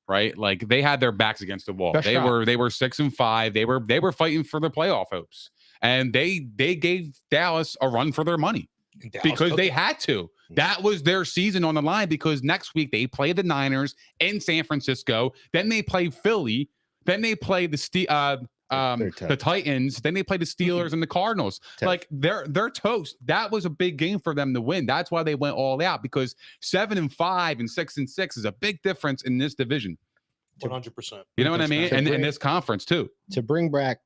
right? Like they had their backs against the wall. They were 6-5. They were fighting for the playoff hopes. and they gave Dallas a run for their money because they had to. That was their season on the line because next week they play the Niners in San Francisco. Then they play Philly. Then they play the Titans. Then they play the Steelers and the Cardinals. Like they're toast. That was a big game for them to win. That's why they went all out because 7-5 and 6-6 is a big difference in this division. 100%. You know what I mean? And in this conference too. To bring back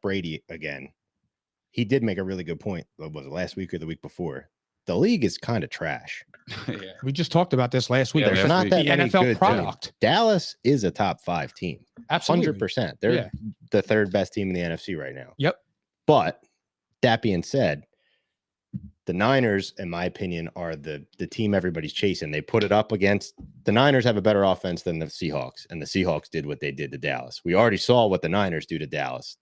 Brady again, he did make a really good point. Was it last week or the week before? The league is kind of trash. Yeah. We just talked about this last week. There's not that many NFL good product. teams. Dallas is a top 5 team. Absolutely. 100%. They're the 3rd best team in the NFC right now. Yep. But that being said, the Niners, in my opinion, are the team everybody's chasing. They put it up against the Niners have a better offense than the Seahawks, and the Seahawks did what they did to Dallas. We already saw what the Niners do to Dallas.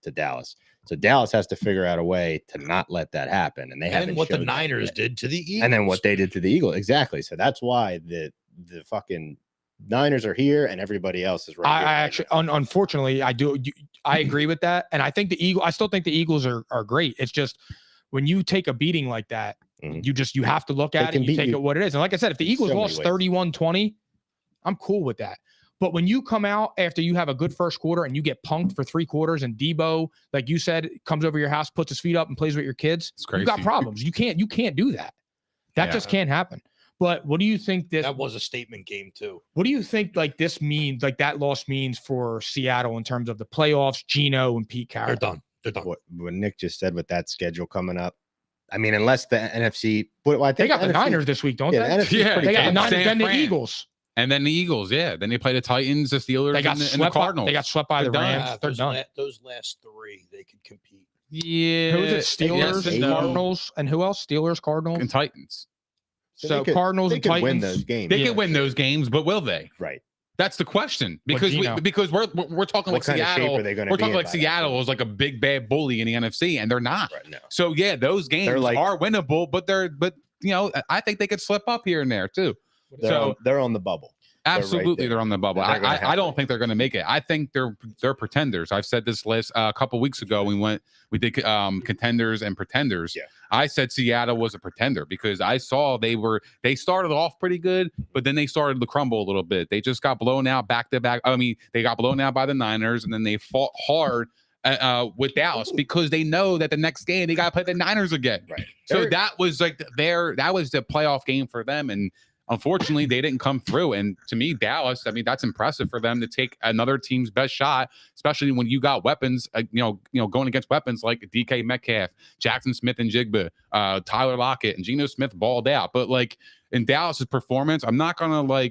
So Dallas has to figure out a way to not let that happen. And they haven't. And what the Niners did to the Eagles. And then what they did to the Eagles. Exactly. So that's why the fucking Niners are here and everybody else is right. I actually, unfortunately, I agree with that. And I think I still think the Eagles are great. It's just when you take a beating like that, you have to look at it, you take it what it is. And like I said, if the Eagles lost 31-20, I'm cool with that. But when you come out after you have a good first quarter and you get punked for 3 quarters and Debo, like you said, comes over your house, puts his feet up and plays with your kids, it's crazy. You got problems. You can't do that. That just can't happen. But what do you think that was a statement game too? What do you think like this means, like that loss means for Seattle in terms of the playoffs, Geno and Pete Carroll? They're done. What Nick just said with that schedule coming up. I mean, unless the NFC, I think they got the Niners this week, don't they? The they got the Niners, then the Eagles. And then the Eagles, Then they play the Titans, the Steelers, and the Cardinals. They got swept by the Rams. They're done. Those last 3, they could compete. Yeah. Who was it? Steelers, Cardinals, and who else? Steelers, Cardinals, and Titans. So Cardinals and Titans win those games. They could win those games, but will they? Right. That's the question because we're talking like Seattle. We're talking like Seattle is like a big bad bully in the NFC, and they're not. Right, no. So those games are winnable, but I think they could slip up here and there too. They're on the bubble. Absolutely, they're on the bubble. I don't think they're going to make it. I think they're pretenders. I've said this a couple weeks ago. We did contenders and pretenders. Yeah. I said Seattle was a pretender because I saw they started off pretty good, but then they started to crumble a little bit. They just got blown out back to back. I mean, they got blown out by the Niners, and then they fought hard with Dallas because they know that the next game they got to play the Niners again. Right. So that was the playoff game for them, and unfortunately, they didn't come through. And to me, Dallas, I mean, that's impressive for them to take another team's best shot, especially when you got weapons, going against weapons like DK Metcalf, Jackson Smith and Jigba, Tyler Lockett, and Geno Smith balled out. But like in Dallas's performance, I'm not gonna I'm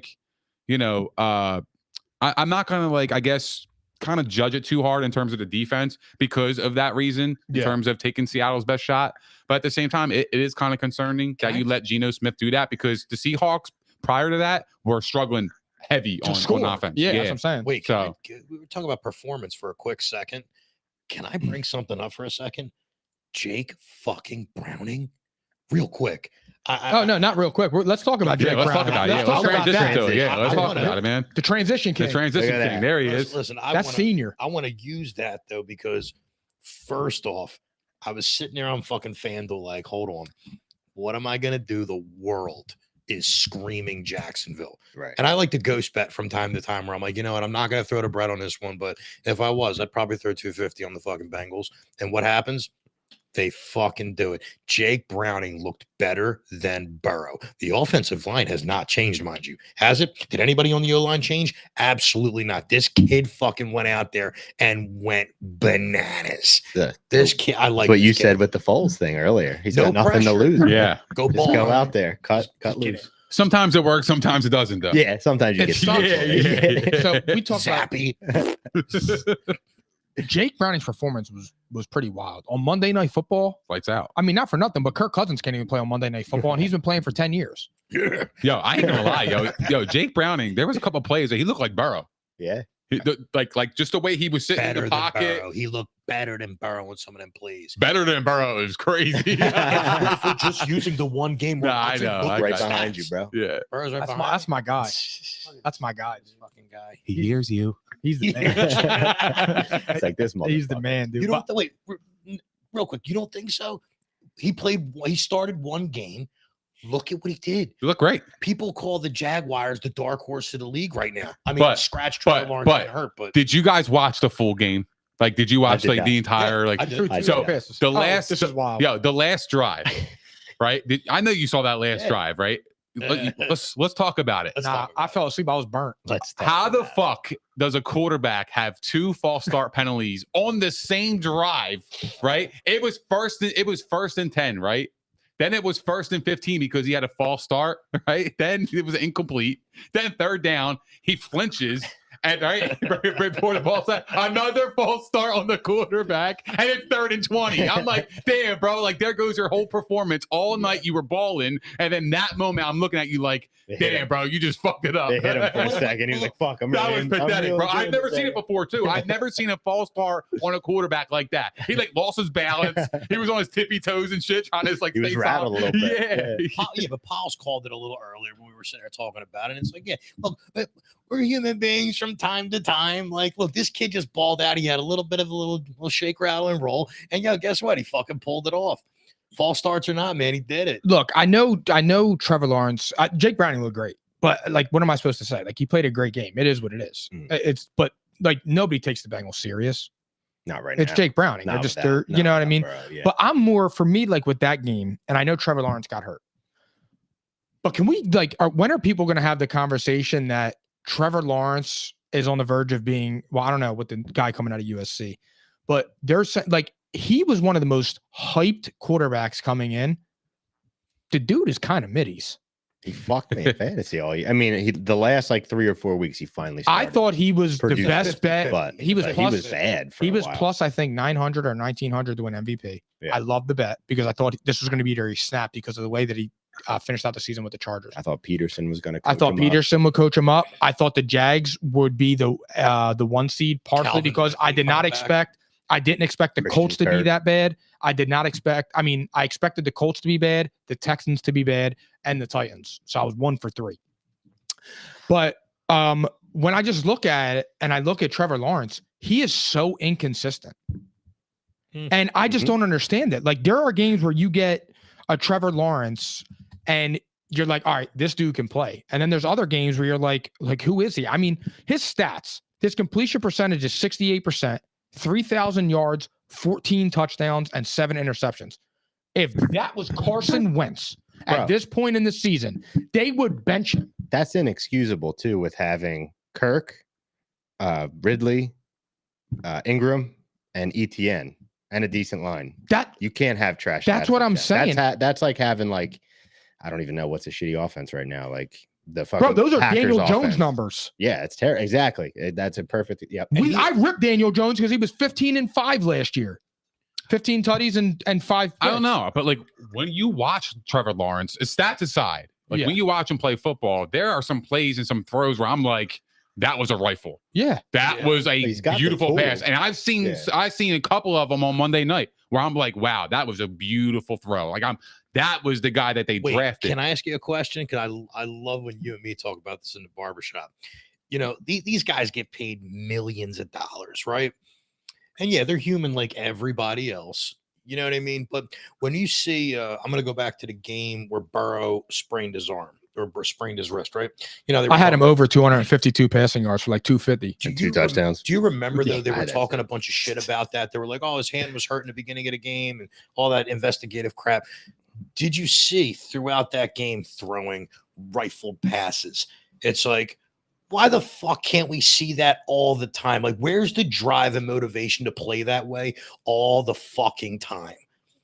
not gonna I guess kind of judge it too hard in terms of the defense because of that reason in terms of taking Seattle's best shot. But at the same time, it is kind of concerning that you let Geno Smith do that because the Seahawks prior to that were struggling heavy on offense. Yeah, that's what I'm saying. Wait, we were talking about performance for a quick second. Can I bring something up for a second? Jake fucking Browning, real quick. No, not real quick. Let's talk about Jake Browning. Let's talk about it. Let's talk about it, man. The transition king. The transition king. There he is. Listen, senior. I want to use that though because first off, I was sitting there on fucking FanDuel like, hold on, what am I gonna do? The world is screaming Jacksonville. Right. And I like to ghost bet from time to time where I'm like, you know what, I'm not gonna throw the bread on this one, but if I was, I'd probably throw 250 on the fucking Bengals. And what happens? They fucking do it. Jake Browning looked better than Burrow. The offensive line has not changed, mind you. Has it? Did anybody on the O-line change? Absolutely not. This kid fucking went out there and went bananas. This kid, I like what you said with the Foles thing earlier. He's got nothing to lose. Yeah. Go Just ball. go out there, cut loose. Sometimes it works, sometimes it doesn't, though. Yeah, sometimes you get Yeah. So we talked Zappy. about Jake Browning's performance was pretty wild on Monday Night Football. Lights out. I mean, not for nothing, but Kirk Cousins can't even play on Monday Night Football, and he's been playing for 10 years. Yeah. Yo, I ain't gonna lie, yo, Jake Browning. There was a couple of plays that he looked like Burrow. Yeah. Like just the way he was sitting in the pocket. Burrow. He looked better than Burrow in some of them plays. Better than Burrow is crazy. If we're just using the one game, I know. Right behind you, bro. Yeah. Burrow's right behind. That's my guy. That's my guy. This fucking guy. He hears you. He's the man. It's like this motherfucker. He's the man, dude. You don't wait. real quick, you don't think so? He started one game. Look at what he did. You look great. People call the Jaguars the dark horse of the league right now. I mean, scratch Trevor Lawrence got hurt, but did you guys watch the full game? Like, did you watch the entire I did. So the last this is wild. the last drive, right? I know you saw that last drive, right? Let's talk about it. I fell asleep. I was burnt. How the fuck does a quarterback have 2 false start penalties on the same drive? Right? It was first and 10, right? Then it was 1st and 15 because he had a false start, right? Then it was incomplete. Then 3rd down, he flinches. And right before the ball set, another false start on the quarterback, and it's 3rd and 20. I'm like, damn, bro, like there goes your whole performance. All night you were balling, and then that moment I'm looking at you like, damn, bro, you just fucked it up. They hit him for a second. He was like, fuck, that was pathetic, bro. I've never seen it before, too. I've never seen a false start on a quarterback like that. He like lost his balance. He was on his tippy toes and shit, trying to like he was rattled a little bit. Yeah. But Powell's called it a little earlier when we were sitting there talking about it. And it's like, yeah, look, we're human beings from time to time. Like, look, this kid just balled out. He had a little bit of a little shake, rattle, and roll. And guess what? He fucking pulled it off. False starts or not, man, he did it. Look, I know Trevor Lawrence. Jake Browning looked great, but like, what am I supposed to say? Like, he played a great game. It is what it is. But like, nobody takes the Bengals serious. Not right now. It's Jake Browning. They're just you know what I mean? Bro, yeah. But I'm more for me, like with that game, and I know Trevor Lawrence got hurt. But can we when are people going to have the conversation that Trevor Lawrence is on the verge of being, well, I don't know what the guy coming out of USC, but there's like, he was one of the most hyped quarterbacks coming in. The dude is kind of middies. He fucked me in fantasy all year. I mean, the last like 3 or 4 weeks, he finally started. I thought he was the best bet. But he was bad. He was plus, I think, 900 or 1900 to win MVP. Yeah. I love the bet because I thought this was going to be very snap because of the way that he finished out the season with the Chargers. I thought Peterson was going to. I thought Peterson would coach him up. I thought the Jags would be the 1 seed, partially because I didn't expect the Colts to be that bad. I expected the Colts to be bad, the Texans to be bad, and the Titans. So I was 1 for 3. But when I just look at it and I look at Trevor Lawrence, he is so inconsistent. And I just don't understand it. Like, there are games where you get a Trevor Lawrence and you're like, all right, this dude can play. And then there's other games where you're like, who is he? I mean, his stats, his completion percentage is 68%, 3,000 yards, 14 touchdowns, and 7 interceptions. If that was Carson Wentz at this point in the season, they would bench him. That's inexcusable too, with having Kirk, Ridley, Ingram, and ETN. And a decent line. That you can't have trash. That's what I'm saying. That's like having like, I don't even know what's a shitty offense right now. Like the fucking those are Packers Daniel offense. Jones numbers. Yeah, it's terrible. Exactly. That's a perfect. Yep. I ripped Daniel Jones because he was 15-5 last year. 15 tutties and 5 picks. I don't know, but like when you watch Trevor Lawrence, stats aside, like when you watch him play football, there are some plays and some throws where I'm like, that was a rifle. Yeah. That was a beautiful pass. And I've seen a couple of them on Monday night where I'm like, wow, that was a beautiful throw. Like that was the guy that they drafted. Can I ask you a question? Because I love when you and me talk about this in the barbershop. You know, these guys get paid millions of dollars, right? And yeah, they're human like everybody else. You know what I mean? But when you see, I'm going to go back to the game where Burrow sprained his arm. Or sprained his wrist, right? You know, I had him over 252 passing yards for like 250 and 2 touchdowns. Do you remember though they were talking a bunch of shit about that? They were like, "Oh, his hand was hurt in the beginning of the game," and all that investigative crap. Did you see throughout that game throwing rifled passes? It's like, why the fuck can't we see that all the time? Like, where's the drive and motivation to play that way all the fucking time?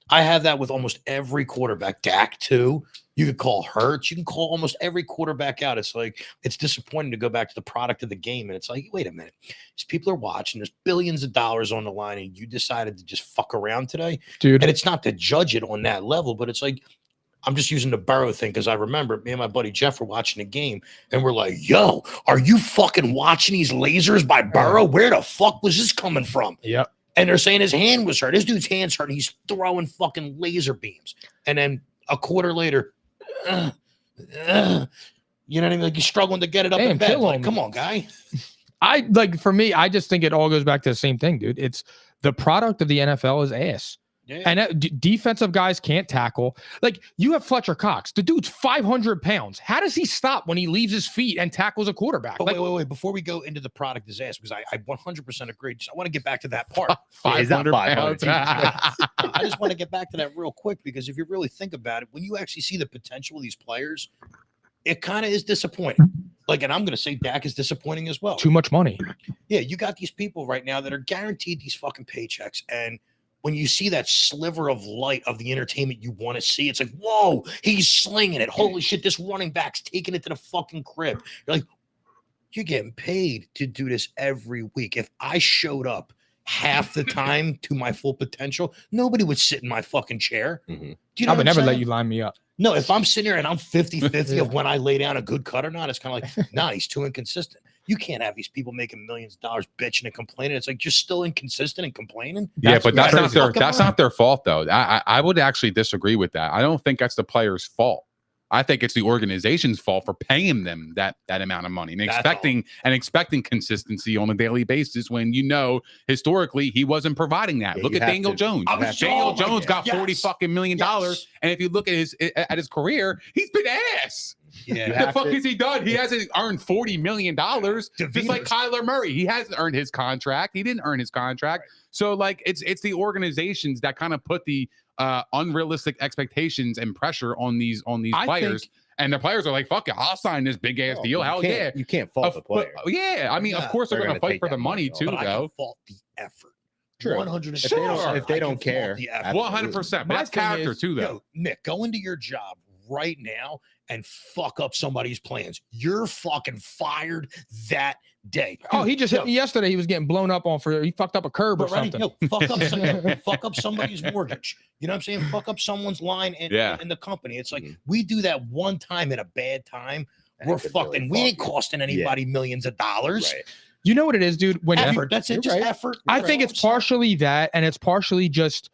I have that with almost every quarterback. Dak too. You could call Hurts. You can call almost every quarterback out. It's like, it's disappointing to go back to the product of the game. And it's like, wait a minute. These people are watching. There's billions of dollars on the line. And you decided to just fuck around today. Dude. And it's not to judge it on that level, but it's like, I'm just using the Burrow thing because I remember me and my buddy Jeff were watching the game. And we're like, yo, are you fucking watching these lasers by Burrow? Where the fuck was this coming from? Yep. And they're saying his hand was hurt. This dude's hand's hurt. And he's throwing fucking laser beams. And then a quarter later, you know what I mean? Like, you're struggling to get it up in bed. Like, come on, guy. For me, I just think it all goes back to the same thing, dude. It's the product of the NFL is ass. Yeah. And defensive guys can't tackle. Like, you have Fletcher Cox. The dude's 500 pounds. How does he stop when he leaves his feet and tackles a quarterback? But like, wait. Before we go into the product disaster, because I 100% agree. I want to get back to that part. 500 pounds. I just want to get back to that real quick, because if you really think about it, when you actually see the potential of these players, it kind of is disappointing. Like, and I'm going to say Dak is disappointing as well. too much money. Yeah, you got these people right now that are guaranteed these fucking paychecks. And when you see that sliver of light of the entertainment you want to see, it's like, whoa, he's slinging it. Holy shit, this running back's taking it to the fucking crib. You're like, you're getting paid to do this every week. If I showed up half the time to my full potential, nobody would sit in my fucking chair. Mm-hmm. Do you know I would what I'm never let saying? you line me up. No, if I'm sitting here and I'm 50-50 of when I lay down a good cut or not, it's kind of like, nah, he's too inconsistent. You can't have these people making millions of dollars bitching and complaining. It's like, you're still inconsistent and complaining. But that's crazy. not their fault, though. I would actually disagree with that. I don't think that's the player's fault. I think it's the organization's fault for paying them that amount of money and expecting consistency on a daily basis when historically he wasn't providing that. Yeah, look at Daniel Jones. Daniel Jones got $40 fucking million, and if you look at his career, he's been ass. Yeah. The fuck has he done? He hasn't earned $40 million. Just like Kyler Murray, he hasn't earned his contract. He didn't earn his contract. Right. So like it's the organizations that kind of put the unrealistic expectations and pressure on these players. And the players are like, fuck it, I'll sign this big ass deal. Hell yeah. You can't fault the player. I mean, of course they're going to fight for the money too, but though. I can fault the effort. True. 100%. If they don't care. 100%. But that's character too, though. Yo, Nick, go into your job right now and fuck up somebody's plans. You're fucking fired that day. Oh, he just hit me yesterday. He was getting blown up he fucked up a curb or something. Fuck up somebody's mortgage. You know what I'm saying? Fuck up someone's line in the company. It's like, we do that one time in a bad time. We're fucked. And we ain't costing anybody millions of dollars. Right. You know what it is, dude? When effort. That's it. Just effort. I think it's partially that, and it's partially just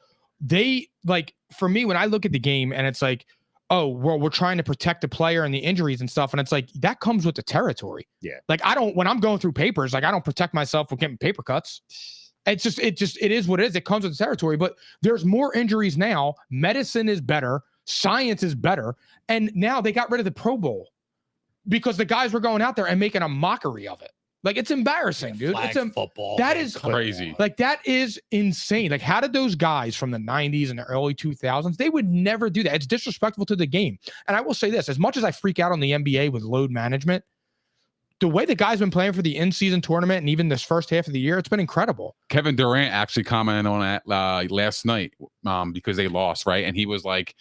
for me, when I look at the game and it's like, oh, we're trying to protect the player and the injuries and stuff. And it's like, that comes with the territory. Yeah. Like, when I'm going through papers, like, I don't protect myself from getting paper cuts. It is what it is. It comes with the territory, but there's more injuries now. Medicine is better. Science is better. And now they got rid of the Pro Bowl because the guys were going out there and making a mockery of it. Like, it's embarrassing, dude. It's football. That is crazy. Like, that is insane. Like, how did those guys from the 90s and the early 2000s, they would never do that. It's disrespectful to the game. And I will say this, as much as I freak out on the NBA with load management, the way the guys been playing for the in-season tournament and even this first half of the year, it's been incredible. Kevin Durant actually commented on that last night because they lost, right? And he was like,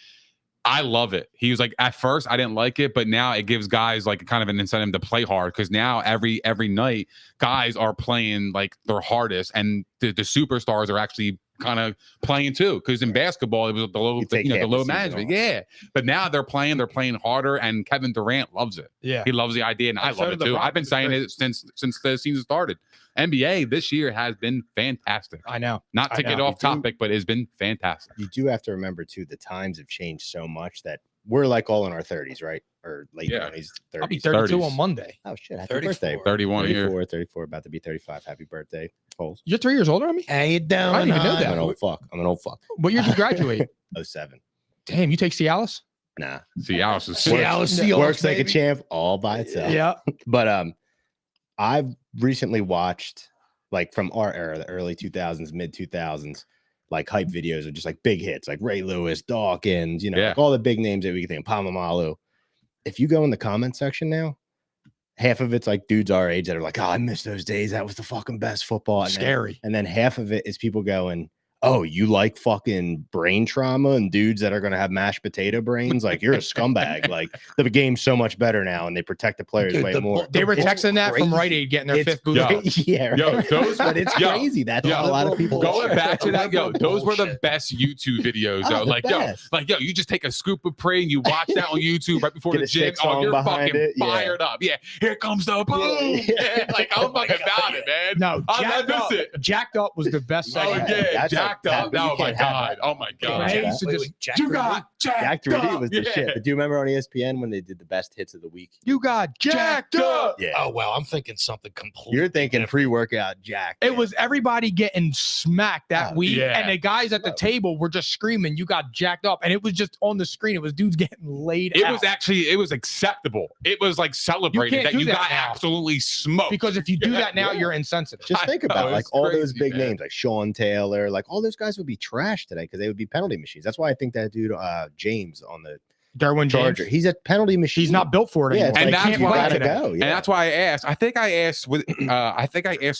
I love it. He was like, at first I didn't like it, but now it gives guys like kind of an incentive to play hard, because now every night guys are playing like their hardest, and the superstars are actually kind of playing too. Because in basketball it was the low management, but now they're playing harder, and Kevin Durant loves it. Yeah, he loves the idea, and I love it too. I've been saying it since the season started. NBA this year has been fantastic. I know. Not to get off topic, but it's been fantastic. You do have to remember too, the times have changed so much that we're like all in our 30s, right? Or late 20s, 30s. I'll be 32 30s. on Monday. Oh shit, happy 34. birthday. 31 34, about to be 35. Happy birthday, Coles. You're 3 years older than me? How you doing? I didn't even know that. I'm an old fuck. What year did you graduate? 07. Damn, you take Cialis? Nah. Cialis is works like a champ all by itself. Yeah. But I've recently watched, like, from our era, the early 2000s, mid 2000s, like hype videos of just like big hits, like Ray Lewis, Dawkins, like all the big names that we can think, Palmamalu. If you go in the comment section now, half of it's like dudes our age that are like, oh, I miss those days. That was the fucking best football. And scary. And then half of it is people going, oh, you like fucking brain trauma and dudes that are going to have mashed potato brains? Like, you're a scumbag. Like, the game's so much better now, and they protect the players way more. They were texting that from Rite Aid getting their fifth boost. Yeah, right. But it's crazy. That's a lot of people. Going back to that, those were the best YouTube videos. Though. You just take a scoop of prey and you watch that on YouTube right before the gym. Oh, you're fucking fired up. Yeah, here comes the boom. Yeah. Like, I'm fucking about it, man. No, Jacked Up was the best segment. Jacked jacked up. You Oh my can't have god. that. Oh my god. When they used to Wait, just, Jack You Ruby? got Jack jacked 3D up. was the shit. But do you remember on ESPN when they did the best hits of the week? you got Jacked up. Yeah. Oh well, I'm thinking something completely. You're thinking pre-workout Jack. It was everybody getting smacked that Oh, week, yeah. and the guys at the table were just screaming, "You got jacked up!" And it was just on the screen. It was dudes getting laid It out. was actually acceptable. It was like celebrated can't that do you that got now. absolutely smoked. because if you do that now, Yeah. you're insensitive. Just think I about know, like it's all those crazy, big man. names like Sean Taylor, like all those guys would be trash today because they would be penalty machines. That's why I think that dude James. James on the Charger, he's a penalty machine. He's not built for it Yeah, anymore. it's And like, that's you why- gotta today. go. And Yeah. that's why I asked. I think I asked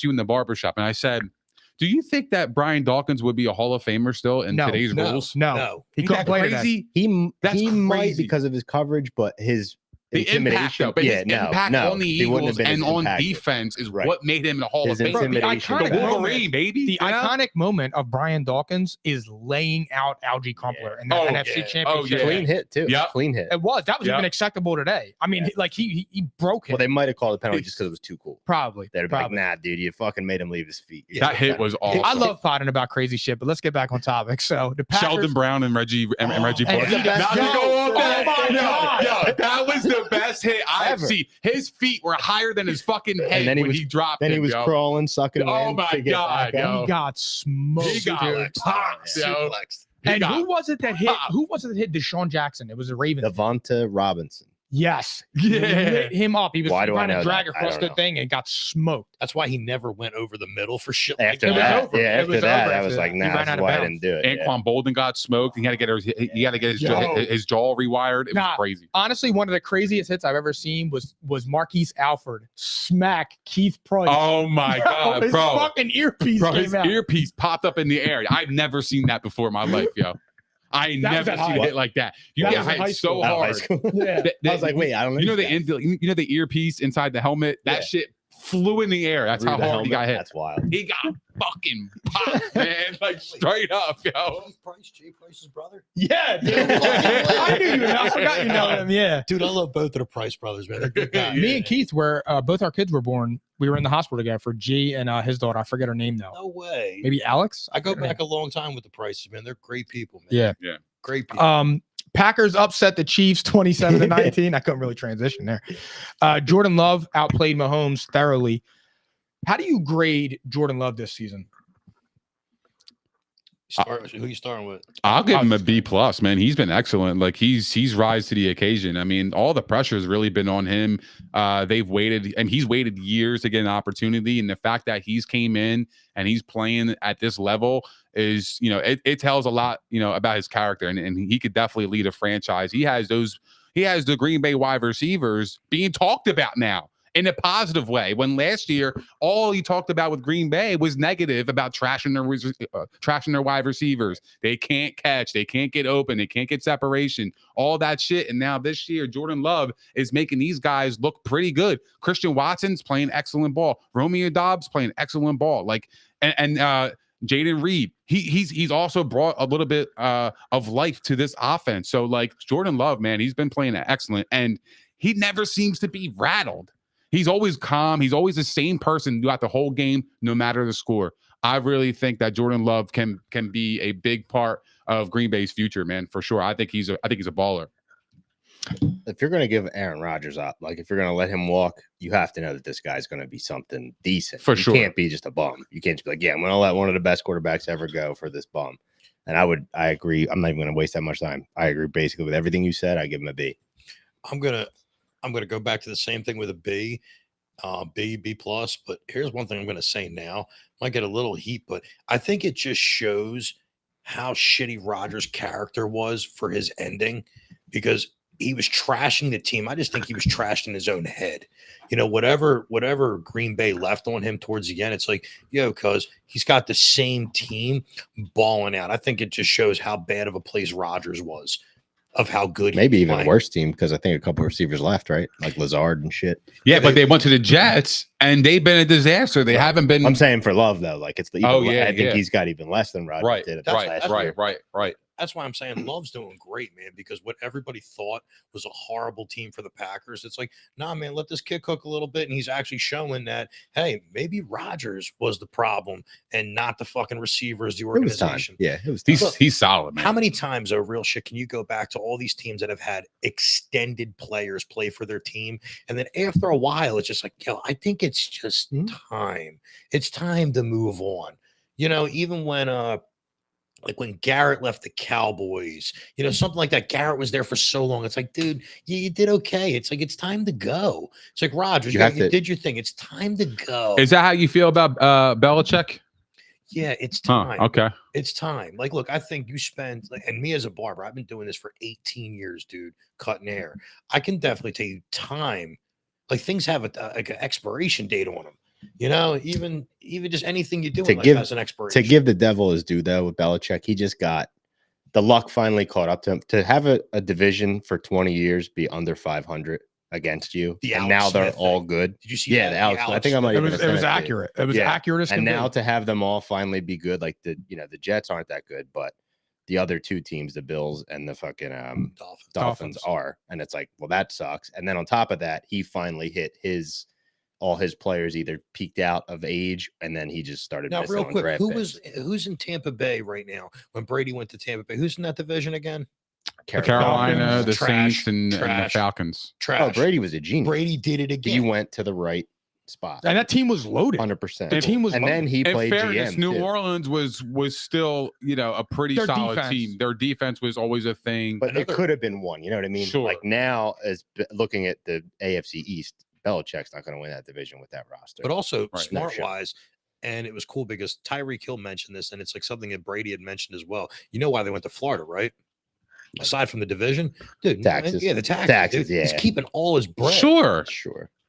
you in the barbershop, and I said, "Do you think that Brian Dawkins would be a Hall of Famer still in No, today's no. rules?" No, he Ain't couldn't that play today. crazy? he That's might crazy. because of his coverage, but his The impact, intimidation. though, but his no, impact no, on the he wouldn't Eagles have been and as on impactful. defense is Right. what made him in a Hall His of Fame. intimidation. iconic The moment- Wolverine, baby. The you know? iconic moment of Brian Dawkins is laying out Algie Crumpler in that Oh, NFC yeah. Championship. Oh, yeah. Clean hit too. Yep. Clean hit. It was. That was Yep. even acceptable today. I mean, Yeah. he broke him. Well, they might have called a penalty just because it was too cool. probably. They'd be like, probably. "Nah, dude, you fucking made him leave his feet." Yeah. That hit was awesome. I love potting about crazy shit, but let's get back on topic. So the Packers, Sheldon Brown and Reggie and Bush. the best- Now you go on Oh that. my God. Yo, that was the best hit I've Ever. seen. His feet were higher than his fucking head then he when was- he dropped Then him, he was yo. crawling, sucking. Oh wind my to get God, back up. yo. he got smoked. He got dude. popped, yo. Suplexed. He And got who was it that hit? popped. Who was it that hit Deshaun Jackson? It was a Ravens. Devonta Robinson. Yes. Yeah. Lit him up. He was Why do I trying to know drag that? I across don't the know. thing and got smoked. That's why he never went over the middle for shit After It like was that, over. yeah, It after was that, over I after was that. like, He "Nah, ran that's out of why I bounds. didn't do it." Yeah. Anquan Bolden got smoked. He had to get his Yo. jaw rewired. It Nah. was crazy. Honestly, one of the craziest hits I've ever seen was Marquise Alford smack Keith Price. Oh my God, his bro. fucking earpiece Bro, came his out. earpiece popped up in the air. I've never seen that before in my life, yo. I ain't That was never at seen high- a hit like that. You that get was in high hyped so school. Oh, high hard. school. Yeah. I was like, wait, I don't know. You know this guy. the earpiece inside the helmet? That Yeah. shit flew in the air. That's Through how the hard helmet. he got hit. That's wild. He got fucking popped, man. Like straight up, yo. Jay Price's brother. Yeah, dude. I knew you. I forgot you know him. Yeah. Dude, I love both of the Price brothers, man. They're good guys. Me and Keith were both our kids were born. We were in the hospital together for G and his daughter. I forget her name though. No way. Maybe Alex. I go forget her back a long time with the Prices, man. They're great people, man. Yeah. Yeah. Great people. name. Packers upset the Chiefs 27-19. I couldn't really transition there. Jordan Love outplayed Mahomes thoroughly. How do you grade Jordan Love this season? Who you starting with? I'll give him a B plus, man. He's been excellent. Like he's rise to the occasion. I mean, all the pressure has really been on him. They've waited, and he's waited years to get an opportunity. And the fact that he's came in and he's playing at this level is, it tells a lot, about his character, and he could definitely lead a franchise. He has the Green Bay wide receivers being talked about now in a positive way, when last year all he talked about with Green Bay was negative about trashing their wide receivers. They can't catch, they can't get open, they can't get separation, all that shit. And now this year, Jordan Love is making these guys look pretty good. Christian Watson's playing excellent ball. Romeo Doubs playing excellent ball. Like and Jaden Reed, he's also brought a little bit of life to this offense. So like Jordan Love, man, he's been playing excellent, and he never seems to be rattled. He's always calm. He's always the same person throughout the whole game, no matter the score. I really think that Jordan Love can be a big part of Green Bay's future, man, for sure. I think he's a baller. If you're going to give Aaron Rodgers up, like if you're going to let him walk, you have to know that this guy's going to be something decent. For sure. You can't be just a bum. You can't just be like, yeah, I'm going to let one of the best quarterbacks ever go for this bum. And I agree. I'm not even going to waste that much time. I agree basically with everything you said. I give him a B. I'm gonna go back to the same thing with a B, B plus. But here's one thing I'm gonna say now. Might get a little heat, but I think it just shows how shitty Rodgers' character was for his ending, because he was trashing the team. I just think he was trashed in his own head. Whatever Green Bay left on him towards the end, it's like, because he's got the same team balling out. I think it just shows how bad of a place Rodgers was, of how good he Maybe was even playing. worse team, because I think a couple of receivers left, right? Like Lazard and shit. Yeah, but they went to the Jets, and they've been a disaster. They haven't been. I'm saying for Love, though, like it's the. Oh, yeah, I think yeah. he's got even less than Rodgers Right, did. That's- right. that's why I'm saying Love's doing great, man, because what everybody thought was a horrible team for the Packers, it's like, nah, man, let this kid cook a little bit. And he's actually showing that, hey, maybe Rodgers was the problem and not the fucking receivers, the organization. Yeah, it was he's solid, man. How many times, real shit, can you go back to all these teams that have had extended players play for their team? And then after a while, it's just like, yo, I think it's just time. It's time to move on. You know, even when like when Garrett left the Cowboys, you know, something like that. Garrett was there for so long. It's like, dude, you did okay. It's like, it's time to go. It's like, Rodgers, you did your thing. It's time to go. Is that how you feel about Belichick? Yeah, it's time. Okay. It's time. Like, look, I think you spend, and me as a barber, I've been doing this for 18 years, dude, cutting hair. I can definitely tell you time, like things have like an expiration date on them. You know, even just anything you do in life has an expiration. To give the devil his due, though, with Belichick, he just got the luck finally caught up to him. To have a division for 20 years be under 500 against you, and now they're all good. Did you see? Yeah, that? I think I might. It was accurate. It was accurate as and can now be. to have them all finally be good, like the Jets aren't that good, but the other two teams, the Bills and the fucking Dolphins are, and it's like, well, that sucks. And then on top of that, he finally hit all his players either peaked out of age, and then he just started. Now, real quick, who's in Tampa Bay right now? When Brady went to Tampa Bay, who's in that division again? Carolina, the Trash. Saints, and the Falcons. Trash. Oh, Brady was a genius. Brady did it again. He went to the right spot, And that team was loaded. 100%. The team was and loaded. then he In played fairness, GM New too. Orleans was still, a pretty Their solid defense. team. Their defense was always a thing. But it could have been one. You know what I mean? Sure. Like now, as looking at the AFC East, Belichick's not going to win that division with that roster. But also Right. smart wise, and it was cool because Tyreek Hill mentioned this, and it's like something that Brady had mentioned as well. You know why they went to Florida, right? Aside from the division, dude, Taxes. Yeah, the taxes. Dude. He's keeping all his bread. Sure.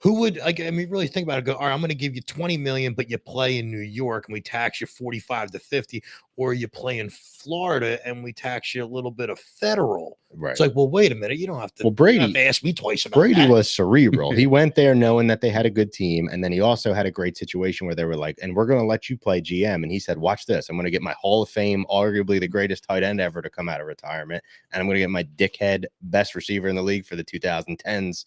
Who would, like, I mean, really think about it. Go, all right, I'm going to give you 20 million, but you play in New York and we tax you 45 to 50, or you play in Florida and we tax you a little bit of federal. Right. It's like, well, wait a minute. You don't have to. Well, Brady you don't have to ask me twice about Brady that. was cerebral. He went there knowing that they had a good team, and then he also had a great situation where they were like, "And we're going to let you play GM." And he said, "Watch this. I'm going to get my Hall of Fame, arguably the greatest tight end ever to come out of retirement, and I'm going to get my dickhead best receiver in the league for the 2010s."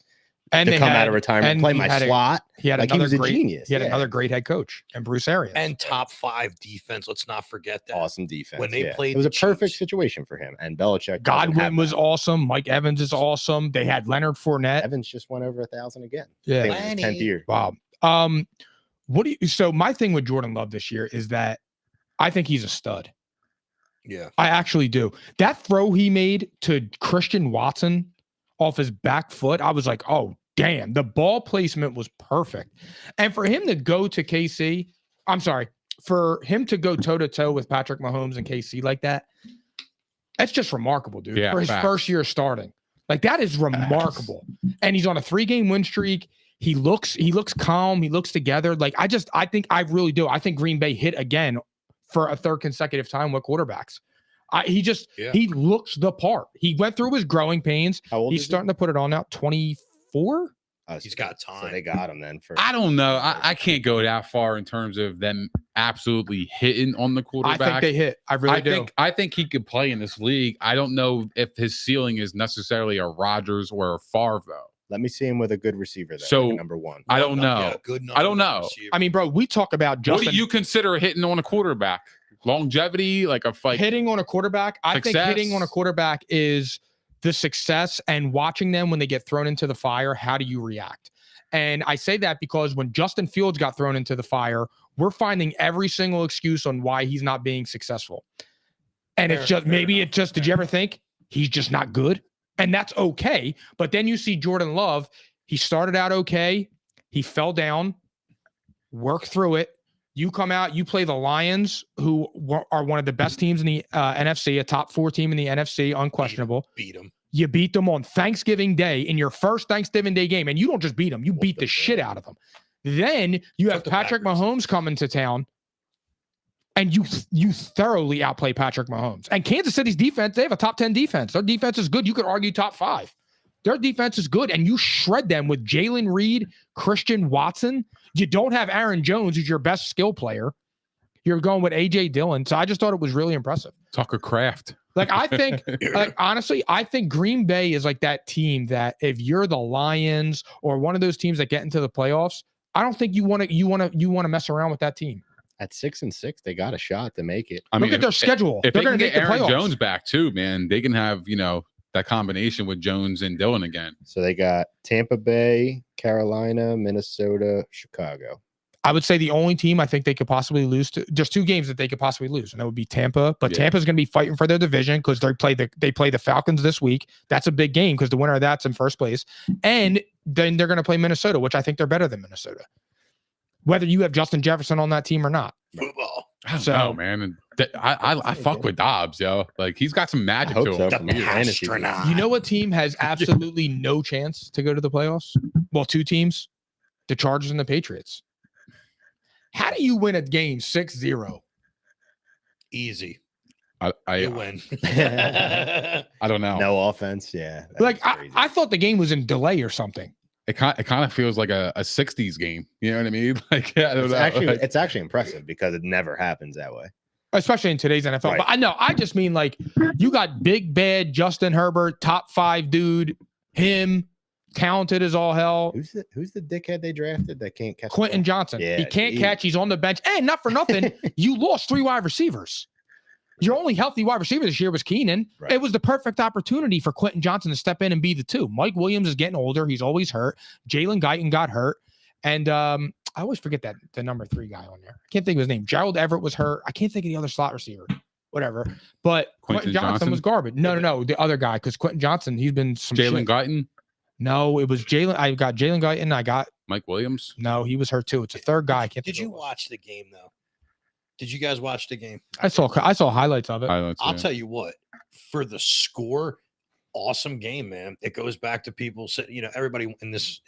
And to come out of retirement, play my slot. He had like another he was a great genius. He had another great head coach, and Bruce Arians, and top 5 defense. Let's not forget that. Awesome defense. When they played, it was the a perfect Chiefs. situation for him. And Belichick. Godwin was awesome. Mike Evans is awesome. They had Leonard Fournette. Evans just went over 1,000 again. Yeah, I think it was his 10th year. Wow. What do you? So my thing with Jordan Love this year is that I think he's a stud. Yeah, I actually do. That throw he made to Christian Watson off his back foot, I was like, oh. Damn, the ball placement was perfect. And for him to go to KC, for him to go toe-to-toe with Patrick Mahomes and KC like that, that's just remarkable, dude. Yeah, for his first year starting. Like, that is remarkable. And he's on a 3-game win streak. He looks calm. He looks together. Like, I think I really do. I think Green Bay hit again for a third consecutive time with quarterbacks. He looks the part. He went through his growing pains. How old He's is starting to put it on now. 24? He's got time. So they got him then. I don't know. I can't go that far in terms of them absolutely hitting on the quarterback. I think they hit. I really do. I think he could play in this league. I don't know if his ceiling is necessarily a Rodgers or a Favre, though. Let me see him with a good receiver, though. So, like number 1. I don't know. I don't know. I mean, bro, we talk about Justin. What do you consider hitting on a quarterback? Longevity, like a fight. Hitting on a quarterback. I think hitting on a quarterback is the success and watching them when they get thrown into the fire. How do you react? And I say that because when Justin Fields got thrown into the fire, we're finding every single excuse on why he's not being successful. And it's just, did you ever think he's just not good? And that's okay. But then you see Jordan Love, he started out okay. He fell down, worked through it. You come out, you play the Lions, who are one of the best teams in the NFC, a top 4 team in the NFC, unquestionable. Beat them. You beat them on Thanksgiving Day in your first Thanksgiving Day game, and you don't just beat them, you beat the shit out of them. Then you have Patrick Mahomes coming to town, and you thoroughly outplay Patrick Mahomes. And Kansas City's defense, they have a top 10 defense. Their defense is good. You could argue top 5. Their defense is good, and you shred them with Jalen Reed, Christian Watson. You don't have Aaron Jones, who's your best skill player. You're going with A.J. Dillon. So I just thought it was really impressive. Tucker Kraft. Like I think, like honestly, I think Green Bay is like that team that if you're the Lions or one of those teams that get into the playoffs, I don't think you want to mess around with that team. At 6-6, they got a shot to make it. I Look mean, at their schedule. If They're they going can to get make the Aaron playoffs. Jones back too, man, they can have that combination with Jones and Dillon again. So they got Tampa Bay, Carolina, Minnesota, Chicago. I would say the only team I think they could possibly lose to, there's 2 games that they could possibly lose, and that would be Tampa. But Tampa's going to be fighting for their division because they play the Falcons this week. That's a big game because the winner of that's in first place, and then they're going to play Minnesota, which I think they're better than Minnesota. Whether you have Justin Jefferson on that team or not. Football. So man, and I fuck with Dobbs, yo. Like he's got some magic to him. So from your fantasy. You know what team has absolutely no chance to go to the playoffs? Well, 2 teams, the Chargers and the Patriots. How do you win a game 6-0? Easy. I win. I don't know. No offense. Yeah. Like I thought the game was in delay or something. It kind of feels like a 60s game. You know what I mean? Like I don't know. It's actually impressive because it never happens that way. Especially in today's NFL. Right. But I just mean like you got big bad Justin Herbert, top 5 dude, him, talented as all hell. Who's the dickhead they drafted that can't catch? Quentin Johnson. Yeah, he can't catch. He's on the bench. And not for nothing, you lost 3 wide receivers. Your only healthy wide receiver this year was Keenan. Right. It was the perfect opportunity for Quentin Johnson to step in and be the 2. Mike Williams is getting older. He's always hurt. Jalen Guyton got hurt. And I always forget that the number 3 guy on there. I can't think of his name. Gerald Everett was hurt. I can't think of the other slot receiver. Whatever. But Quentin Johnson was garbage. No. The other guy, because Quentin Johnson, he's been some Jalen Guyton. No, it was Jalen. I got Jalen Guyton. I got Mike Williams. No, he was hurt too. It's a third guy. I can't. Did you watch the game though? Did you guys watch the game? I saw highlights of it. I'll tell you what, for the score, awesome game, man. It goes back to people saying, everybody in this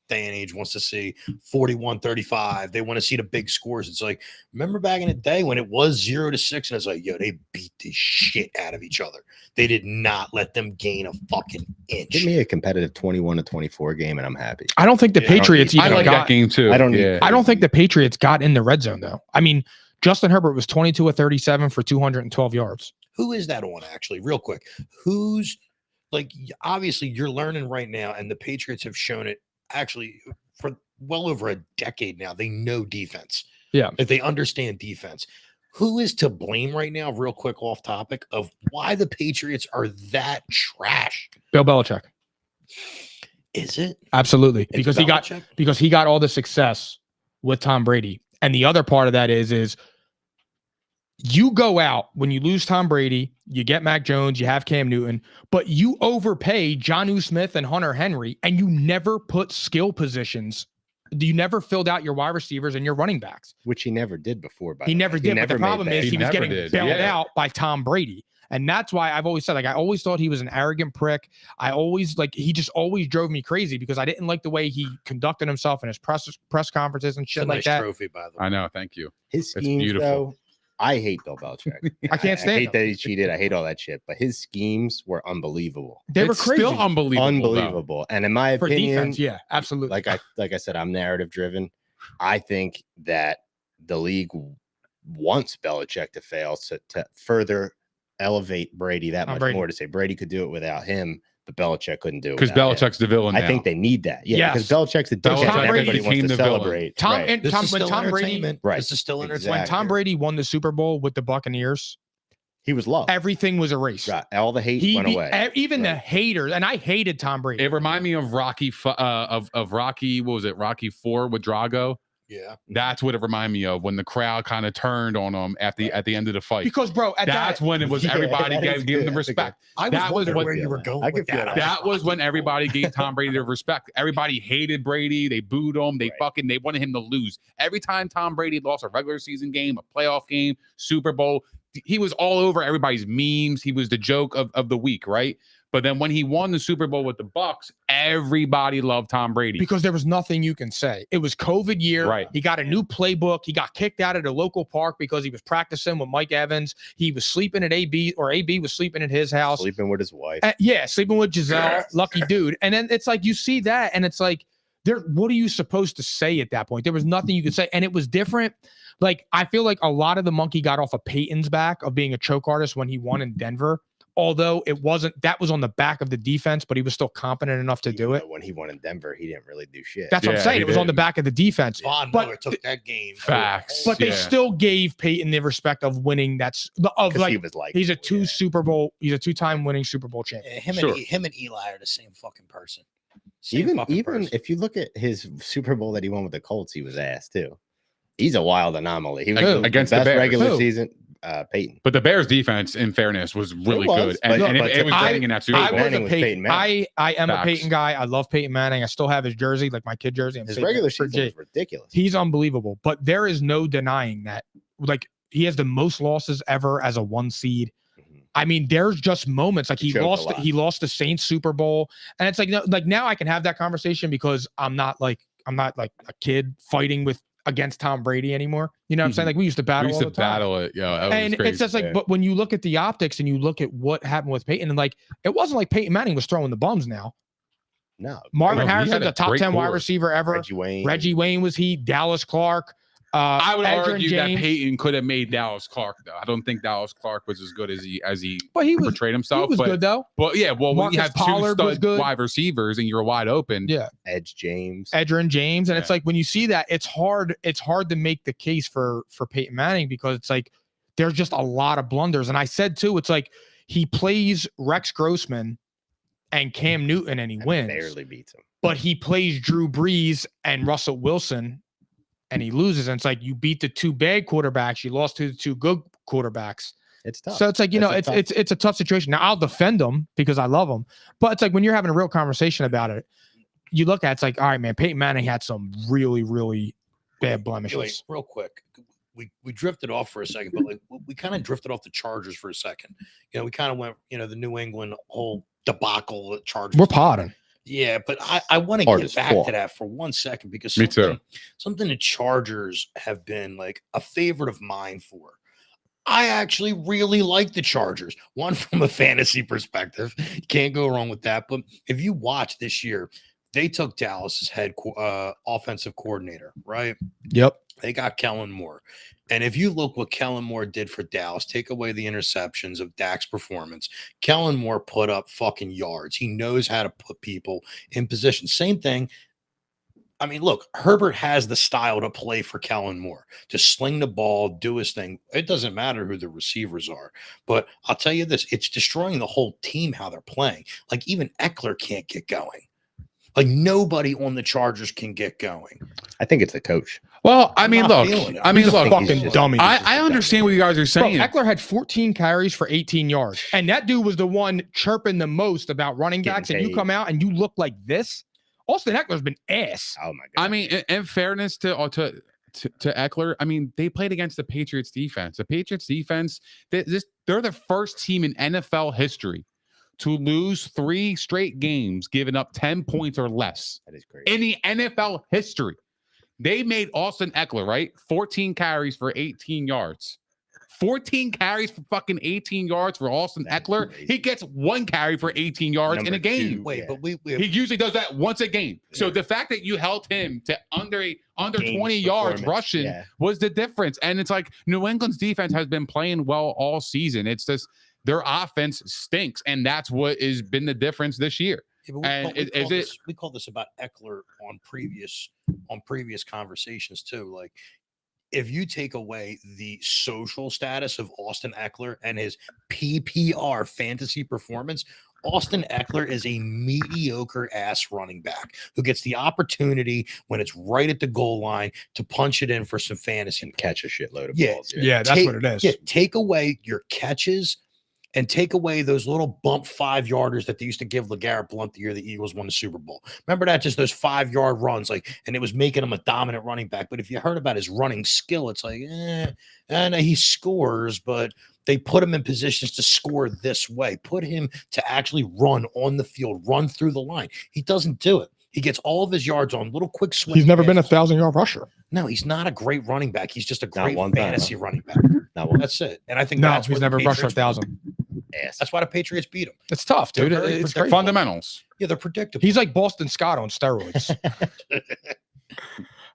day and age wants to see 41-35. They want to see the big scores. It's like, remember back in the day when it was 0-6 and it's like, yo, they beat the shit out of each other. They did not let them gain a fucking inch. Give me a competitive 21-24 game and I'm happy. I don't think the Patriots I like that game too. I don't think the Patriots got in the red zone though. I mean, Justin Herbert was 22 of 37 for 212 yards. Who is that on actually? Real quick. Who's like, obviously you're learning right now, and the Patriots have shown it actually for well over a decade now. They know defense. Yeah. If they understand defense. Who is to blame right now, real quick off topic, of why the Patriots are that trash? Bill Belichick. Is it? Absolutely. It's Because Belichick? he got all the success with Tom Brady. And the other part of that is you go out when you lose Tom Brady, you get Mac Jones, you have Cam Newton, but you overpay Jonnu Smith and Hunter Henry, and you never put skill positions. You never filled out your wide receivers and your running backs. Which he never did before. He never did. But the problem is he was getting bailed out by Tom Brady. And that's why I've always said, like, I always thought he was an arrogant prick. He just always drove me crazy because I didn't like the way he conducted himself in his press conferences and shit like that. Trophy, by the way. I know. Thank you. His schemes, though, I hate Bill Belichick. I can't stand I hate him. that he cheated. I hate all that shit. But his schemes were unbelievable. They were It's crazy. still unbelievable. Unbelievable. And in my For opinion, defense, yeah, absolutely. like I said, I'm narrative driven. I think that the league wants Belichick to fail to further elevate Brady that much more, to say Brady could do it without him, but Belichick couldn't do it Because without Belichick's him. the villain. I think they need that. Yeah, Yes. because Belichick's the dickhead Belichick and everybody became wants to the villain. celebrate. When Still Tom Brady, entertainment. Right. This is still entertainment. when Exactly. Tom Brady won the Super Bowl with the Buccaneers, He was loved. everything was erased. Right. All the hate went away. Even the haters, and I hated Tom Brady. It reminded me of Rocky of Rocky. What was it? Rocky 4 with Drago. Yeah. That's what it reminded me of when the crowd kind of turned on him at the end of the fight. Because, bro, That's when it was Yeah, everybody that is gave him good. the respect. I was That was wondering what- where you were going I with could feel that. That was when everybody gave Tom Brady the respect. Everybody hated Brady. They booed him. They they wanted him to lose. Every time Tom Brady lost a regular season game, a playoff game, Super Bowl, he was all over everybody's memes. He was the joke of the week, right? But then when he won the Super Bowl with the Bucks, everybody loved Tom Brady. because there was nothing you can say. It was COVID year. Right. He got a new playbook. He got kicked out at a local park because he was practicing with Mike Evans. He was sleeping at AB, or AB was sleeping at his house. Sleeping with his wife. Yeah, sleeping with Giselle, lucky dude. And then it's like you see that, and it's like, what are you supposed to say at that point? There was nothing you could say, and it was different. like I feel like a lot of the monkey got off of Peyton's back of being a choke artist when he won in Denver. Although it wasn't, that was on the back of the defense, but he was still competent enough to do it. When he won in Denver, he didn't really do shit. That's what I'm saying. It was on the back of the defense. Von Miller took that game. Facts. But they still gave Peyton the respect of winning. He's a two-time winning Super Bowl champion. Him and Eli are the same fucking person. Even if you look at his Super Bowl that he won with the Colts, he was ass too. He's a wild anomaly. He was against the best the Bears. regular season. Peyton. But the Bears defense, in fairness, was really good. And it was getting in that Super Bowl. I am a Peyton guy. I love Peyton Manning. I still have his jersey, like my kid jersey. His regular season was ridiculous. He's unbelievable. But there is no denying that. Like, he has the most losses ever as a 1 seed. I mean, there's just moments like he lost the Saints Super Bowl. And it's like now I can have that conversation because I'm not like a kid fighting against Tom Brady anymore. You know what I'm saying? Like we used to battle all the time. And it's just like, but when you look at the optics and you look at what happened with Peyton, and like, it wasn't like Peyton Manning was throwing the bums now. No. Marvin Harrison, the top 10 wide receiver ever. Reggie Wayne was Dallas Clark. I would argue that Peyton could have made Dallas Clark though. I don't think Dallas Clark was as good as he portrayed himself. He was good though. But yeah, well, when you have two stud wide receivers and you're wide open. Yeah. Edgerrin James. And it's like when you see that, it's hard to make the case for Peyton Manning because it's like there's just a lot of blunders. And I said too, it's like he plays Rex Grossman and Cam Newton and he wins. Barely beats him. But he plays Drew Brees and Russell Wilson and he loses. And it's like you beat the 2 bad quarterbacks, you lost to the 2 good quarterbacks. It's tough. So it's like, it's a tough situation. Now I'll defend them because I love them. But it's like when you're having a real conversation about it, you look at it's like, all right, man, Peyton Manning had some really, really bad blemishes. Wait, real quick. We drifted off for a second, but like we kind of drifted off the Chargers for a second. We kind of went, the New England whole debacle at Chargers. We're potting. Yeah, but I want to get back to that for 1 second because something the Chargers have been like a favorite of mine for. I actually really like the Chargers. One, from a fantasy perspective, you can't go wrong with that. But if you watch this year, they took Dallas's head offensive coordinator, right? Yep. They got Kellen Moore. And if you look what Kellen Moore did for Dallas, take away the interceptions of Dak's performance, Kellen Moore put up fucking yards. He knows how to put people in position. Same thing. I mean, look, Herbert has the style to play for Kellen Moore, to sling the ball, do his thing. It doesn't matter who the receivers are. But I'll tell you this, it's destroying the whole team how they're playing. Like even Eckler can't get going. Like nobody on the Chargers can get going. I think it's the coach. Well, I mean, look, fucking dummy. I understand what you guys are saying. Bro, Eckler had 14 carries for 18 yards. And that dude was the one chirping the most about running backs. And you come out and you look like this. Austin Eckler's been ass. Oh my God. I mean, in fairness to Eckler, I mean, they played against the Patriots defense. The Patriots defense, they're the first team in NFL history to lose 3 straight games, giving up 10 points or less. That is great. In the NFL history. They made Austin Eckler, right? 14 carries for 18 yards. 14 carries for fucking 18 yards for Austin Eckler. Crazy. He gets 1 carry for 18 yards in a game. But he usually does that once a game. So the fact that you held him to under 20 yards rushing was the difference. And it's like New England's defense has been playing well all season. It's just their offense stinks, and that's what has been the difference this year. Yeah, we call this about Eckler on previous conversations too. Like, if you take away the social status of Austin Eckler and his PPR fantasy performance, Austin Eckler is a mediocre ass running back who gets the opportunity when it's right at the goal line to punch it in for some fantasy and catch a shitload of balls. Yeah, that's what it is. Yeah, take away your catches and take away those little bump 5-yarders that they used to give LeGarrette Blount the year the Eagles won the Super Bowl. Remember that? Just those 5-yard runs, and it was making him a dominant running back. But if you heard about his running skill, it's like, and he scores, but they put him in positions to score this way. Put him to actually run on the field, run through the line. He doesn't do it. He gets all of his yards on little quick swings. He's never been a 1,000-yard rusher. No, he's not a great running back. He's just a great fantasy running back. That's it. And I think he's never rushed for 1,000. Yes. That's why the Patriots beat him. It's tough, dude. It's fundamentals. Yeah, they're predictable. He's like Boston Scott on steroids.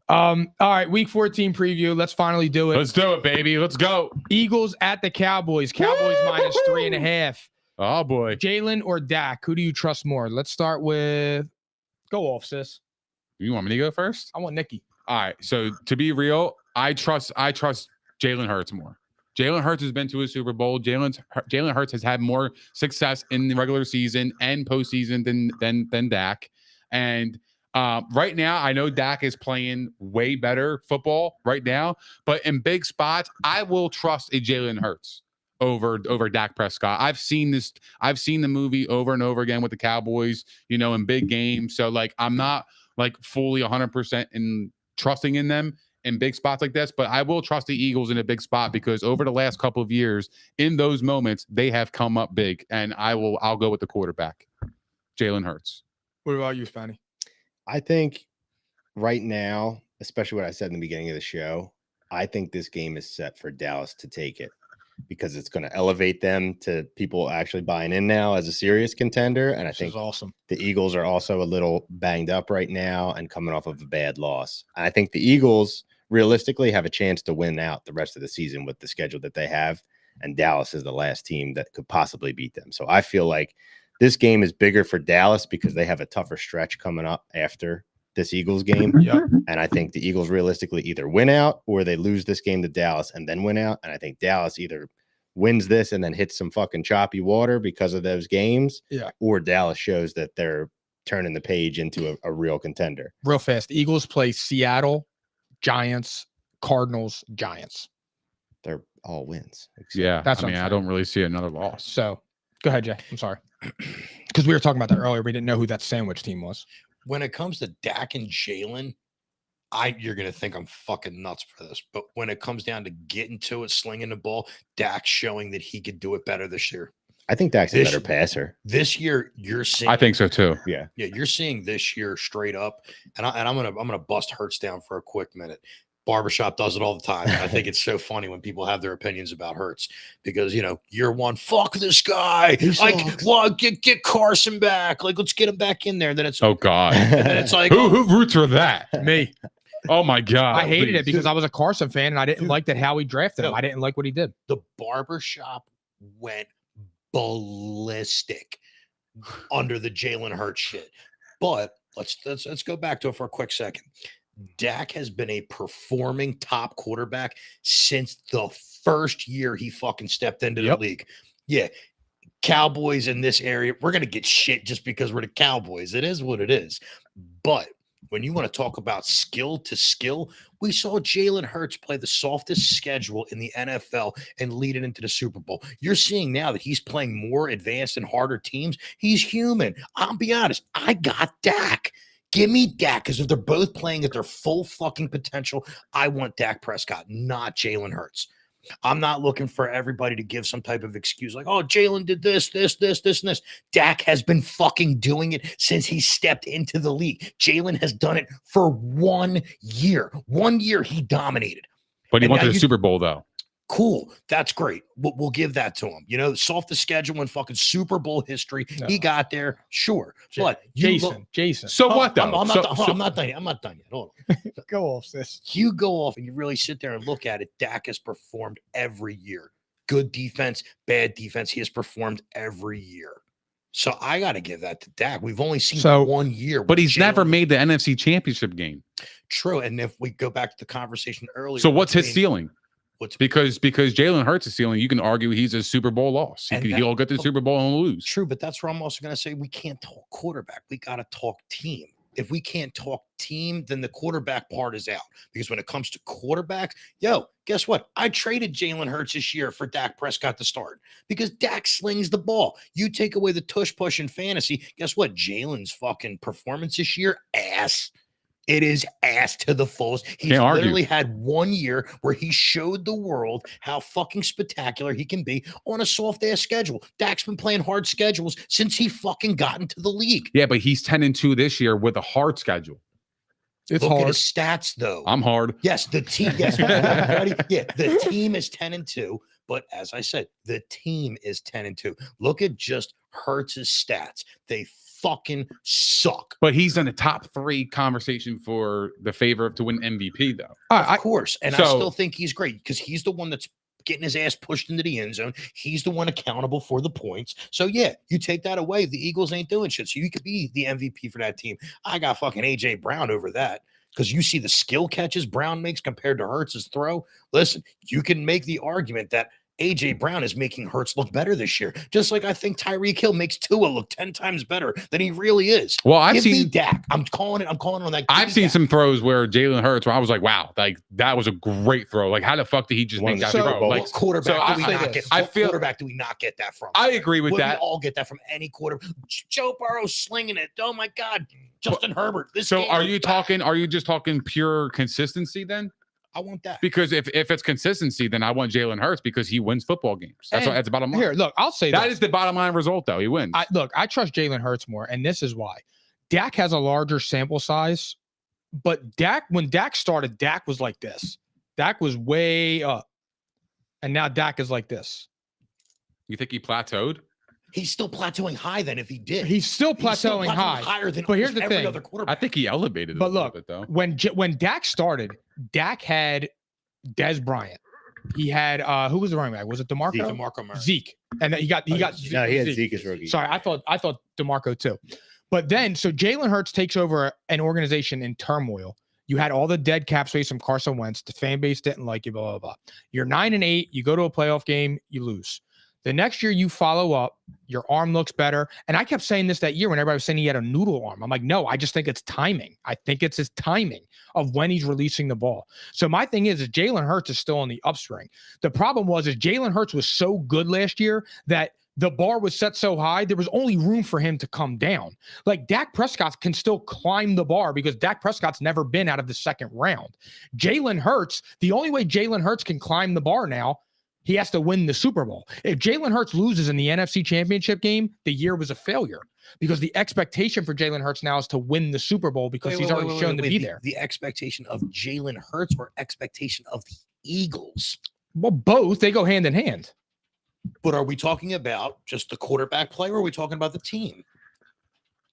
All right, week 14 preview. Let's finally do it. Let's do it, baby. Let's go. Eagles at the Cowboys. Cowboys minus 3.5. Oh boy. Jalen or Dak? Who do you trust more? Let's start with go off, sis. You want me to go first? I want Nikki. All right. So to be real, I trust Jalen Hurts more. Jalen Hurts has been to a Super Bowl. Jalen Hurts has had more success in the regular season and postseason than Dak. And right now, I know Dak is playing way better football right now, but in big spots, I will trust a Jalen Hurts over Dak Prescott. I've seen the movie over and over again with the Cowboys, in big games. So like, I'm not like fully 100% in trusting in them in big spots like this, but I will trust the Eagles in a big spot because over the last couple of years, in those moments, they have come up big, and I'll go with the quarterback, Jalen Hurts. What about you, Spanny? I think right now, especially what I said in the beginning of the show, I think this game is set for Dallas to take it because it's going to elevate them to people actually buying in now as a serious contender. And I think awesome. The Eagles are also a little banged up right now and coming off of a bad loss. And I think the Eagles realistically have a chance to win out the rest of the season with the schedule that they have. And Dallas is the last team that could possibly beat them. So I feel like this game is bigger for Dallas because they have a tougher stretch coming up after this Eagles game. Yeah. And I think the Eagles realistically either win out or they lose this game to Dallas and then win out. And I think Dallas either wins this and then hits some fucking choppy water because of those games. Yeah. Or Dallas shows that they're turning the page into a real contender. Real fast. Eagles play Seattle, Giants, Cardinals, Giants. They're all wins. Yeah. That's I don't really see another loss. So go ahead, Jay. I'm sorry. Because we were talking about that earlier. We didn't know who that sandwich team was. When it comes to Dak and Jalen, you're going to think I'm fucking nuts for this. But when it comes down to getting to it, slinging the ball, Dak's showing that he could do it better this year. I think Dak's a better passer. This year, you're seeing. I think so too. Yeah. Yeah, you're seeing this year straight up. And I'm gonna bust Hurts down for a quick minute. Barbershop does it all the time. I think it's so funny when people have their opinions about Hurts because year one, fuck this guy. Like, well, get Carson back. Like, let's get him back in there. Then it's oh god. And then it's like who roots for that? Me. Oh my god. I hated it because I was a Carson fan and I didn't like that how he drafted him. I didn't like what he did. The barbershop went ballistic under the Jalen Hurts shit. But let's go back to it for a quick second. Dak has been a performing top quarterback since the first year he fucking stepped into the league. Yeah. Cowboys in this area, we're going to get shit just because we're the Cowboys. It is what it is. But when you want to talk about skill to skill, we saw Jalen Hurts play the softest schedule in the NFL and lead it into the Super Bowl. You're seeing now that he's playing more advanced and harder teams. He's human. I'll be honest. I got Dak. Give me Dak, because if they're both playing at their full fucking potential, I want Dak Prescott, not Jalen Hurts. I'm not looking for everybody to give some type of excuse like, oh, Jalen did this, and this. Dak has been fucking doing it since he stepped into the league. Jalen has done it for 1 year. 1 year he dominated. But he went to the Super Bowl, though. Cool. That's great. We'll give that to him. Softest schedule in fucking Super Bowl history. No. He got there. Sure. But Jason. So what though? I'm not done yet. I'm not done yet. Hold on. Go off, sis. You go off and you really sit there and look at it. Dak has performed every year. Good defense, bad defense. He has performed every year. So I got to give that to Dak. We've only seen 1 year. But he's never made the NFC Championship game. True. And if we go back to the conversation earlier. So what's his ceiling? Because Jalen Hurts is ceiling, you can argue he's a Super Bowl loss. He'll get to the Super Bowl and lose. True, but that's where I'm also going to say we can't talk quarterback. We got to talk team. If we can't talk team, then the quarterback part is out. Because when it comes to quarterbacks, guess what? I traded Jalen Hurts this year for Dak Prescott to start because Dak slings the ball. You take away the tush push in fantasy, guess what? Jalen's fucking performance this year, ass. It is ass to the fullest. He's literally had 1 year where he showed the world how fucking spectacular he can be on a soft-ass schedule. Dak's been playing hard schedules since he fucking got into the league. Yeah, but he's 10-2 this year with a hard schedule. It's Look hard. at his stats, though. I'm hard. Yes, the team. Yes, ready? Yeah, the team is 10-2. But as I said, the team is 10-2. Look at just Hurts' stats. They fucking suck. But he's in the top 3 conversation for the favor to win MVP, though. Of course. And I still think he's great because he's the one that's getting his ass pushed into the end zone. He's the one accountable for the points. So, yeah, you take that away, the Eagles ain't doing shit. So you could be the MVP for that team. I got fucking A.J. Brown over that because you see the skill catches Brown makes compared to Hurts' throw. Listen, you can make the argument that A.J. Brown is making Hurts look better this year, just like I think Tyreek Hill makes Tua look 10 times better than he really is. Well, I've Give me seen Dak. I'm calling it on that. I've seen some throws where Jalen Hurts, where I was like, wow, like that was a great throw. Like, how the fuck did he just make that throw? Like, quarterback quarterback do we not get that from? I agree with that. We all get that from any quarterback. Joe Burrow slinging it. Oh my God, Justin Herbert. Are you just talking pure consistency then? I want that. Because if it's consistency, then I want Jalen Hurts because he wins football games. That's the bottom line. Here, look, I'll say that is the bottom line result, though. He wins. I trust Jalen Hurts more, and this is why. Dak has a larger sample size, but when Dak started, Dak was like this. Dak was way up, and now Dak is like this. You think he plateaued? He's still plateauing high then if he did. He's still plateauing high. Higher than but here's the thing. Other quarterback. I think he elevated it a little bit, though. When Dak started, Dak had Dez Bryant. He had who was the running back? Was it DeMarco? DeMarco Murray. Zeke. And then he got Zeke. No, he had Zeke as rookie. Sorry, I thought DeMarco too. But then so Jalen Hurts takes over an organization in turmoil. You had all the dead cap space from Carson Wentz. The fan base didn't like you, blah, blah, blah. You're 9-8. You go to a playoff game, you lose. The next year you follow up, your arm looks better. And I kept saying this that year when everybody was saying he had a noodle arm. I'm like, no, I just think it's timing. I think it's his timing of when he's releasing the ball. So my thing is Jalen Hurts is still on the upswing. The problem is Jalen Hurts was so good last year that the bar was set so high, there was only room for him to come down. Like Dak Prescott can still climb the bar because Dak Prescott's never been out of the second round. Jalen Hurts, the only way Jalen Hurts can climb the bar now, he has to win the Super Bowl. If Jalen Hurts loses in the NFC Championship game, the year was a failure because the expectation for Jalen Hurts now is to win the Super Bowl because he's already shown to be there. The expectation of Jalen Hurts or expectation of the Eagles? Well, both. They go hand in hand. But are we talking about just the quarterback play or are we talking about the team?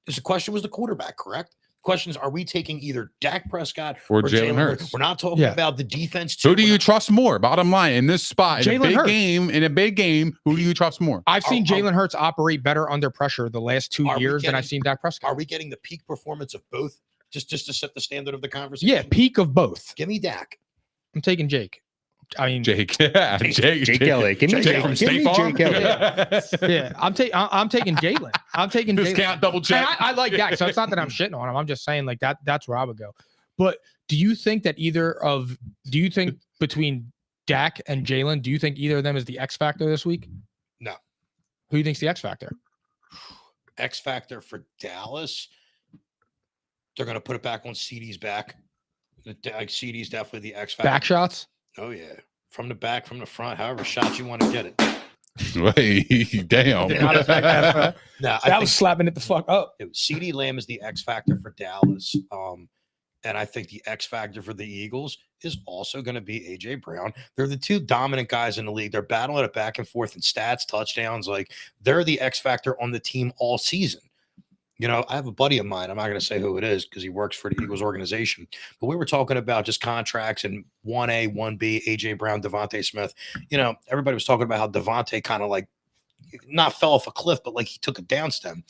Because the question was the quarterback, correct? Question is, are we taking either Dak Prescott or Jalen Hurts? We're not talking about the defense. Who do you trust more? Bottom line, in this spot, in a big game, who do you trust more? I've seen Jalen Hurts operate better under pressure the last 2 years than I've seen Dak Prescott. Are we getting the peak performance of both just to set the standard of the conversation? Yeah, peak of both. Give me Dak. I'm taking Jake. I mean, Jake. Yeah, Jake Kelly. Give me Jake from State Farm. Yeah, I'm taking Jalen. I'm taking Jalen. Discount double check. I like Dak, so it's not that I'm shitting on him. I'm just saying like that's where I would go. But do you think between Dak and Jalen, do you think either of them is the X factor this week? No. Who do you think's the X factor? X factor for Dallas. They're going to put it back on CD's back. CD's definitely the X factor. Back shots? Oh, yeah. From the back, from the front, however shot you want to get it. Wait, damn. That was slapping it the fuck up. CeeDee Lamb is the X factor for Dallas. And I think the X factor for the Eagles is also going to be A.J. Brown. They're the two dominant guys in the league. They're battling it back and forth in stats, touchdowns. Like, they're the X factor on the team all season. You know, I have a buddy of mine. I'm not going to say who it is because he works for the Eagles organization. But we were talking about just contracts and 1A, 1B, A.J. Brown, Devontae Smith. You know, everybody was talking about how Devontae kind of like not fell off a cliff, but like he took a down stem.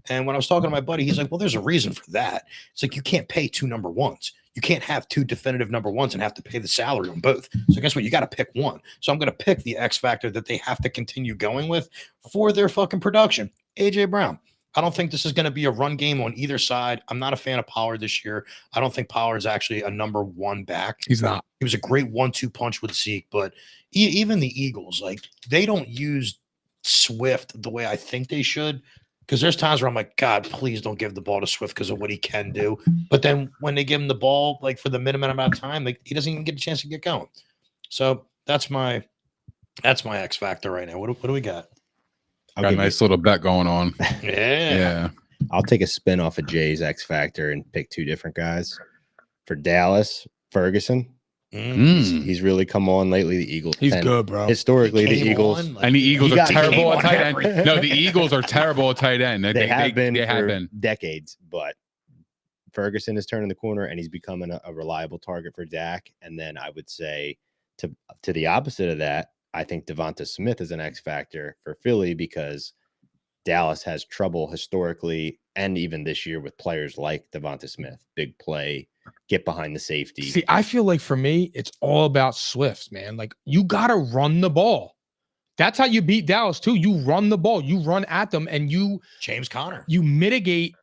And when I was talking to my buddy, he's like, well, there's a reason for that. It's like you can't pay two number ones. You can't have two definitive number ones and have to pay the salary on both. So guess what? You got to pick one. So I'm going to pick the X factor that they have to continue going with for their fucking production, A.J. Brown. I don't think this is going to be a run game on either side. I'm not a fan of Pollard this year. I don't think Pollard is actually a number one back. He's not. He was a great 1-2 punch with Zeke, but even the Eagles, like they don't use Swift the way I think they should. Because there's times where I'm like, God, please don't give the ball to Swift because of what he can do. But then when they give him the ball, like for the minimum amount of time, like he doesn't even get a chance to get going. So that's my X factor right now. What do we got? Got a nice little bet going on. Yeah. I'll take a spin off of Jay's X factor and pick two different guys. For Dallas, Ferguson. He's really come on lately. The Eagles. He's good, bro. Historically, the Eagles. And the Eagles are terrible at tight end. every- No, the Eagles are terrible at tight end. They have been decades, but Ferguson is turning the corner and he's becoming a reliable target for Dak. And then I would say to the opposite of that, I think Devonta Smith is an X factor for Philly because Dallas has trouble historically and even this year with players like Devonta Smith. Big play, get behind the safety. See, I feel like for me, it's all about Swift, man. Like you got to run the ball. That's how you beat Dallas too. You run the ball, you run at them, and James Conner. You mitigate.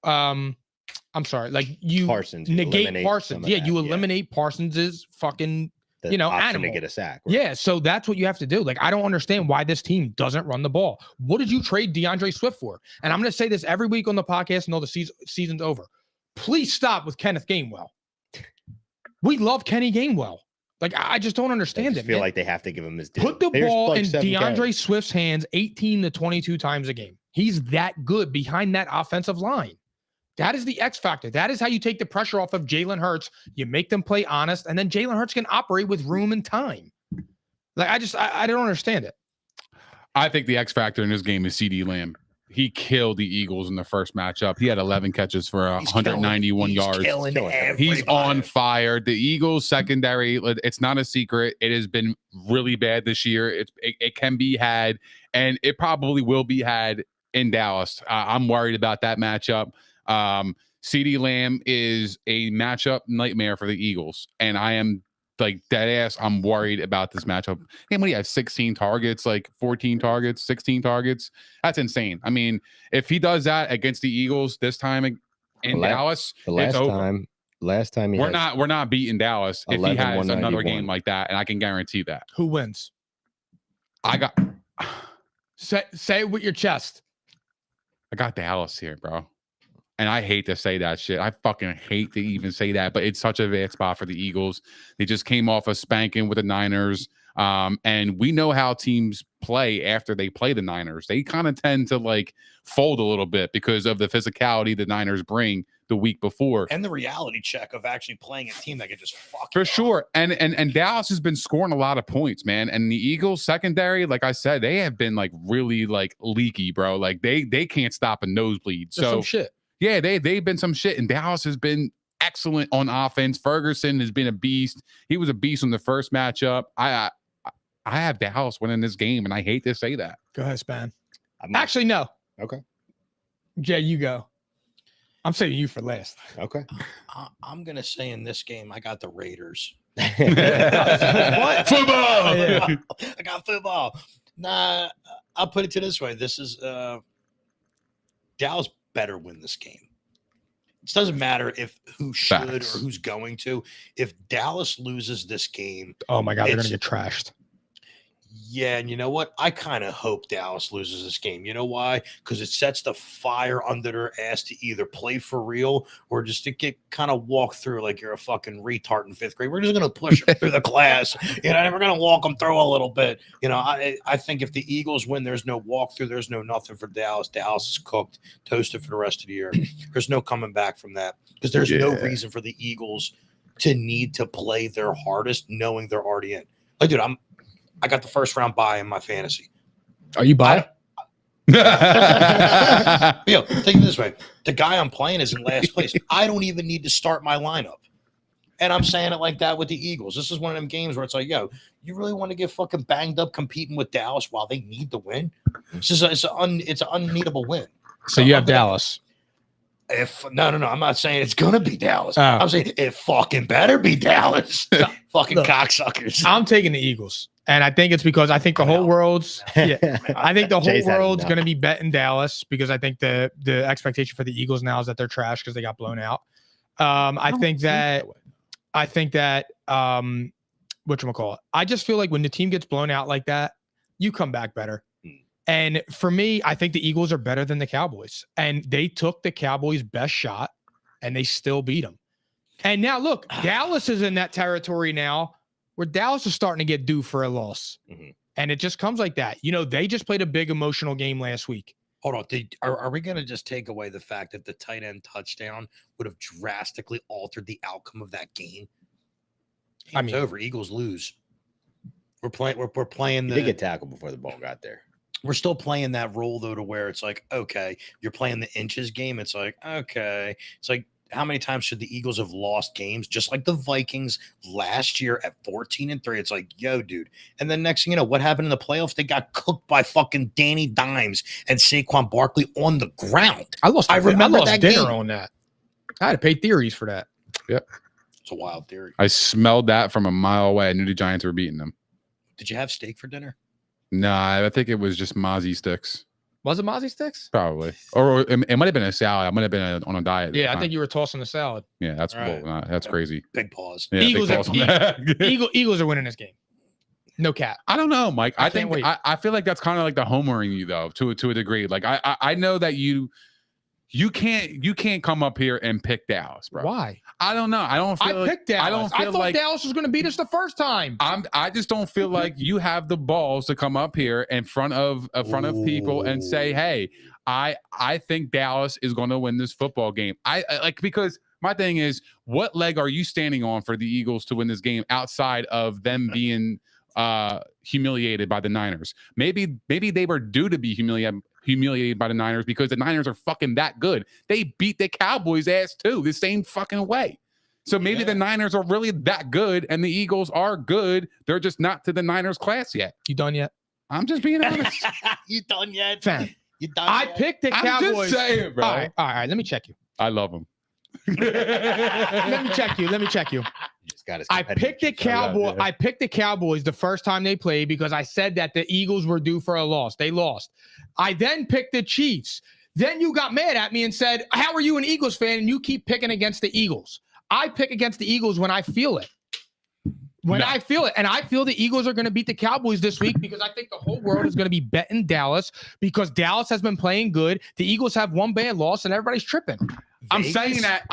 I'm sorry, like you Parsons, negate Parsons. Yeah, you eliminate Parsons's fucking option animal to get a sack. Right? Yeah, so that's what you have to do. Like I don't understand why this team doesn't run the ball. What did you trade DeAndre Swift for? And I'm going to say this every week on the podcast until the season's over. Please stop with Kenneth Gainwell. We love Kenny Gainwell. Like I just don't understand I it. Feel man. like they have to give him his due. Put the ball in DeAndre Swift's hands 18 to 22 times a game. He's that good behind that offensive line. That is the X factor. That is how you take the pressure off of Jalen Hurts. You make them play honest, and then Jalen Hurts can operate with room and time. Like I don't understand it. I think the X factor in this game is CeeDee Lamb. He killed the Eagles in the first matchup. He had 11 catches for 191 yards. He's on fire. The Eagles secondary, it's not a secret. It has been really bad this year. It can be had, and it probably will be had in Dallas. I'm worried about that matchup. CeeDee Lamb is a matchup nightmare for the Eagles, and I am like dead ass. I'm worried about this matchup. And when he has 16 targets, like 14 targets, 16 targets, that's insane. I mean, if he does that against the Eagles this time in Dallas, it's over. Last time we're not beating Dallas if he has another game like that, and I can guarantee that. Who wins? I got say it with your chest. I got Dallas here, bro. And I hate to say that shit. I fucking hate to even say that, but it's such a bad spot for the Eagles. They just came off a spanking with the Niners. And we know how teams play after they play the Niners. They kind of tend to like fold a little bit because of the physicality the Niners bring the week before. And the reality check of actually playing a team that could just fuck for sure. And Dallas has been scoring a lot of points, man. And the Eagles secondary, like I said, they have been like really like leaky, bro. Like they can't stop a nosebleed. There's some shit. Yeah, they've been some shit, and Dallas has been excellent on offense. Ferguson has been a beast. He was a beast in the first matchup. I have Dallas winning this game, and I hate to say that. Go ahead, Span. Actually, no. Okay. Jay, you go. I'm saving you for last. Okay. I'm gonna say in this game, I got the Raiders. What? Football. Yeah. I got football. Nah, I'll put it to this way. This is Dallas better win this game. It doesn't matter if who should or who's going to. If Dallas loses this game, oh my God, they're gonna get trashed. Yeah, and you know what? I kind of hope Dallas loses this game. You know why? Because it sets the fire under their ass to either play for real or just to get kind of walk through like you're a fucking retard in fifth grade. We're just going to push them through the class. You know, and we're going to walk them through a little bit. You know, I think if the Eagles win, there's no walkthrough. There's no nothing for Dallas. Dallas is cooked, toasted for the rest of the year. There's no coming back from that because there's no reason for the Eagles to need to play their hardest knowing they're already in. Like, dude, I got the first round bye in my fantasy. Are you buying? Yo, think of it this way. The guy I'm playing is in last place. I don't even need to start my lineup. And I'm saying it like that with the Eagles. This is one of them games where it's like, yo, you really want to get fucking banged up competing with Dallas while they need the win? It's an unneedable win. So you have Dallas. No, I'm not saying it's gonna be Dallas. I'm saying it fucking better be Dallas. Fucking cocksuckers. I'm taking the Eagles. And I think it's because I think the whole world's I think the whole world's going to be betting Dallas because I think the expectation for the Eagles now is that they're trash because they got blown out. I think that whatchamacallit, I just feel like when the team gets blown out like that, you come back better. And for me, I think the Eagles are better than the Cowboys. And they took the Cowboys' best shot and they still beat them. And now look, Dallas is in that territory now where Dallas is starting to get due for a loss. Mm-hmm. And it just comes like that. You know, they just played a big emotional game last week. Hold on. Are we going to just take away the fact that the tight end touchdown would have drastically altered the outcome of that game? Game's over. Eagles lose. We're playing. We're playing. He did get tackled before the ball got there. We're still playing that role though, to where it's like, okay, you're playing the inches game. It's like, okay, it's like, how many times should the Eagles have lost games, just like the Vikings last year at 14-3? It's like, yo, dude. And then next thing you know, what happened in the playoffs? They got cooked by fucking Danny Dimes and Saquon Barkley on the ground. I lost that dinner game. on that. I had to pay theories for that. Yep. It's a wild theory. I smelled that from a mile away. I knew the Giants were beating them. Did you have steak for dinner? Nah, I think it was just Mozzie sticks. Was it Mozzie sticks? Probably. Or it might have been a salad. I might have been on a diet. Yeah, I think you were tossing the salad. Yeah, that's Right. that's crazy. Big pause. Yeah, Eagles, big are, pause on that. Eagles are winning this game. No cap. I don't know, Mike. I can't think wait. I feel like that's kind of like the homering you though, to a degree. Like I know that you can't come up here and pick Dallas, bro. Why? I don't know. I don't feel I picked Dallas. I don't feel thought like Dallas was going to beat us the first time. I just don't feel like you have the balls to come up here in front of people and say, "Hey, I think Dallas is going to win this football game." I like, because my thing is, what leg are you standing on for the Eagles to win this game outside of them being humiliated by the Niners? Maybe they were due to be humiliated by the Niners because the Niners are fucking that good. They beat the Cowboys ass too, the same fucking way. So maybe the Niners are really that good and the Eagles are good. They're just not to the Niners class yet. You done yet? I'm just being honest. You done yet? Fam. You done I yet? picked the Cowboys. I'm just saying, bro. All right. Let me check you. I love them. Let me check you. I picked the Cowboys. I picked the Cowboys the first time they played because I said that the Eagles were due for a loss. They lost. I then picked the Chiefs. Then you got mad at me and said, "How are you an Eagles fan and you keep picking against the Eagles?" I pick against the Eagles when I feel it. I feel it. And I feel the Eagles are going to beat the Cowboys this week because I think the whole world is going to be betting Dallas because Dallas has been playing good. The Eagles have one bad loss and everybody's tripping. I'm saying that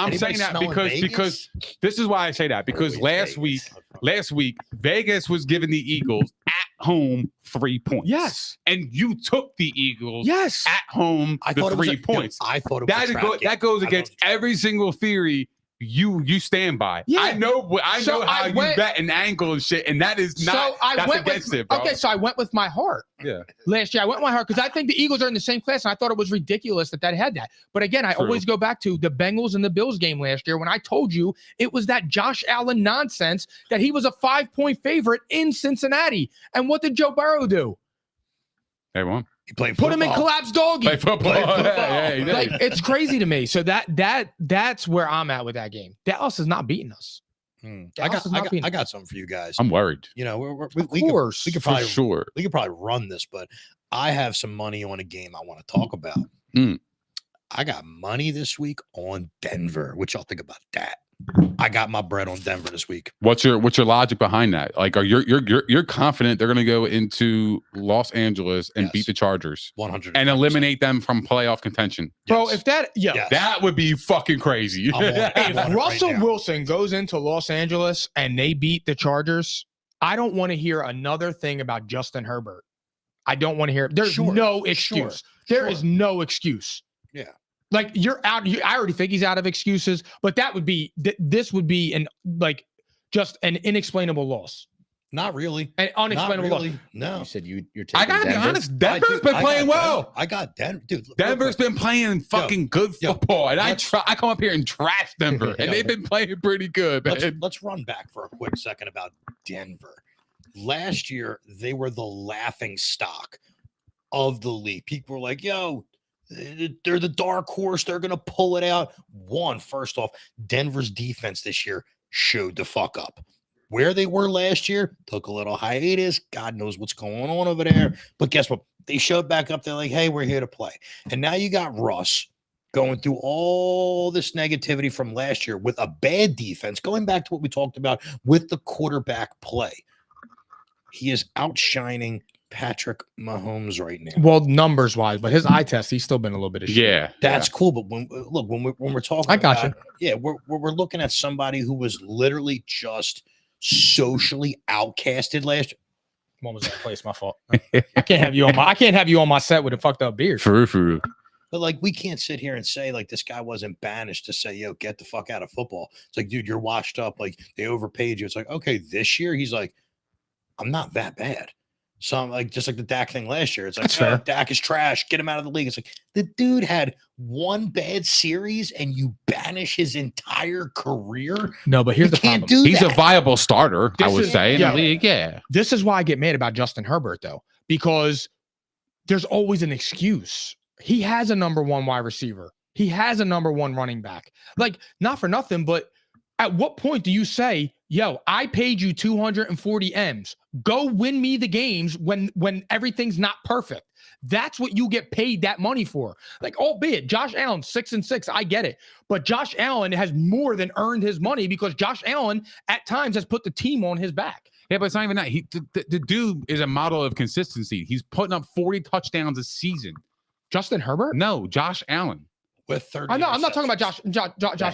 because this is why I say that, because last week Vegas was giving the Eagles at home 3 points. Yes. And you took the Eagles at home the 3 points. I thought it was that goes against every single theory you stand by. Yeah. I know how you bet and angle and shit, and that is not that's against it, bro. Okay, so I went with my heart. Yeah. Last year I went with my heart because I think the Eagles are in the same class, and I thought it was ridiculous that had that. But again, I always go back to the Bengals and the Bills game last year when I told you it was that Josh Allen nonsense that he was a 5-point favorite in Cincinnati. And what did Joe Burrow do? They won. He played football. Put him in collapse doggy. Play football. Yeah, like, it's crazy to me. So that's where I'm at with that game. Dallas is not beating us. I got something for you guys. I'm worried. You know, we could probably run this, but I have some money on a game I want to talk about. I got money this week on Denver. What y'all think about that? I got my bread on Denver this week. What's your logic behind that? Like, you're confident they're going to go into Los Angeles and beat the Chargers 100 and eliminate them from playoff contention? Bro, if that that would be fucking crazy. If Russell Wilson goes into Los Angeles and they beat the Chargers, I don't want to hear another thing about Justin Herbert. I don't want to hear. There's no excuse. There is no excuse. Yeah. Like, you're out. I already think he's out of excuses, but that would be this would be just an inexplainable loss. Not really. An unexplainable loss. No. You said you're taking I gotta be honest. Denver's been playing well. I got Denver, dude. Denver's been playing fucking good football, and I come up here and trash Denver, and they've been playing pretty good. Let's run back for a quick second about Denver. Last year, they were the laughing stock of the league. People were like, "Yo, they're the dark horse. They're going to pull it out." First off, Denver's defense this year showed the fuck up. Where they were last year, took a little hiatus. God knows what's going on over there. But guess what? They showed back up. They're like, "Hey, we're here to play." And now you got Russ going through all this negativity from last year with a bad defense, going back to what we talked about with the quarterback play. He is outshining Patrick Mahomes right now. Well, numbers wise, but his eye test, he's still been a little bit of shit. Yeah, that's cool. But when we're talking, I got you. Yeah, we're looking at somebody who was literally just socially outcasted last year. What was that place? My fault. I can't have you on my set with a fucked up beard. For But like, we can't sit here and say like this guy wasn't banished to say, yo, get the fuck out of football. It's like, dude, you're washed up. Like they overpaid you. It's like, okay, this year he's like, I'm not that bad. So I'm like, just like the Dak thing last year. It's like, oh, Dak is trash. Get him out of the league. It's like the dude had one bad series and you banish his entire career. No, but here's the problem. He's a viable starter, I would say, in the league. Yeah. This is why I get mad about Justin Herbert, though, because there's always an excuse. He has a number one wide receiver. He has a number one running back. Like, not for nothing, but at what point do you say, yo, I paid you 240 M's. Go win me the games when everything's not perfect. That's what you get paid that money for. Like, albeit Josh Allen 6-6, I get it. But Josh Allen has more than earned his money because Josh Allen at times has put the team on his back. Yeah, but it's not even that. The dude is a model of consistency. He's putting up 40 touchdowns a season. Justin Herbert? No, Josh Allen. With 30. I'm not talking about Josh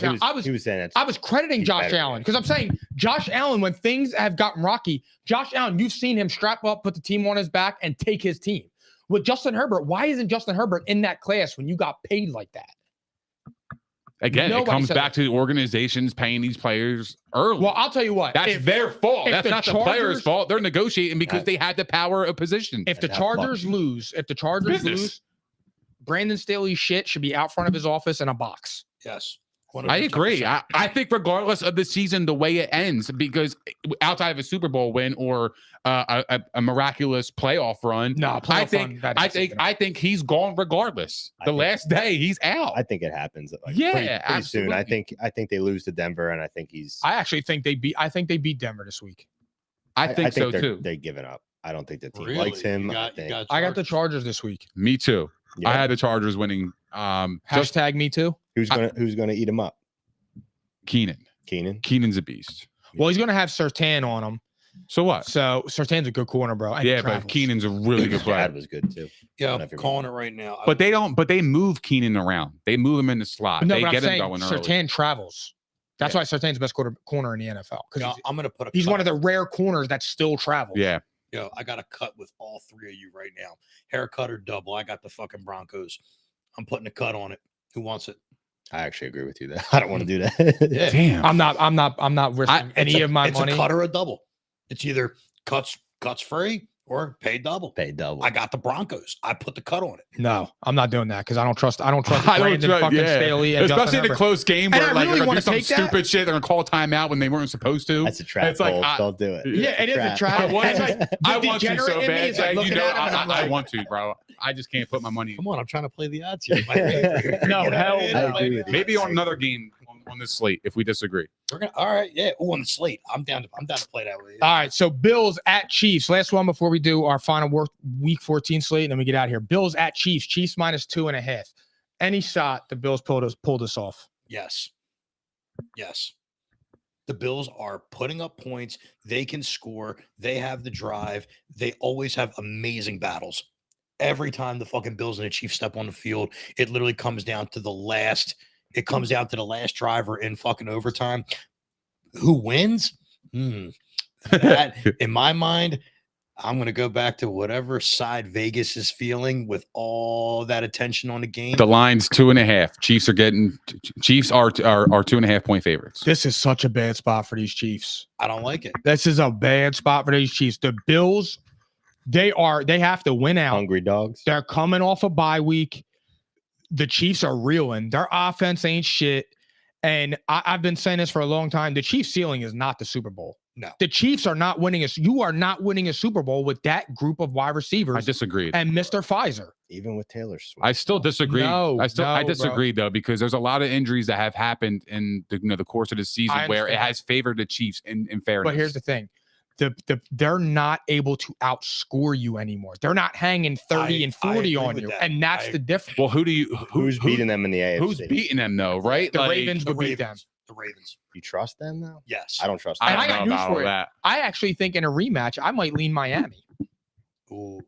Allen. I was crediting Josh Allen because I'm saying Josh Allen, when things have gotten rocky, Josh Allen, you've seen him strap up, put the team on his back, and take his team. With Justin Herbert, why isn't Justin Herbert in that class when you got paid like that? Again, it comes back to the organizations paying these players early. Well, I'll tell you what. That's their fault. That's not the players' fault. They're negotiating because they had the power of position. If the Chargers lose, Brandon Staley's shit should be out front of his office in a box. Yes. 100%. I agree. I think regardless of the season, the way it ends, because outside of a Super Bowl win or a miraculous playoff run, I think he's gone regardless. The last day he's out. I think it happens. Like pretty soon. I think they lose to Denver, and I think I actually think they beat Denver this week. I think so too. They're giving up. I don't think the team likes him. I got the Chargers this week. Me too. Yeah. I had the Chargers winning. Hashtag me too. Who's gonna eat him up? Keenan's a beast. Well, he's gonna have Surtain on him. So what? So Surtain's a good corner, bro. And but Keenan's a really good player. Brad was good too. Yeah, I'm calling it right now. But they move Keenan around. They move him in the slot. No, they get him going early. Surtain travels. That's why Surtain's the best corner in the NFL. Because I'm gonna put he's one of the rare corners that still travels. Yeah. Yo, I got a cut with all three of you right now. Haircut or double. I got the fucking Broncos. I'm putting a cut on it. Who wants it? I actually agree with you there. I don't want to do that. Yeah. Damn. I'm not risking any of my money. It's a cut or a double. It's either cuts free or pay double. Pay double. I got the Broncos. I put the cut on it. No, I'm not doing that because I don't trust Brandon fucking Staley. And especially in a close game where like really they're gonna do some stupid shit. They're gonna call timeout when they weren't supposed to. That's a trap. Don't do it. Yeah, it is a trap. I want to so bad. I want to, bro. I just can't put my money. Come on, I'm trying to play the odds here. No, hell no. Maybe on another game on this slate if we disagree. All right, yeah. Oh, on the slate, I'm down to play that way. All right, so Bills at Chiefs. Last one before we do our final week 14 slate, and then we get out of here. Bills at Chiefs. Chiefs -2.5. Any shot the Bills pulled us off? Yes. The Bills are putting up points. They can score. They have the drive. They always have amazing battles. Every time the fucking Bills and the Chiefs step on the field, it literally comes down to the last. It comes down to the last driver in fucking overtime. Who wins? That, in my mind, I'm going to go back to whatever side Vegas is feeling with all that attention on the game. The line's 2.5. Chiefs are 2.5 point favorites. This is such a bad spot for these Chiefs. I don't like it. This is a bad spot for these Chiefs. The Bills, they have to win out. Hungry dogs. They're coming off a bye week. The Chiefs are reeling. Their offense ain't shit. And I've been saying this for a long time. The Chiefs' ceiling is not the Super Bowl. No. The Chiefs are not winning you are not winning a Super Bowl with that group of wide receivers. I disagree. And Mr. Pfizer. Even with Taylor Swift. I still disagree. I disagree, bro. though, because there's a lot of injuries that have happened in the course of the season where it has favored the Chiefs in fairness. But here's the thing. They're not able to outscore you anymore. They're not hanging 30 and 40 on you. And that's the difference. Well, who's beating them in the AFC? Who's beating them, though, right? The Ravens would beat them. The Ravens. You trust them, though? Yes. I don't trust them. And I got news for you. I actually think in a rematch, I might lean Miami. Ooh.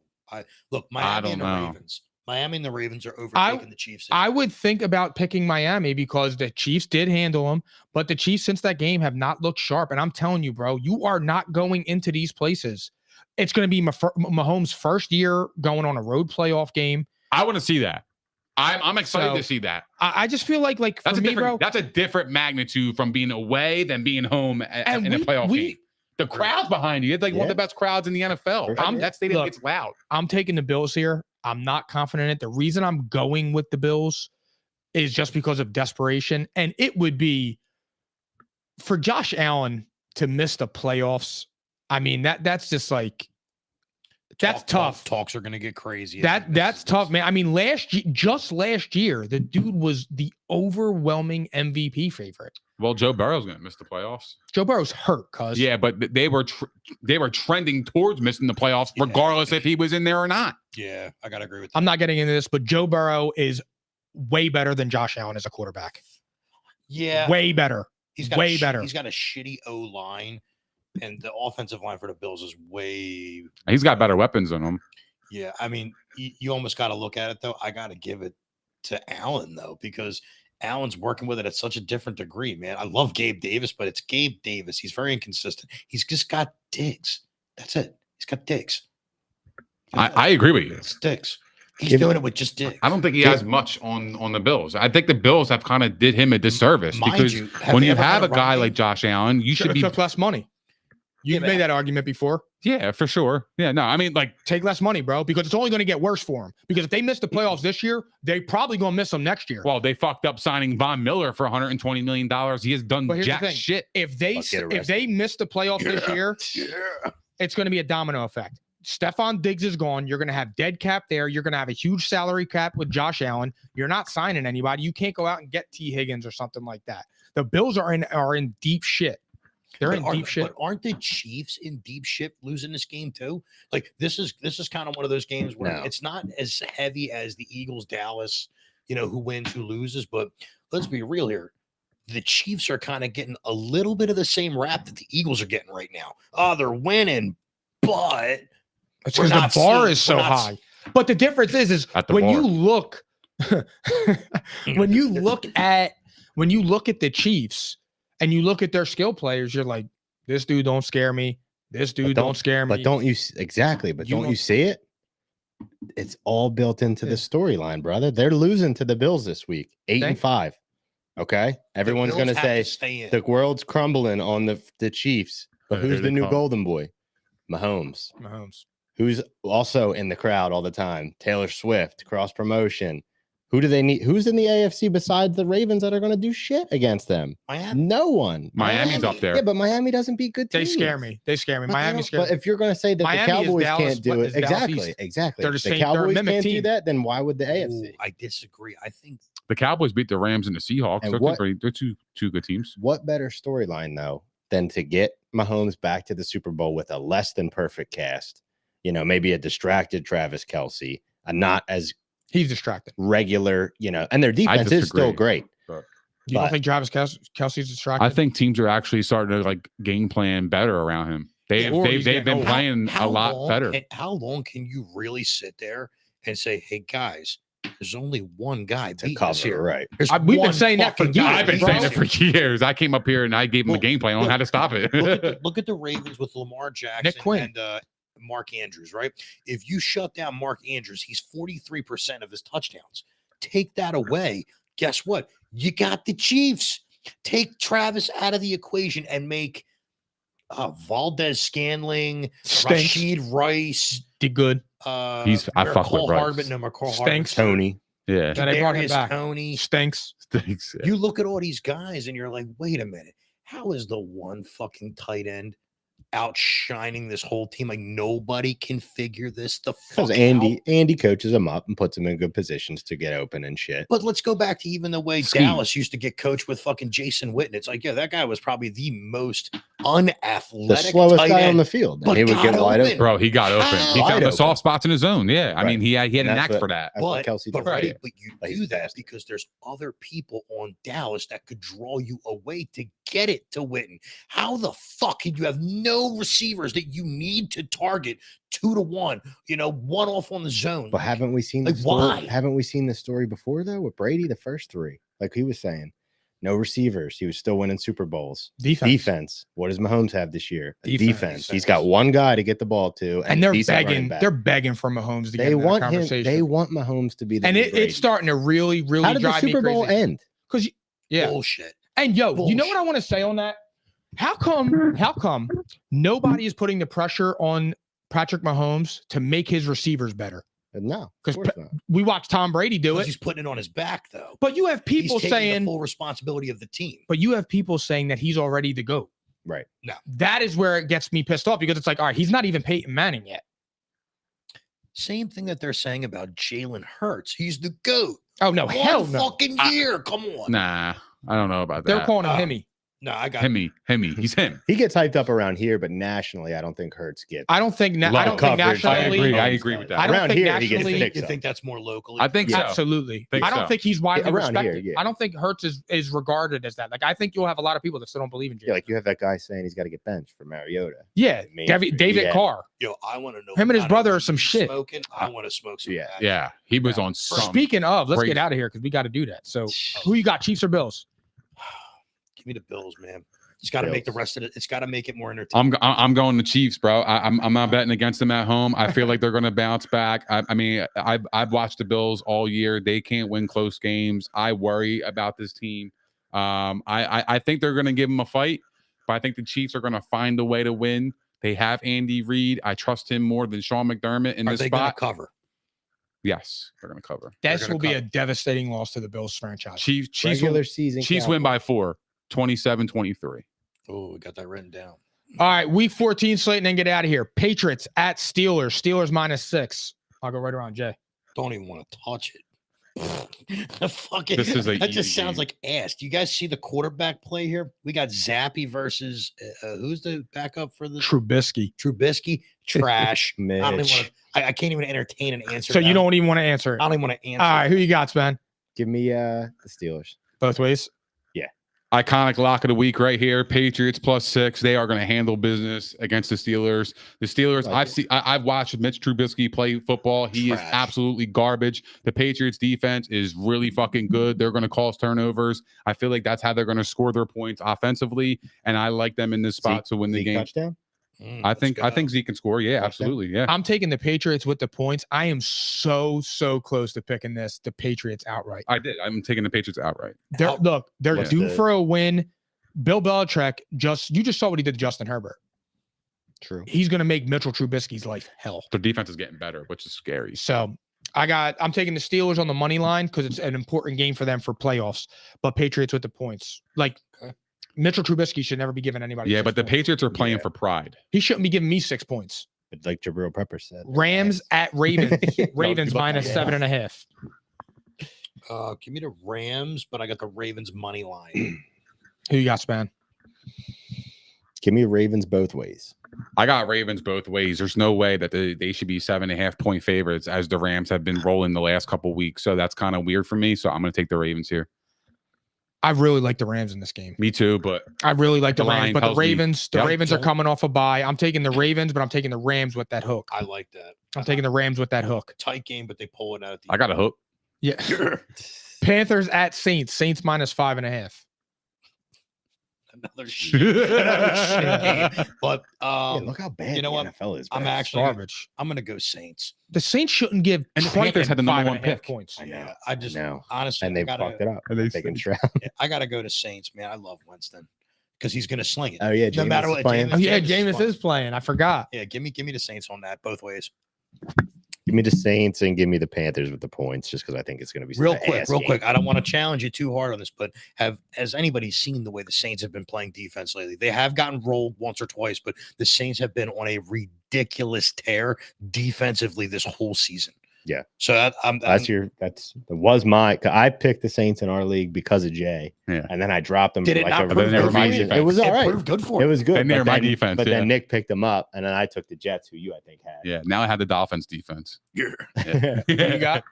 Miami and the Ravens. Miami and the Ravens are overtaking the Chiefs. I would think about picking Miami because the Chiefs did handle them, but the Chiefs since that game have not looked sharp. And I'm telling you, bro, you are not going into these places. It's going to be Mahomes' first year going on a road playoff game. I want to see that. I'm excited to see that. I just feel like That's for me, bro, that's a different magnitude from being away than being home in a playoff game. The crowds behind you, it's like one of the best crowds in the NFL. That stadium gets loud. I'm taking the Bills here. I'm not confident in it. The reason I'm going with the Bills is just because of desperation. And it would be for Josh Allen to miss the playoffs. I mean, that's just like, that's tough. Talks are going to get crazy. That's tough, man. I mean, just last year, the dude was the overwhelming MVP favorite. Well, Joe Burrow's going to miss the playoffs. Joe Burrow's hurt, cuz. Yeah, but they were trending towards missing the playoffs, regardless if he was in there or not. Yeah, I gotta agree with that. I'm not getting into this, but Joe Burrow is way better than Josh Allen as a quarterback. Yeah, way better. He's got way better. He's got a shitty O line, and the offensive line for the Bills is way. He's got better weapons than him. Yeah, I mean, you almost got to look at it though. I got to give it to Allen though, because Allen's working with it at such a different degree, man. I love Gabe Davis, but it's Gabe Davis. He's very inconsistent. He's just got Diggs. That's it. He's got Diggs. I agree with you. It's Diggs. He's doing it with just Diggs. I don't think he has much on the Bills. I think the Bills have kind of did him a disservice because when you have a guy like Josh Allen, you should be took less money. You've made that argument before. Yeah, for sure. Yeah, no, I mean, like, take less money, bro, because it's only going to get worse for him. Because if they miss the playoffs this year, they probably going to miss them next year. Well, they fucked up signing Von Miller for $120 million. He has done jack shit. If they miss the playoffs this year, it's going to be a domino effect. Stephon Diggs is gone. You're going to have dead cap there. You're going to have a huge salary cap with Josh Allen. You're not signing anybody. You can't go out and get T. Higgins or something like that. The Bills are in deep shit. They're in deep shit. But aren't the Chiefs in deep shit losing this game too? Like this is kind of one of those games where it's not as heavy as the Eagles, Dallas, who wins, who loses. But let's be real here. The Chiefs are kind of getting a little bit of the same rap that the Eagles are getting right now. Oh, they're winning, but it's because the bar is so high. But the difference is when you look when you look at the Chiefs and you look at their skill players, you're like, this dude don't scare me. This dude don't scare me. But don't you see it? It's all built into the storyline, brother. They're losing to the Bills this week, 8-5. Okay, everyone's gonna say the world's crumbling on the Chiefs, but who's the new golden boy? Mahomes. Who's also in the crowd all the time? Taylor Swift, cross promotion. Who do they need? Who's in the AFC besides the Ravens that are going to do shit against them? Miami? No one. Miami's up there. Yeah, but Miami doesn't beat good teams. They scare me. Miami scares me. But if you're going to say that the Cowboys can't do it, exactly. They're the Cowboys can't do that, then why would the AFC? Ooh, I disagree. I think the Cowboys beat the Rams and the Seahawks. They're two good teams. What better storyline though than to get Mahomes back to the Super Bowl with a less than perfect cast? Maybe a distracted Travis Kelce, a not as he's distracted. Regular, and their defense is still great. You don't think Travis Kelce's distracted? I think teams are actually starting to game plan better around him. They've been playing a lot better. How long can you really sit there and say, "Hey guys, there's only one guy beating us here"? Right? We've been saying that for years. I've been saying it for years. I came up here and I gave him a game plan on how to stop it. look at the Ravens with Lamar Jackson and Mark Andrews, right? If you shut down Mark Andrews, he's 43% of his touchdowns. Take that away. Guess what? You got the Chiefs. Take Travis out of the equation and make Valdez Scantling, Rashid Rice. Did good. I fuck with Rice. Stinks. Tony. Yeah. They brought him back. Tony. Stinks. Yeah. You look at all these guys and you're like, wait a minute. How is the one fucking tight end outshining this whole team? Like nobody can figure this the fuck because Andy coaches them up and puts them in good positions to get open and shit. But let's go back to even the way Dallas used to get coached with fucking Jason Witten. It's like, yeah, that guy was probably the most unathletic, the slowest guy on the field, and he would get wide open. Bro, he got open. He found the soft spots in his zone. Yeah, I mean, he had a knack for that. But you do that because there's other people on Dallas that could draw you away to get it to Witten. How the fuck can you have no receivers that you need to target 2-1, one off on the zone? But haven't we seen the story? Haven't we seen the story before though with Brady, the first three? Like he was saying, No receivers. He was still winning Super Bowls. Defense. What does Mahomes have this year? Defense. He's got one guy to get the ball to, and they're begging. They're begging for Mahomes to get in that conversation. They want Mahomes to be the. And it's starting to really, really How did drive the Super me Bowl crazy. end? Because bullshit. And you know what I want to say on that? How come nobody is putting the pressure on Patrick Mahomes to make his receivers better? No, because we watched Tom Brady do it. He's putting it on his back, though. But you have people saying the full responsibility of the team. But you have people saying that he's already the GOAT. Right. No, that is where it gets me pissed off because it's like, all right, he's not even Peyton Manning yet. Same thing that they're saying about Jalen Hurts. He's the GOAT. Oh no, hell no. Fucking year. Come on. Nah, I don't know about that. They're calling him Himmy. No, I got Himmy. He's him. He gets hyped up around here, but nationally, I don't think Hurts gets. I don't think nationally. I agree with that. I don't around think here, nationally. He gets you think that's more locally? I think so. Absolutely. I don't think he's widely respected. Here, I don't think Hurts is regarded as that. Like I think you'll have a lot of people that still don't believe in Jalen. Yeah, like you have that guy saying he's got to get benched for Mariota. Yeah, David Carr. Yo, I want to know. Him and his brother are some shit. Smoking. I want to smoke some. Yeah, he was on. Speaking of, let's get out of here because we got to do that. So, who you got, Chiefs or Bills? Give me the Bills, man. It's got to make the rest of it. It's got to make it more entertaining. I'm going to Chiefs, bro. I'm not betting against them at home. I feel like they're going to bounce back. I mean, I've watched the Bills all year. They can't win close games. I worry about this team. I think they're going to give them a fight, but I think the Chiefs are going to find a way to win. They have Andy Reid. I trust him more than Sean McDermott in this spot. Are they going to cover? Yes, they're going to cover. This will be a devastating loss to the Bills franchise. Chiefs regular season. Chiefs win by 4, 27-23. Oh, we got that written down. All right, week 14 slate and then get out of here. Patriots at Steelers. Steelers -6. I'll go right around Jay. Don't even want to touch it. Fucking, this is that just sounds like ass. Do you guys see the quarterback play here? We got Zappy versus who's the backup for the Trubisky. Trash. I don't even want to. I can't even entertain an answer. So you don't even want to answer it. I don't even want to answer. All right, who you got, Sven? Give me the Steelers. Both ways. Iconic lock of the week right here. Patriots +6. They are going to handle business against the Steelers. The Steelers, I've watched Mitch Trubisky play football. He is absolutely garbage. The Patriots defense is really fucking good. They're going to cause turnovers. I feel like that's how they're going to score their points offensively. And I like them in this spot to win the game. Touchdown? I think Zeke can score. Yeah, absolutely. Yeah. I'm taking the Patriots with the points. I am so close to picking the Patriots outright. I did. I'm taking the Patriots outright. They're due for a win. Bill Belichick you just saw what he did to Justin Herbert. True. He's going to make Mitchell Trubisky's life hell. Their defense is getting better, which is scary. So I'm taking the Steelers on the money line because it's an important game for them for playoffs, but Patriots with the points. Mitchell Trubisky should never be given anybody. Yeah, but the Patriots are playing for pride. He shouldn't be giving me 6 points. But like Jabril Pepper said. Rams at Ravens. Ravens -7.5. Give me the Rams, but I got the Ravens money line. Who you got, Span? Give me Ravens both ways. I got Ravens both ways. There's no way that they should be 7.5 point favorites as the Rams have been rolling the last couple weeks. So that's kind of weird for me. So I'm going to take the Ravens here. I really like the Rams in this game. Me too, but I really like the Rams. But the Ravens, Yep. Ravens are coming off a bye. I'm taking the Ravens, but I'm taking the Rams with that hook. I like that. I'm taking the Rams with that hook. Tight game, but they pull it out. I got a hook. Yeah. Panthers at Saints. Saints -5.5. Another shit game. But look how bad you know the what? NFL is. I'm bro. actually garbage. I'm gonna go Saints. The Saints shouldn't give. And the Panthers had the number 1 pick. Points. I know. Yeah, I just know. honestly, And they fucked it up. And they Taking Stroud. I gotta go to Saints, man. I love Winston because he's gonna sling it. Oh yeah, no matter Jameis what. is playing. Jameis is playing. I forgot. Yeah, give me the Saints on that both ways. Give me the Saints and give me the Panthers with the points, just because I think it's going to be real quick. I don't want to challenge you too hard on this, but has anybody seen the way the Saints have been playing defense lately? They have gotten rolled once or twice, but the Saints have been on a ridiculous tear defensively this whole season. Yeah. So I picked the Saints in our league because of Jay. Yeah. And then I dropped them. Did it not prove good for you? It was all right. Proved good for it was good. And they're my defense. But then Nick picked them up, and then I took the Jets, who you I think had. Yeah. Now I have the Dolphins defense. Yeah. Yeah. Who you got?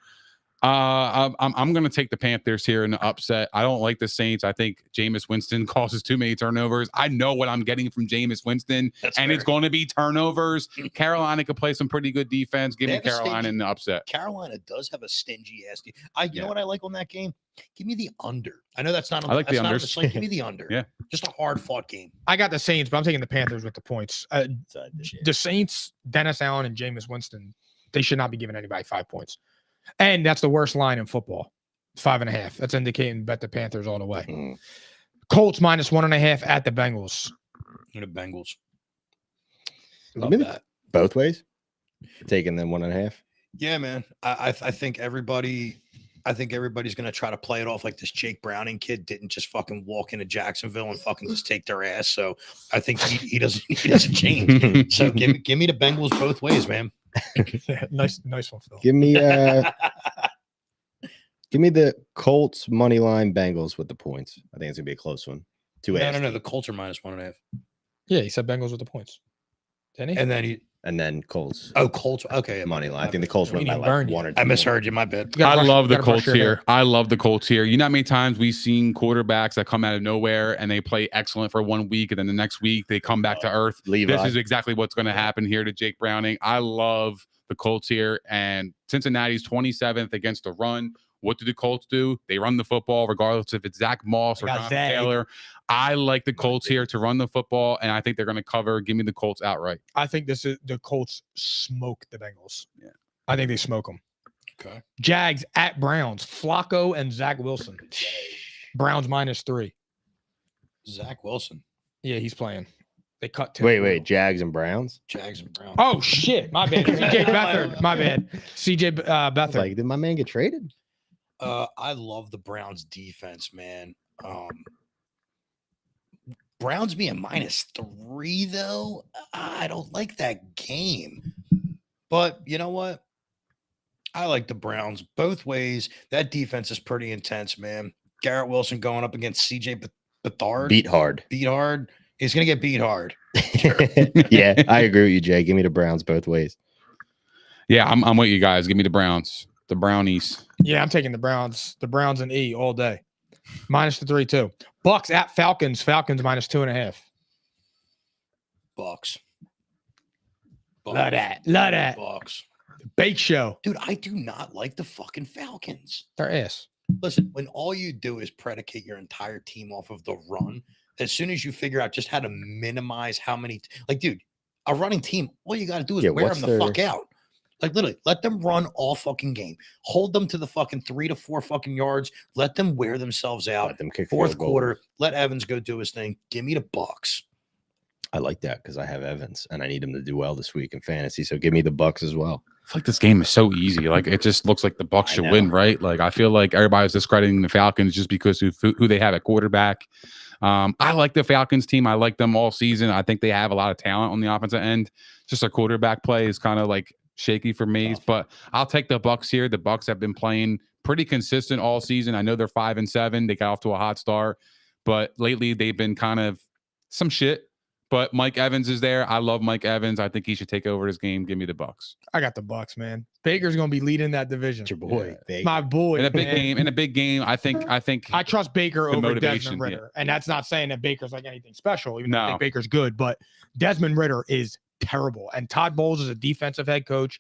I'm going to take the Panthers here in the upset. I don't like the Saints. I think Jameis Winston causes too many turnovers. I know what I'm getting from Jameis Winston, it's going to be turnovers. Carolina could play some pretty good defense. Give me Carolina in the upset. Carolina does have a stingy ass. You know what I like on that game? Give me the under. I know that's not on I like the unders. Give me the under. Yeah. Just a hard fought game. I got the Saints, but I'm taking the Panthers with the points. The Saints, Dennis Allen and Jameis Winston, they should not be giving anybody 5 points. And that's the worst line in football. 5.5. That's indicating bet the Panthers all the way. Colts minus 1.5 at the Bengals. The Bengals. Love that. Both ways. Taking them 1.5. Yeah, man. I think everybody's going to try to play it off like this Jake Browning kid didn't just fucking walk into Jacksonville and fucking just take their ass. So I think he doesn't change. So give me the Bengals both ways, man. nice one, Phil. Give me the Colts money line Bengals with the points. I think it's gonna be a close one. No. The Colts are minus 1.5. Yeah, he said Bengals with the points. Didn't he? And then Colts. Oh, Colts. Okay, money line. I think the Colts win by like 1 or 2. I misheard you. My bad. I love the Colts here. I love the Colts here. You know how many times we've seen quarterbacks that come out of nowhere and they play excellent for 1 week, and then the next week they come back to earth. This is exactly what's going to happen here to Jake Browning. I love the Colts here, and Cincinnati's 27th against the run. What do the Colts do? They run the football, regardless if it's Zach Moss or Jonathan Taylor. I like the Colts here to run the football, and I think they're going to cover. Give me the Colts outright. I think the Colts smoke the Bengals. Yeah, I think they smoke them. Okay. Jags at Browns. Flacco and Zach Wilson. Browns minus 3. Zach Wilson. Yeah, he's playing. They cut 2. Wait. Jags and Browns. Jags and Browns. Oh shit! My bad. CJ Beathard. My bad. CJ Beathard. Like, did my man get traded? I love the Browns defense, man. Browns being minus 3, though, I don't like that game. But you know what? I like the Browns both ways. That defense is pretty intense, man. Garrett Wilson going up against CJ Beathard. Beat hard. He's going to get beat hard. Yeah, I agree with you, Jay. Give me the Browns both ways. Yeah, I'm with you guys. Give me the Browns. The Brownies. Yeah, I'm taking the Browns. The Browns and E all day. Minus the 3 too. Bucks at Falcons. Falcons minus 2.5. Bucks. Love that. Bucks. Bake show. Dude, I do not like the fucking Falcons. Their ass. Listen, when all you do is predicate your entire team off of the run, as soon as you figure out just how to minimize how many, dude, a running team, all you got to do is wear them the fuck out. Like, literally, let them run all fucking game. Hold them to the fucking 3 to 4 fucking yards. Let them wear themselves out. Let them kick fourth quarter. Let Evans go do his thing. Give me the Bucks. I like that because I have Evans and I need him to do well this week in fantasy. So give me the Bucks as well. I feel like this game is so easy. Like, it just looks like the Bucks should win, right? Like, I feel like everybody's discrediting the Falcons just because of who they have at quarterback. I like the Falcons team. I like them all season. I think they have a lot of talent on the offensive end. Just a quarterback play is kind of like shaky for me, but I'll take the Bucks here. The Bucks have been playing pretty consistent all season. I know they're 5-7. They got off to a hot start, but lately they've been kind of some shit. But Mike Evans is there. I love Mike Evans. I think he should take over this game. Give me the Bucks. I got the Bucks, man. Baker's gonna be leading that division. It's your boy, Baker. My boy. In a big game. In a big game, I think I trust Baker over motivation, Desmond Ritter, and that's not saying that Baker's like anything special. Even though I think Baker's good, but Desmond Ritter is terrible. And Todd Bowles is a defensive head coach.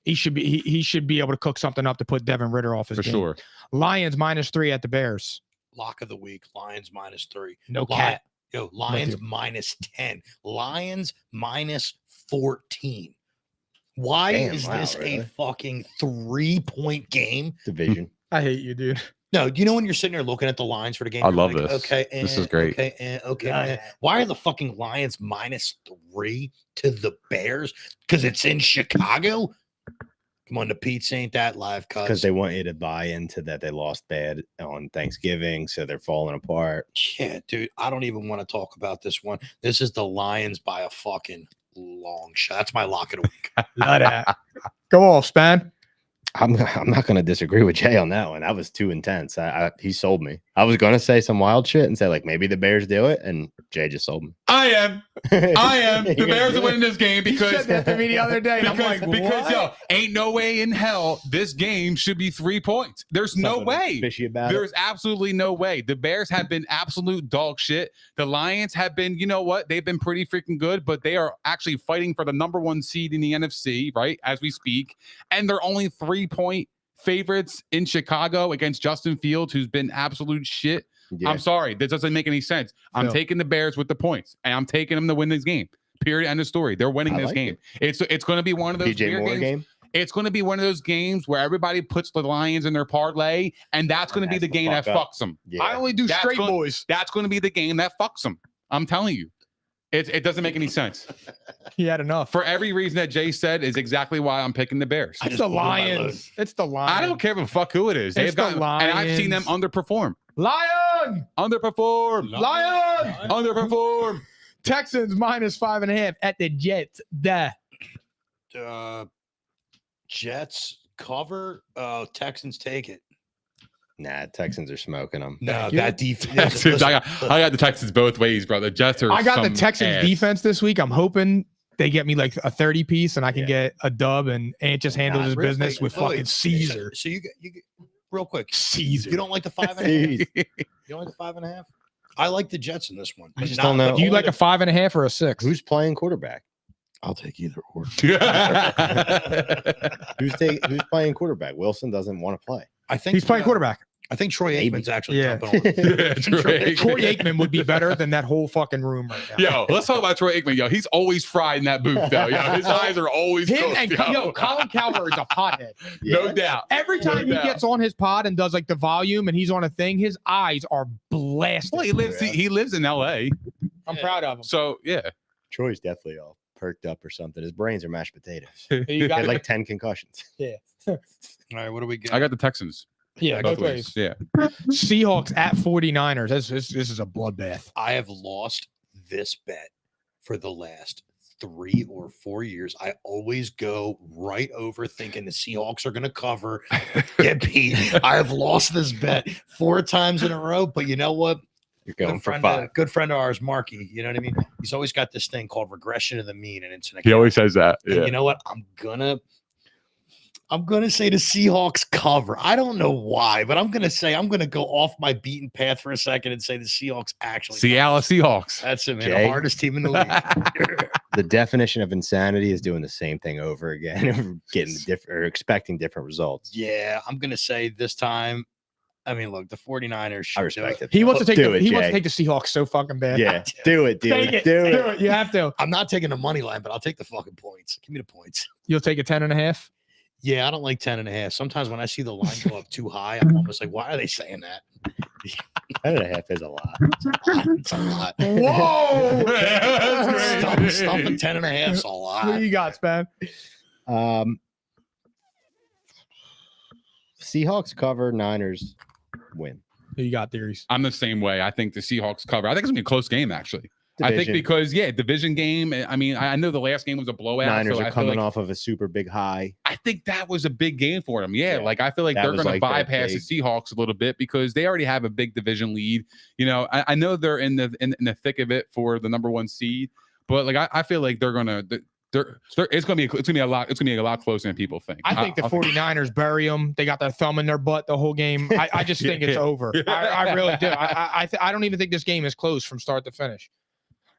He should be able to cook something up to put Devin Ritter off his game. Sure. Lions minus 3 at the Bears. Lock of the week. Lions minus 3. No cat. Yo, Lions minus 10. Lions minus 14. Why is this a fucking 3-point game? Division. I hate you, dude. No, you know when you're sitting there looking at the lines for the game? I love this. Okay, this is great. Okay. Why are the fucking Lions minus 3 to the Bears? Because it's in Chicago? Come on, the pizza ain't that live, cuz. Because they want you to buy into that they lost bad on Thanksgiving, so they're falling apart. Yeah, dude, I don't even want to talk about this one. This is the Lions by a fucking long shot. That's my lock of the week. Love that. Go off, Span. I'm not going to disagree with Jay on that one. That was too intense. He sold me. I was gonna say some wild shit and say like maybe the Bears do it, and Jay just sold me. I am. The Bears are winning this game You because said that to me the other day. And I'm like, because what? yo, ain't no way in hell this game should be 3 points. There's no way. Fishy about There's absolutely no way. The Bears have been absolute dog shit. The Lions have been, you know what? They've been pretty freaking good, but they are actually fighting for the #1 seed in the NFC, right? As we speak. And they're only 3-point favorites in Chicago against Justin Fields, who's been absolute shit. Yeah. I'm sorry. This doesn't make any sense. I'm taking the Bears with the points, and I'm taking them to win this game. Period. End of story. They're winning this game. It's going to be one of those DJ Moore game. It's going to be one of those games where everybody puts the Lions in their parlay, and that's going to be the game that fucks them. Yeah. I only do straight boys. That's going to be the game that fucks them. I'm telling you. It doesn't make any sense. He had enough. For every reason that Jay said is exactly why I'm picking the Bears. It's the Lions. It's the Lions. I don't care what the fuck who it is. They've got, and I've seen them underperform. Lion! Underperform. Lion! Underperform. Texans -5.5 at the Jets. Jets cover. Texans take it. Nah, Texans are smoking them. No, that defense. Texans, I got the Texans both ways, brother. Jets are. I got the Texans ass. defense this week. I'm hoping they get me like a 30 piece and I can get a dub, and Ant just handles his business with fucking Caesar. So you get real quick. Caesar. You don't like the 5.5? You don't like the 5.5? I like the Jets in this one. I just don't know. Do you like a 5.5 or a 6? Who's playing quarterback? I'll take either or. Who's playing quarterback? Wilson doesn't want to play. I think He's playing quarterback. I think Troy Aikman's actually jumping on. Troy Aikman would be better than that whole fucking room right now. Yo, let's talk about Troy Aikman. Yo, he's always fried in that booth, though. Yo, his eyes are always him cooked, and yo. Colin Cowherd is a pothead. No doubt. Every time he gets on his pod and does like the volume and he's on a thing, his eyes are blasted. Well, he lives in LA. I'm proud of him. So yeah. Troy's definitely all perked up or something. His brains are mashed potatoes. You He got had like 10 concussions. yeah. All right, what do we get? I got the Texans. Yeah, both ways. Yeah. Seahawks at 49ers. This is a bloodbath. I have lost this bet for the last 3 or 4 years. I always go right over thinking the Seahawks are going to cover, get beat. I have lost this bet 4 times in a row, but you know what? You're going for 5. Good friend of ours, Marky. You know what I mean? He's always got this thing called regression of the mean, and it's an He always says that. And you know what? I'm gonna say the Seahawks cover. I don't know why, but I'm gonna go off my beaten path for a second and say the Seahawks actually. Seattle Seahawks. That's it, man. Jay? The hardest team in the league. The definition of insanity is doing the same thing over again, getting different or expecting different results. Yeah, I'm gonna say this time. I mean, look, the 49ers. I respect it. He wants to take Do the it, Seahawks so fucking bad. Yeah, do it, dude. Take it. Do Do it. it. You have to. I'm not taking the money line, but I'll take the fucking points. Give me the points. You'll take a 10.5. Yeah, I don't like 10.5. Sometimes when I see the line go up too high, I'm almost like, why are they saying that? 10.5 is a lot. It's a lot. Whoa! Stuffing 10.5 is a What lot. do you got, Span? Seahawks cover, Niners win. Who you got, theories? I'm the same way. I think the Seahawks cover. I think it's gonna be a close game, actually. I think because division game. I mean, I know the last game was a blowout. Niners so are coming off of a super big high. I think that was a big game for them. Yeah, like I feel like That they're was going to like bypass the Seahawks a little bit because they already have a big division lead. You know, I know they're in the thick of it for the #1 seed, but like I feel like they're gonna. It's gonna be a lot closer than people think. I think the 49ers bury them. They got their thumb in their butt the whole game. I just think it's over. I really do. I don't even think this game is close from start to finish.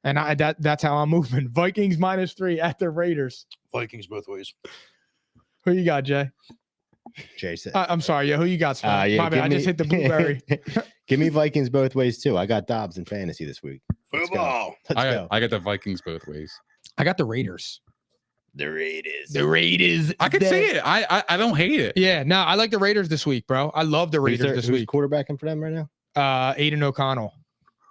And that's how I'm moving. Vikings -3 at the Raiders. Vikings both ways. Who you got, Jay? Jason. I'm sorry. Yeah, who you got, Span? My bad. I just hit the blueberry. Give me Vikings both ways too. I got Dobbs in fantasy this week. Football. Let's go. I got the Vikings both ways. I got the Raiders. The Raiders. The Raiders. I can see it. I don't hate it. Yeah, no, I like the Raiders this week, bro. I love the Raiders this who's week. quarterbacking for them right now? Aiden O'Connell.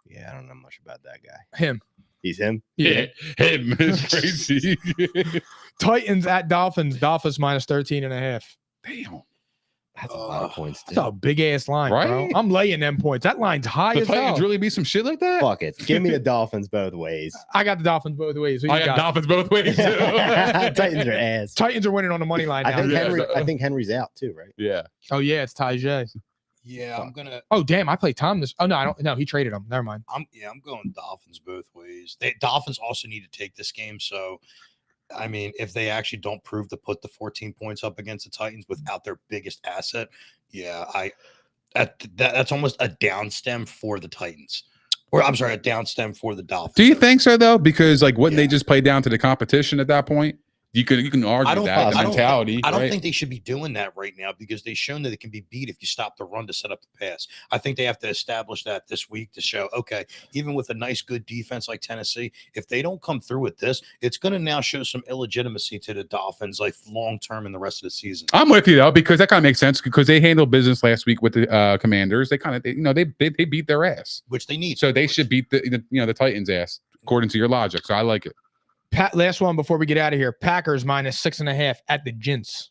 Yeah, I don't know much about that guy. Him. He's him? Yeah, him is crazy. Titans at Dolphins. Dolphins -13.5. Damn. That's a lot of points, That's a big ass line, Right? bro. I'm laying them points. That line's high The as hell. Titans really be some shit like that? Fuck it. Give me the Dolphins both ways. I got the Dolphins both ways. Who you I got Dolphins both ways too. Titans are ass. Titans are winning on the money line now. I think Henry's out too, right? Yeah. Oh yeah, it's Tajay. Yeah, I'm gonna. Oh damn! I played Tom this. Oh no, I don't. No, he traded him. Never mind. I'm going Dolphins both ways. Dolphins also need to take this game. So, I mean, if they actually don't prove to put the 14 points up against the Titans without their biggest asset, yeah, that's almost a down stem for the Titans. Or I'm sorry, a down stem for the Dolphins. Do you think so though? Because like, wouldn't they just play down to the competition at that point? You can argue that the mentality. I don't think they should be doing that right now because they've shown that it can be beat if you stop the run to set up the pass. I think they have to establish that this week to show, okay, even with a nice, good defense like Tennessee, if they don't come through with this, it's going to now show some illegitimacy to the Dolphins, like long term in the rest of the season. I'm with you though because that kind of makes sense because they handled business last week with the Commanders. They kind of they beat their ass, which they need. So they should beat the Titans' ass according to your logic. So I like it. Last one before we get out of here. Packers -6.5 at the Gents.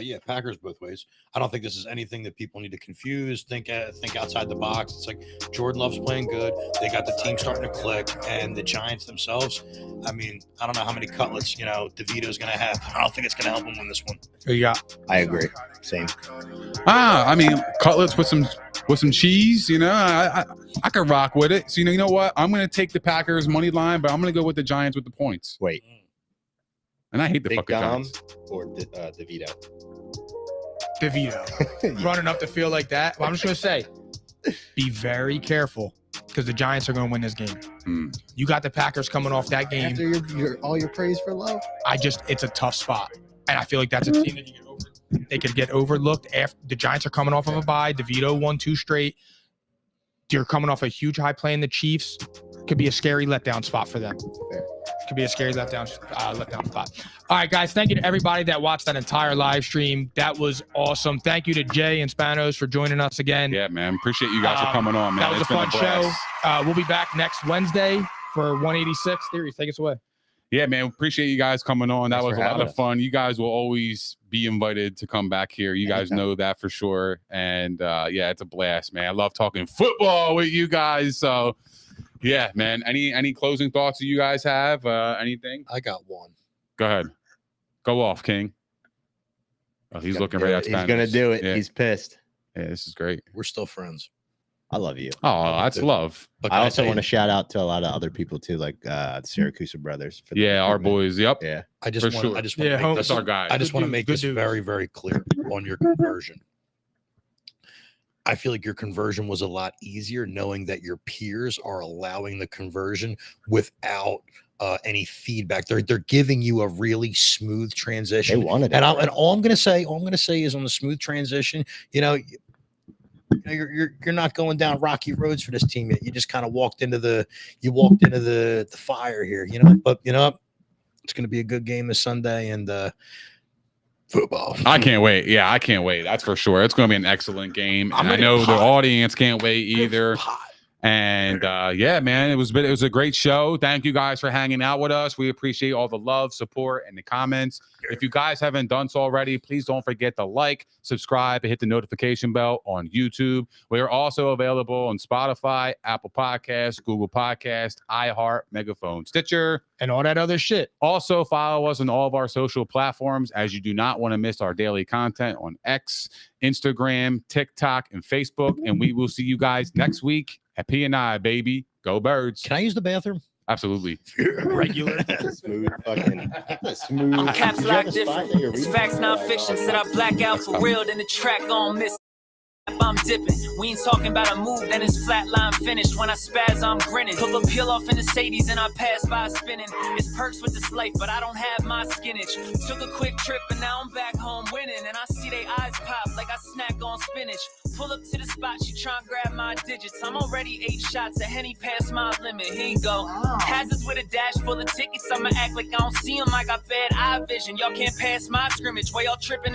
Yeah, Packers both ways. I don't think this is anything that people need to confuse. Think outside the box. It's like Jordan Love's playing good. They got the team starting to click, and the Giants themselves. I mean, I don't know how many cutlets DeVito's going to have. I don't think it's going to help him win this one. Who you got? I agree. Same. I mean, cutlets with some cheese. I could rock with it. So you know what? I'm going to take the Packers money line, but I'm going to go with the Giants with the points. Wait. And I hate the Big fucking Dom Giants. or DeVito? DeVito. Running up the field like that. Well, I'm just going to say, be very careful because the Giants are going to win this game. You got the Packers coming off that game. After all your praise for Love? It's a tough spot. And I feel like that's a team that they could get overlooked. After the Giants are coming off of a bye. DeVito won 2 straight. You're coming off a huge high play in the Chiefs. Could be a scary letdown spot for them. Could be a scary letdown spot. All right, guys. Thank you to everybody that watched that entire live stream. That was awesome. Thank you to Jay and Spanos for joining us again. Yeah, man. Appreciate you guys for coming on, man. That was a fun show. We'll be back next Wednesday for 186 Theories. Take us away. Yeah, man. Appreciate you guys coming on. That was a lot of fun. You guys will always be invited to come back here. You guys know that for sure. And yeah, it's a blast, man. I love talking football with you guys. So yeah, man. Any closing thoughts that you guys have? Anything? I got one. Go ahead. Go off, King. Oh, he's looking right at Spanish. He's gonna do it. Yeah. He's pissed. Yeah, this is great. We're still friends. I love you. Oh, that's love. But I also want to shout out to a lot of other people too, like the Syracuse brothers. Yeah, our boys. Yep. Yeah. I just want to make this very, very clear on your conversion. I feel like your conversion was a lot easier knowing that your peers are allowing the conversion without any feedback. They're giving you a really smooth transition. They wanted it. And all I'm going to say is on the smooth transition, you're not going down rocky roads for this team yet. You just kind of walked into the fire here, but it's going to be a good game this Sunday and football. I can't wait. Yeah, I can't wait. That's for sure. It's going to be an excellent game. And I know the audience can't wait either. And yeah, man, it was a great show. Thank you guys for hanging out with us. We appreciate all the love, support, and the comments. If you guys haven't done so already, please don't forget to like, subscribe, and hit the notification bell on YouTube. We are also available on Spotify, Apple Podcasts, Google Podcasts, iHeart, Megaphone, Stitcher, and all that other shit. Also, follow us on all of our social platforms as you do not want to miss our daily content on X, Instagram, TikTok, and Facebook. And we will see you guys next week at P&I, baby. Go Birds. Can I use the bathroom? Absolutely. Regular. Smooth fucking smooth. Caps lock different. It's facts, not fiction. Said I black out for real, then the track gon' miss. I'm dipping. We ain't talking about a move, then it's flatline finished. When I spaz, I'm grinning. Put the peel off in the Sadies and I pass by spinning. It's perks with this life, but I don't have my skinnage. Took a quick trip and now I'm back home winning. And I see they eyes pop like I snack on spinach. Pull up to the spot, she tryna grab my digits. I'm already 8 shots, a Henny past my limit. Here you go. Hazards with a dash full of tickets. I'ma act like I don't see them. I got bad eye vision. Y'all can't pass my scrimmage. While y'all tripping